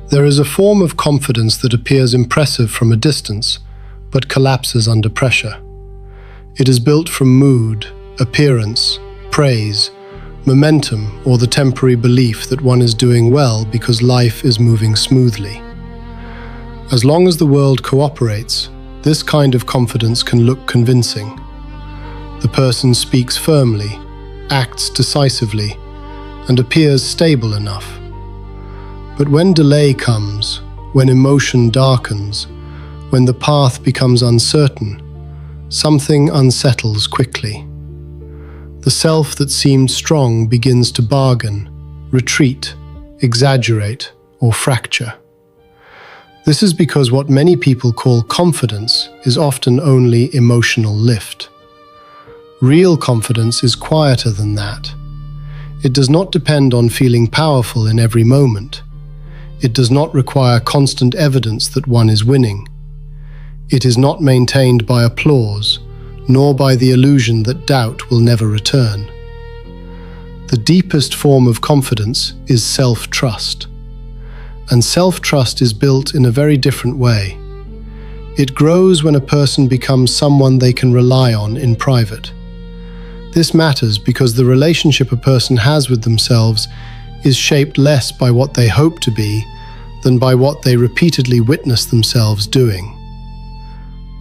There is a form of confidence that appears impressive from a distance, but collapses under pressure. It is built from mood, appearance, praise, momentum, or the temporary belief that one is doing well because life is moving smoothly. As long as the world cooperates, this kind of confidence can look convincing. The person speaks firmly, acts decisively, and appears stable enough. But when delay comes, when emotion darkens, when the path becomes uncertain, something unsettles quickly. The self that seemed strong begins to bargain, retreat, exaggerate, or fracture. This is because what many people call confidence is often only emotional lift. Real confidence is quieter than that. It does not depend on feeling powerful in every moment. It does not require constant evidence that one is winning. It is not maintained by applause, nor by the illusion that doubt will never return. The deepest form of confidence is self-trust. And self-trust is built in a very different way. It grows when a person becomes someone they can rely on in private. This matters because the relationship a person has with themselves is shaped less by what they hope to be than by what they repeatedly witness themselves doing.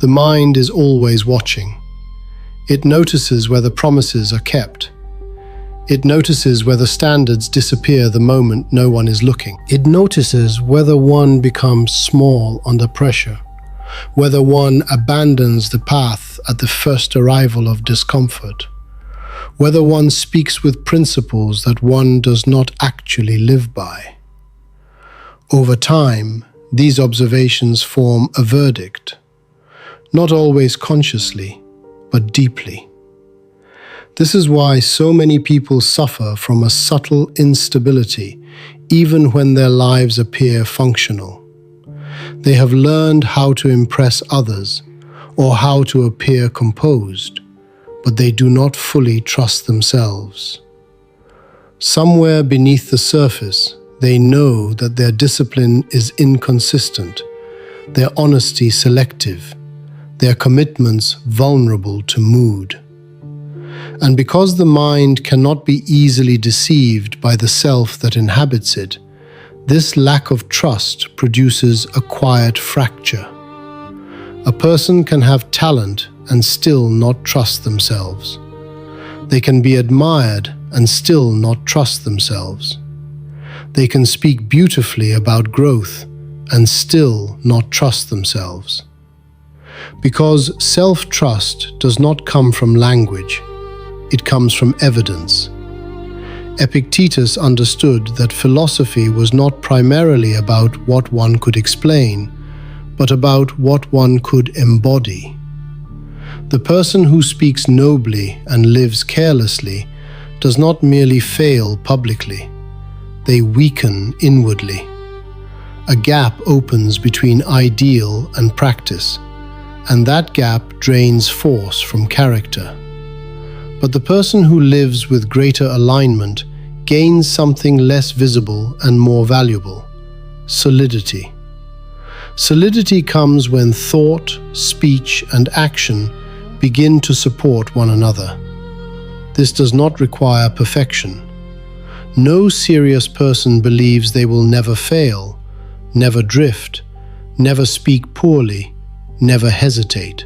The mind is always watching. It notices whether promises are kept. It notices whether standards disappear the moment no one is looking. It notices whether one becomes small under pressure, whether one abandons the path at the first arrival of discomfort, whether one speaks with principles that one does not actually live by. Over time, these observations form a verdict, not always consciously, but deeply. This is why so many people suffer from a subtle instability, even when their lives appear functional. They have learned how to impress others or how to appear composed, but they do not fully trust themselves. Somewhere beneath the surface, they know that their discipline is inconsistent, their honesty selective, their commitments vulnerable to mood. And because the mind cannot be easily deceived by the self that inhabits it, this lack of trust produces a quiet fracture. A person can have talent and still not trust themselves. They can be admired and still not trust themselves. They can speak beautifully about growth and still not trust themselves. Because self-trust does not come from language, it comes from evidence. Epictetus understood that philosophy was not primarily about what one could explain, but about what one could embody. The person who speaks nobly and lives carelessly does not merely fail publicly, they weaken inwardly. A gap opens between ideal and practice, and that gap drains force from character. But the person who lives with greater alignment gains something less visible and more valuable: solidity. Solidity comes when thought, speech, and action begin to support one another. This does not require perfection. No serious person believes they will never fail, never drift, never speak poorly, never hesitate.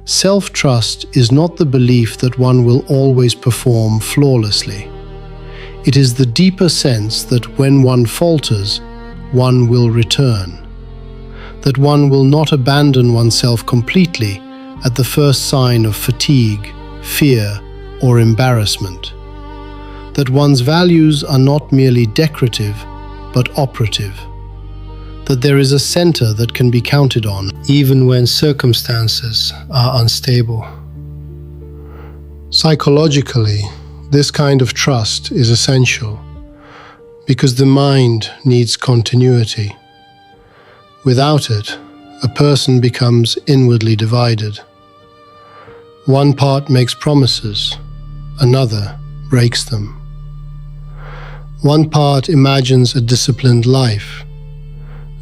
Self-trust is not the belief that one will always perform flawlessly. It is the deeper sense that when one falters, one will return. That one will not abandon oneself completely at the first sign of fatigue, fear, or embarrassment. That one's values are not merely decorative, but operative. That there is a center that can be counted on, even when circumstances are unstable. Psychologically, this kind of trust is essential because the mind needs continuity. Without it, a person becomes inwardly divided. One part makes promises, another breaks them. One part imagines a disciplined life,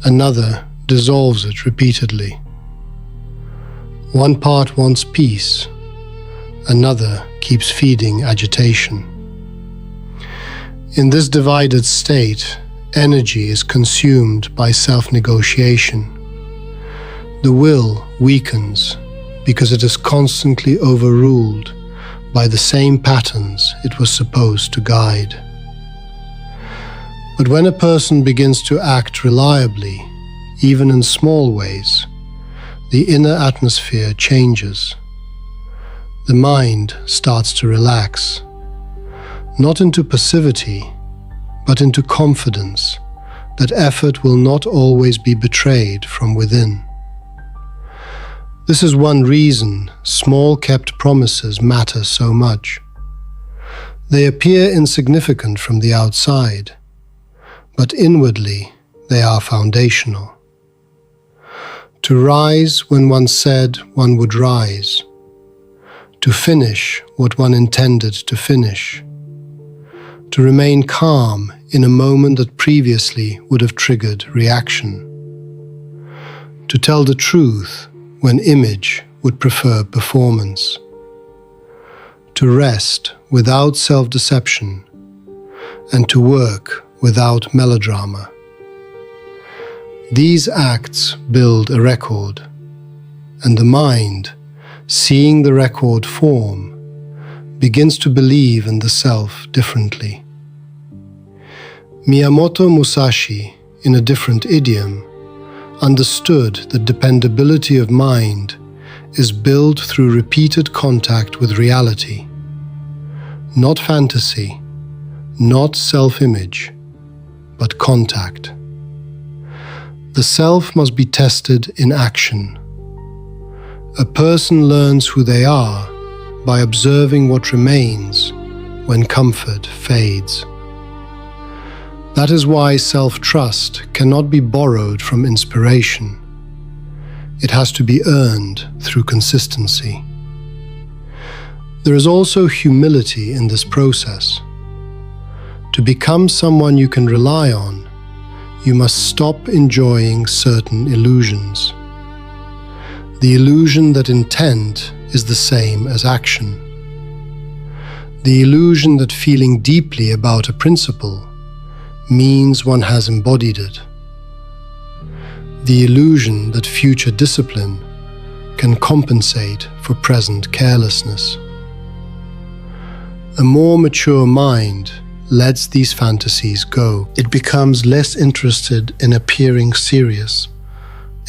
another dissolves it repeatedly. One part wants peace, another keeps feeding agitation. In this divided state, energy is consumed by self-negotiation. The will weakens because it is constantly overruled by the same patterns it was supposed to guide. But when a person begins to act reliably, even in small ways, the inner atmosphere changes. The mind starts to relax, not into passivity, but into confidence that effort will not always be betrayed from within. This is one reason small kept promises matter so much. They appear insignificant from the outside, but inwardly they are foundational. To rise when one said one would rise. To finish what one intended to finish. To remain calm in a moment that previously would have triggered reaction. To tell the truth when image would prefer performance. To rest without self-deception, and to work without melodrama. These acts build a record, and the mind, seeing the record form, begins to believe in the self differently. Miyamoto Musashi, in a different idiom, understood that dependability of mind is built through repeated contact with reality, not fantasy, not self-image, but contact. The self must be tested in action. A person learns who they are by observing what remains when comfort fades. That is why self-trust cannot be borrowed from inspiration. It has to be earned through consistency. There is also humility in this process. To become someone you can rely on, you must stop enjoying certain illusions. The illusion that intent is the same as action. The illusion that feeling deeply about a principle means one has embodied it. The illusion that future discipline can compensate for present carelessness. A more mature mind lets these fantasies go. It becomes less interested in appearing serious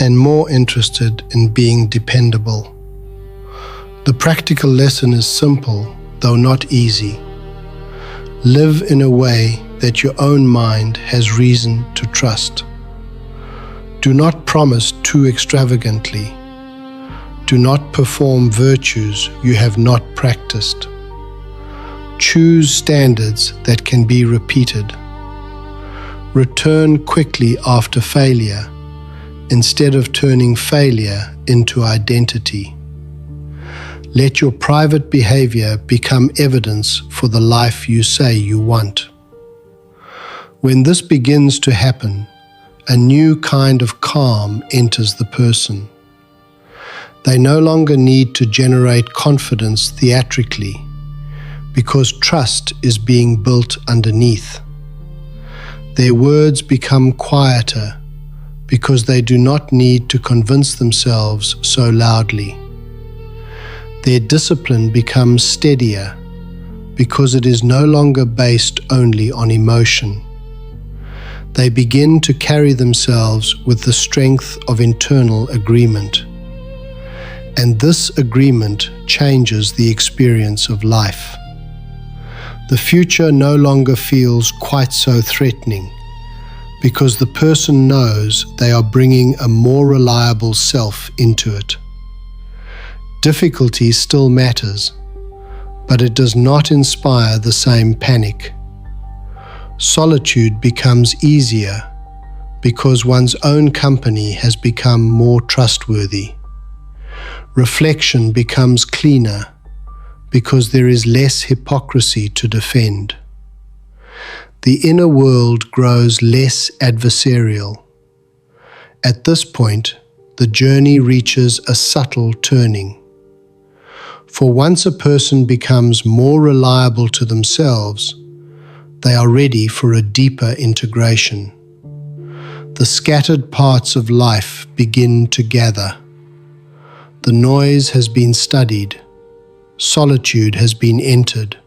and more interested in being dependable. The practical lesson is simple, though not easy. Live in a way that your own mind has reason to trust. Do not promise too extravagantly. Do not perform virtues you have not practiced. Choose standards that can be repeated. Return quickly after failure instead of turning failure into identity. Let your private behavior become evidence for the life you say you want. When this begins to happen, a new kind of calm enters the person. They no longer need to generate confidence theatrically, because trust is being built underneath. Their words become quieter because they do not need to convince themselves so loudly. Their discipline becomes steadier because it is no longer based only on emotion. They begin to carry themselves with the strength of internal agreement. And this agreement changes the experience of life. The future no longer feels quite so threatening because the person knows they are bringing a more reliable self into it. Difficulty still matters, but it does not inspire the same panic. Solitude becomes easier because one's own company has become more trustworthy. Reflection becomes cleaner because there is less hypocrisy to defend. The inner world grows less adversarial. At this point, the journey reaches a subtle turning. For once a person becomes more reliable to themselves, they are ready for a deeper integration. The scattered parts of life begin to gather. The noise has been studied. Solitude has been entered.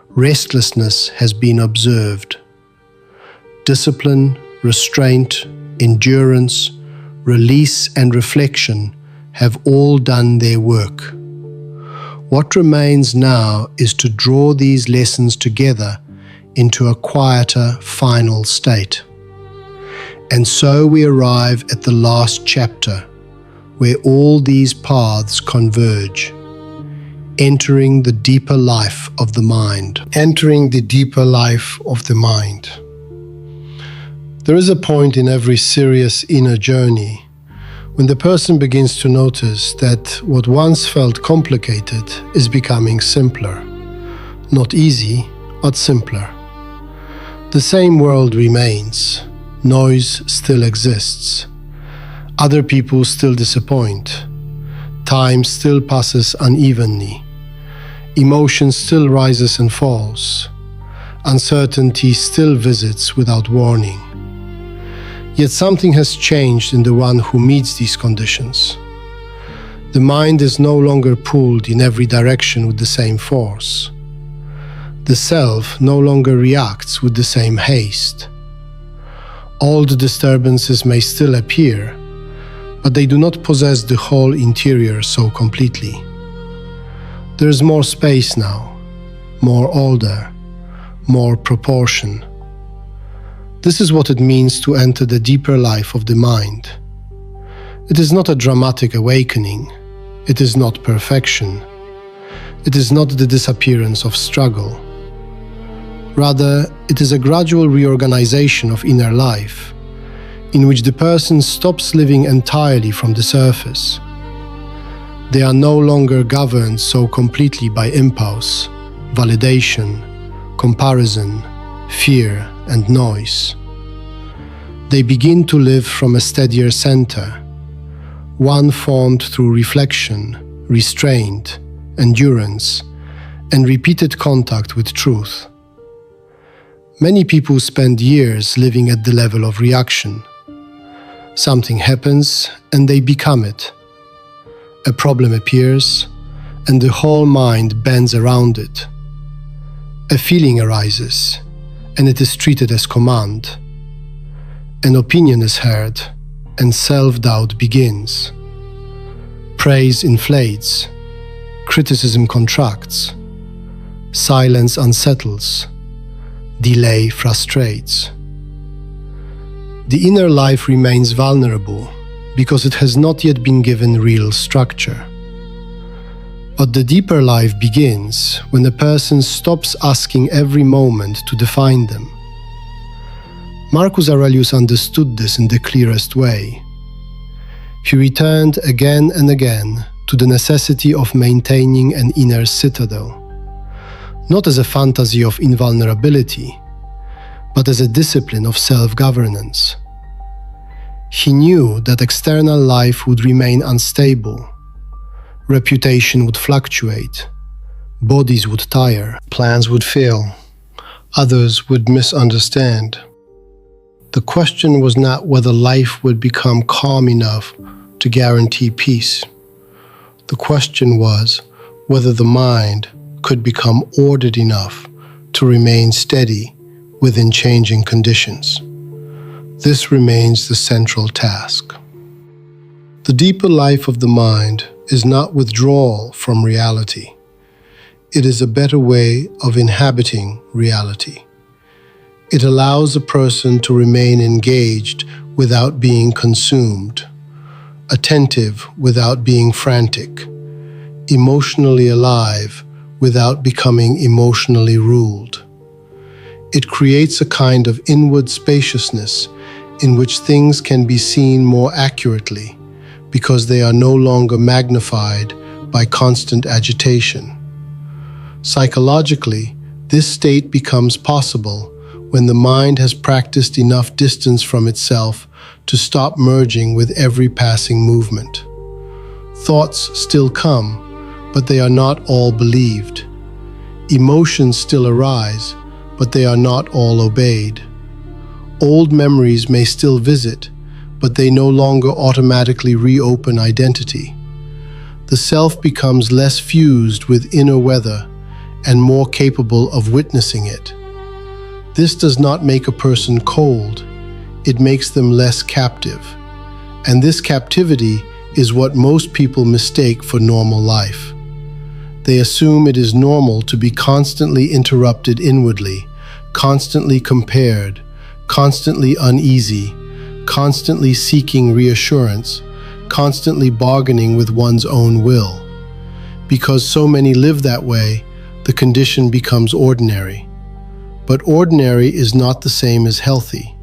Restlessness has been observed. Discipline, restraint, endurance, release, and reflection have all done their work. What remains now is to draw these lessons together into a quieter final state. And so we arrive at the last chapter, where all these paths converge, entering the deeper life of the mind. Entering the deeper life of the mind. There is a point in every serious inner journey when the person begins to notice that what once felt complicated is becoming simpler. Not easy, but simpler. The same world remains. Noise still exists. Other people still disappoint. Time still passes unevenly. Emotion still rises and falls. Uncertainty still visits without warning. Yet something has changed in the one who meets these conditions. The mind is no longer pulled in every direction with the same force. The self no longer reacts with the same haste. All the disturbances may still appear, but they do not possess the whole interior so completely. There is more space now, more order, more proportion. This is what it means to enter the deeper life of the mind. It is not a dramatic awakening. It is not perfection. It is not the disappearance of struggle. Rather, it is a gradual reorganization of inner life, in which the person stops living entirely from the surface. They are no longer governed so completely by impulse, validation, comparison, fear, and noise. They begin to live from a steadier center, one formed through reflection, restraint, endurance, and repeated contact with truth. Many people spend years living at the level of reaction. Something happens and they become it. A problem appears and the whole mind bends around it. A feeling arises and it is treated as command. An opinion is heard and self-doubt begins. Praise inflates, criticism contracts, silence unsettles, delay frustrates. The inner life remains vulnerable because it has not yet been given real structure. But the deeper life begins when a person stops asking every moment to define them. Marcus Aurelius understood this in the clearest way. He returned again and again to the necessity of maintaining an inner citadel, not as a fantasy of invulnerability, but as a discipline of self-governance. He knew that external life would remain unstable, reputation would fluctuate, bodies would tire, plans would fail, others would misunderstand. The question was not whether life would become calm enough to guarantee peace. The question was whether the mind could become ordered enough to remain steady within changing conditions. This remains the central task. The deeper life of the mind is not withdrawal from reality. It is a better way of inhabiting reality. It allows a person to remain engaged without being consumed, attentive without being frantic, emotionally alive without becoming emotionally ruled. It creates a kind of inward spaciousness in which things can be seen more accurately because they are no longer magnified by constant agitation. Psychologically, this state becomes possible when the mind has practiced enough distance from itself to stop merging with every passing movement. Thoughts still come, but they are not all believed. Emotions still arise, but they are not all obeyed. Old memories may still visit, but they no longer automatically reopen identity. The self becomes less fused with inner weather and more capable of witnessing it. This does not make a person cold, it makes them less captive. And this captivity is what most people mistake for normal life. They assume it is normal to be constantly interrupted inwardly, constantly compared, constantly uneasy, constantly seeking reassurance, constantly bargaining with one's own will. Because so many live that way, the condition becomes ordinary. But ordinary is not the same as healthy.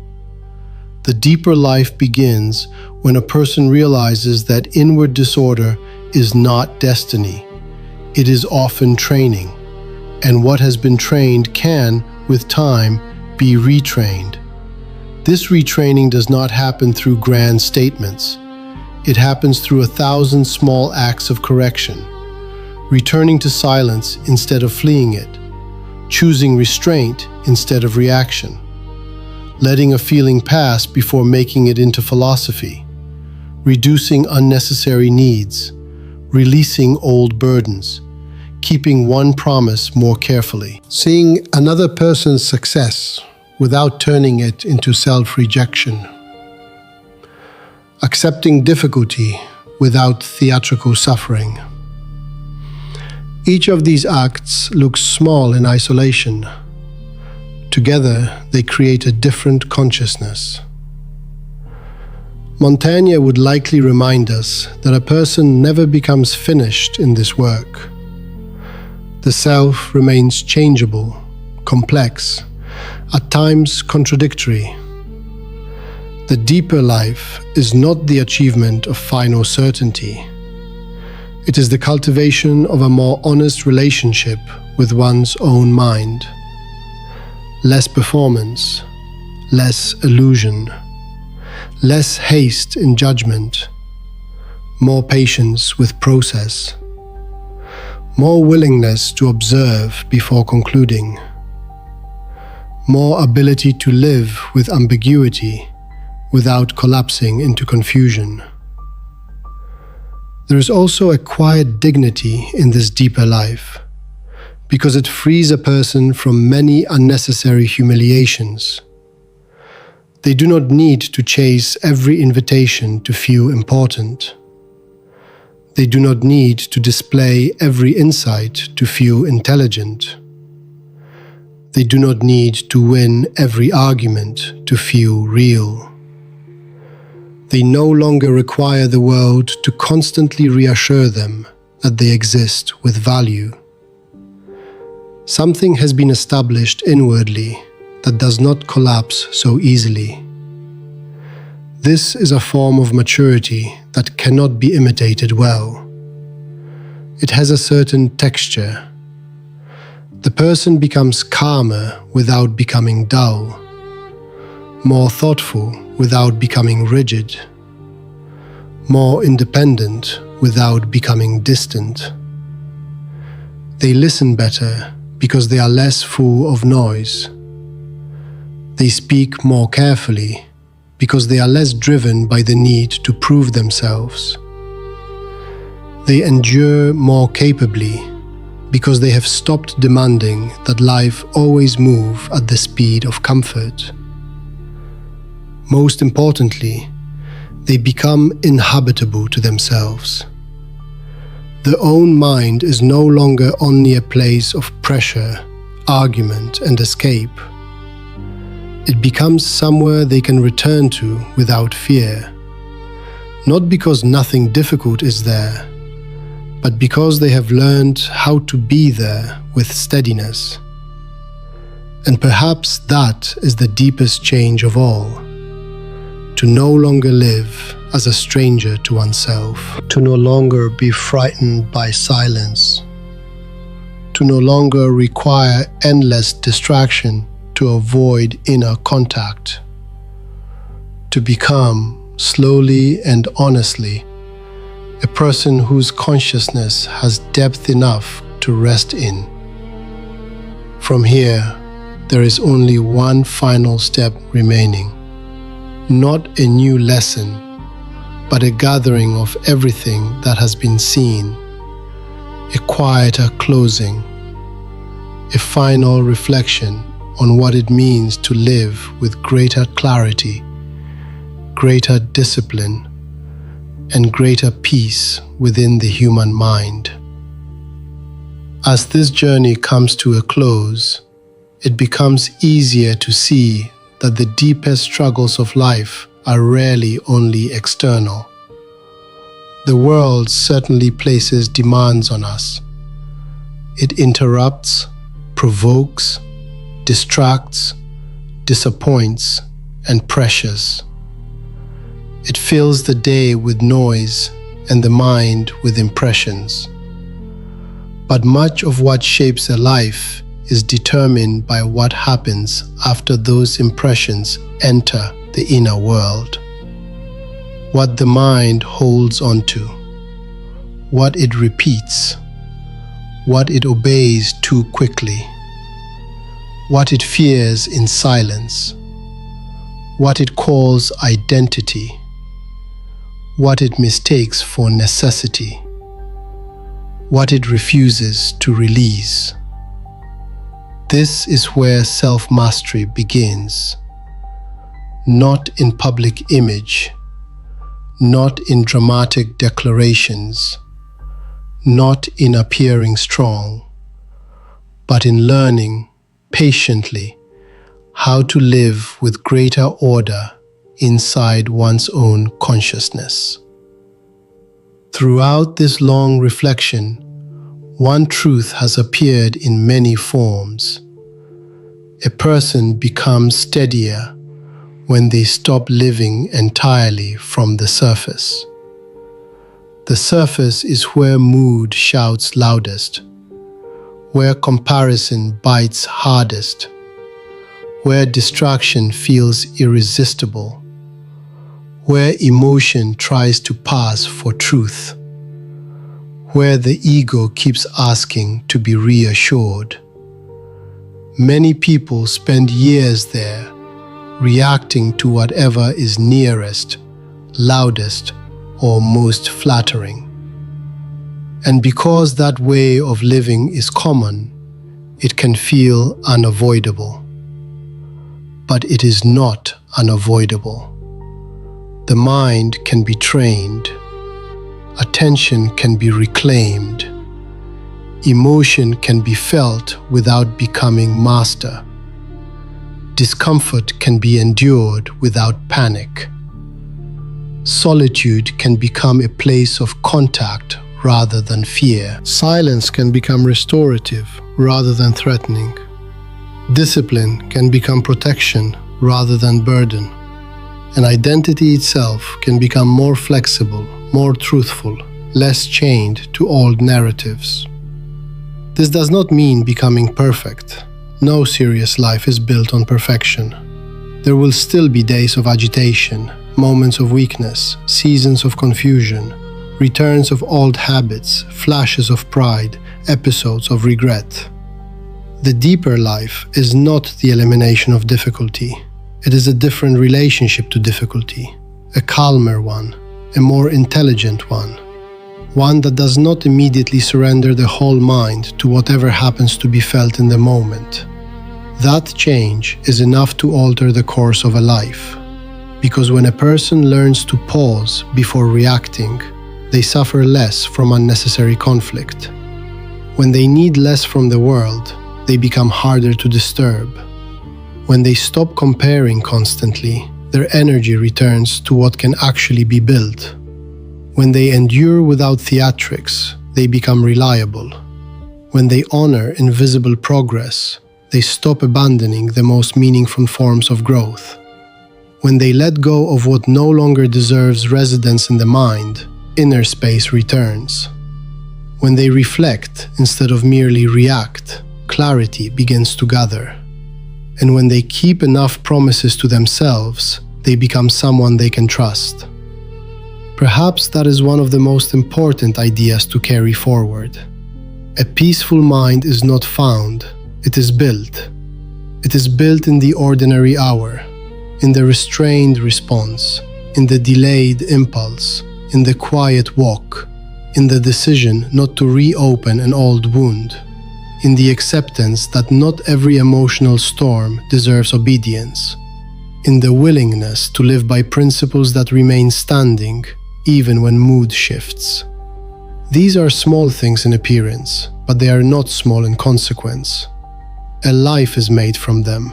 The deeper life begins when a person realizes that inward disorder is not destiny. It is often training, and what has been trained can, with time, be retrained. This retraining does not happen through grand statements. It happens through 1,000 small acts of correction, returning to silence instead of fleeing it, choosing restraint instead of reaction, letting a feeling pass before making it into philosophy, reducing unnecessary needs, releasing old burdens, keeping one promise more carefully, seeing another person's success without turning it into self-rejection, accepting difficulty without theatrical suffering. Each of these acts looks small in isolation. Together, they create a different consciousness. Montaigne would likely remind us that a person never becomes finished in this work. The self remains changeable, complex, at times contradictory. The deeper life is not the achievement of final certainty. It is the cultivation of a more honest relationship with one's own mind. Less performance, less illusion, less haste in judgment, more patience with process, more willingness to observe before concluding, more ability to live with ambiguity without collapsing into confusion. There is also a quiet dignity in this deeper life, because it frees a person from many unnecessary humiliations. They do not need to chase every invitation to feel important. They do not need to display every insight to feel intelligent. They do not need to win every argument to feel real. They no longer require the world to constantly reassure them that they exist with value. Something has been established inwardly that does not collapse so easily. This is a form of maturity that cannot be imitated well. It has a certain texture. The person becomes calmer without becoming dull, more thoughtful without becoming rigid, more independent without becoming distant. They listen better because they are less full of noise. They speak more carefully because they are less driven by the need to prove themselves. They endure more capably because they have stopped demanding that life always move at the speed of comfort. Most importantly, they become inhabitable to themselves. Their own mind is no longer only a place of pressure, argument, and escape. It becomes somewhere they can return to without fear, not because nothing difficult is there, but because they have learned how to be there with steadiness. And perhaps that is the deepest change of all, to no longer live as a stranger to oneself, to no longer be frightened by silence, to no longer require endless distraction to avoid inner contact, to become, slowly and honestly, a person whose consciousness has depth enough to rest in. From here, there is only one final step remaining. Not a new lesson, but a gathering of everything that has been seen, a quieter closing, a final reflection on what it means to live with greater clarity, greater discipline, and greater peace within the human mind. As this journey comes to a close, it becomes easier to see that the deepest struggles of life are rarely only external. The world certainly places demands on us. It interrupts, provokes, distracts, disappoints, and pressures. It fills the day with noise and the mind with impressions. But much of what shapes a life is determined by what happens after those impressions enter the inner world. What the mind holds onto, what it repeats, what it obeys too quickly, what it fears in silence, what it calls identity, what it mistakes for necessity, what it refuses to release. This is where self-mastery begins, not in public image, not in dramatic declarations, not in appearing strong, but in learning patiently how to live with greater order inside one's own consciousness. Throughout this long reflection, One truth has appeared in many forms. A person becomes steadier when they stop living entirely from the surface. The surface is where mood shouts loudest, where comparison bites hardest, where distraction feels irresistible, where emotion tries to pass for truth, where the ego keeps asking to be reassured. Many people spend years there, reacting to whatever is nearest, loudest, or most flattering. And because that way of living is common, it can feel unavoidable. But it is not unavoidable. The mind can be trained. Attention can be reclaimed. Emotion can be felt without becoming master. Discomfort can be endured without panic. Solitude can become a place of contact rather than fear. Silence can become restorative rather than threatening. Discipline can become protection rather than burden. And identity itself can become more flexible, more truthful, less chained to old narratives. This does not mean becoming perfect. No serious life is built on perfection. There will still be days of agitation, moments of weakness, seasons of confusion, returns of old habits, flashes of pride, episodes of regret. The deeper life is not the elimination of difficulty. It is a different relationship to difficulty, a calmer one, a more intelligent one that does not immediately surrender the whole mind to whatever happens to be felt in the moment. That change is enough to alter the course of a life. Because when a person learns to pause before reacting, they suffer less from unnecessary conflict. When they need less from the world, they become harder to disturb. When they stop comparing constantly, their energy returns to what can actually be built. When they endure without theatrics, they become reliable. When they honor invisible progress, they stop abandoning the most meaningful forms of growth. When they let go of what no longer deserves residence in the mind, inner space returns. When they reflect instead of merely react, clarity begins to gather. And when they keep enough promises to themselves, they become someone they can trust. Perhaps that is one of the most important ideas to carry forward. A peaceful mind is not found, it is built. It is built in the ordinary hour, in the restrained response, in the delayed impulse, in the quiet walk, in the decision not to reopen an old wound, in the acceptance that not every emotional storm deserves obedience, in the willingness to live by principles that remain standing even when mood shifts. These are small things in appearance, but they are not small in consequence. A life is made from them.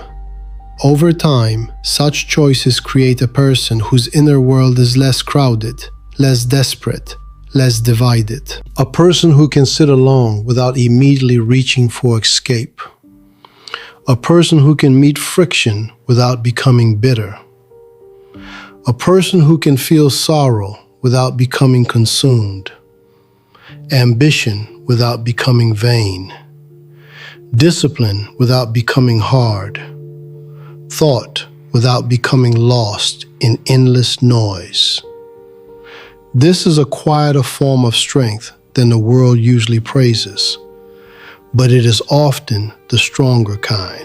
Over time, such choices create a person whose inner world is less crowded, less desperate, less divided. A person who can sit alone without immediately reaching for escape. A person who can meet friction without becoming bitter. A person who can feel sorrow without becoming consumed. Ambition without becoming vain. Discipline without becoming hard. Thought without becoming lost in endless noise. This is a quieter form of strength than the world usually praises, but it is often the stronger kind.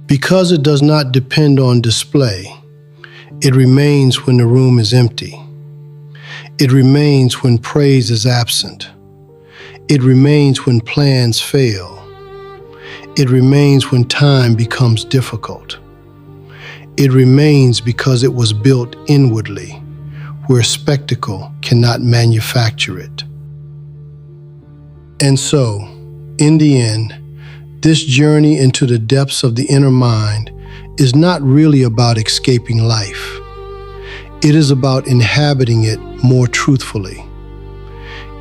Because it does not depend on display, it remains when the room is empty. It remains when praise is absent. It remains when plans fail. It remains when time becomes difficult. It remains because it was built inwardly, where spectacle cannot manufacture it. And so, in the end, this journey into the depths of the inner mind is not really about escaping life. It is about inhabiting it more truthfully.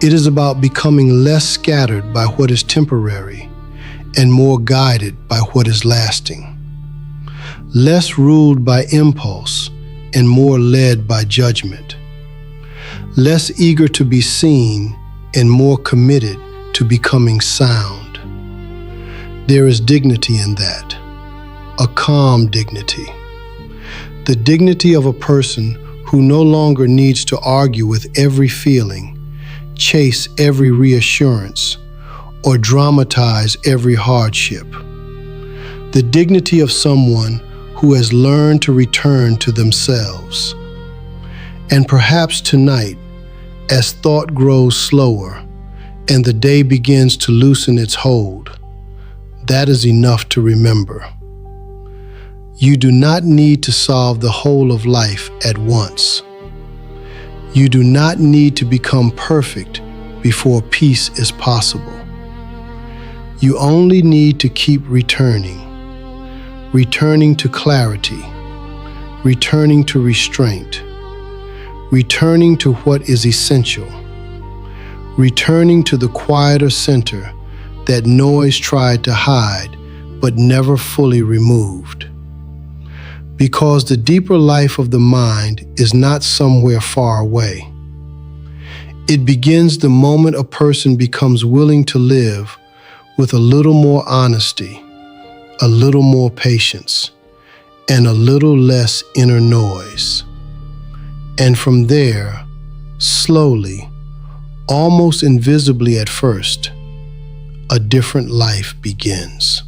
It is about becoming less scattered by what is temporary and more guided by what is lasting. Less ruled by impulse and more led by judgment. Less eager to be seen and more committed to becoming sound. There is dignity in that, a calm dignity. The dignity of a person who no longer needs to argue with every feeling, chase every reassurance, or dramatize every hardship. The dignity of someone who has learned to return to themselves. And perhaps tonight, as thought grows slower and the day begins to loosen its hold, that is enough to remember. You do not need to solve the whole of life at once. You do not need to become perfect before peace is possible. You only need to keep returning to clarity, returning to restraint, returning to what is essential, returning to the quieter center that noise tried to hide but never fully removed. Because the deeper life of the mind is not somewhere far away. It begins the moment a person becomes willing to live with a little more honesty, a little more patience, and a little less inner noise. And from there, slowly, almost invisibly at first, a different life begins.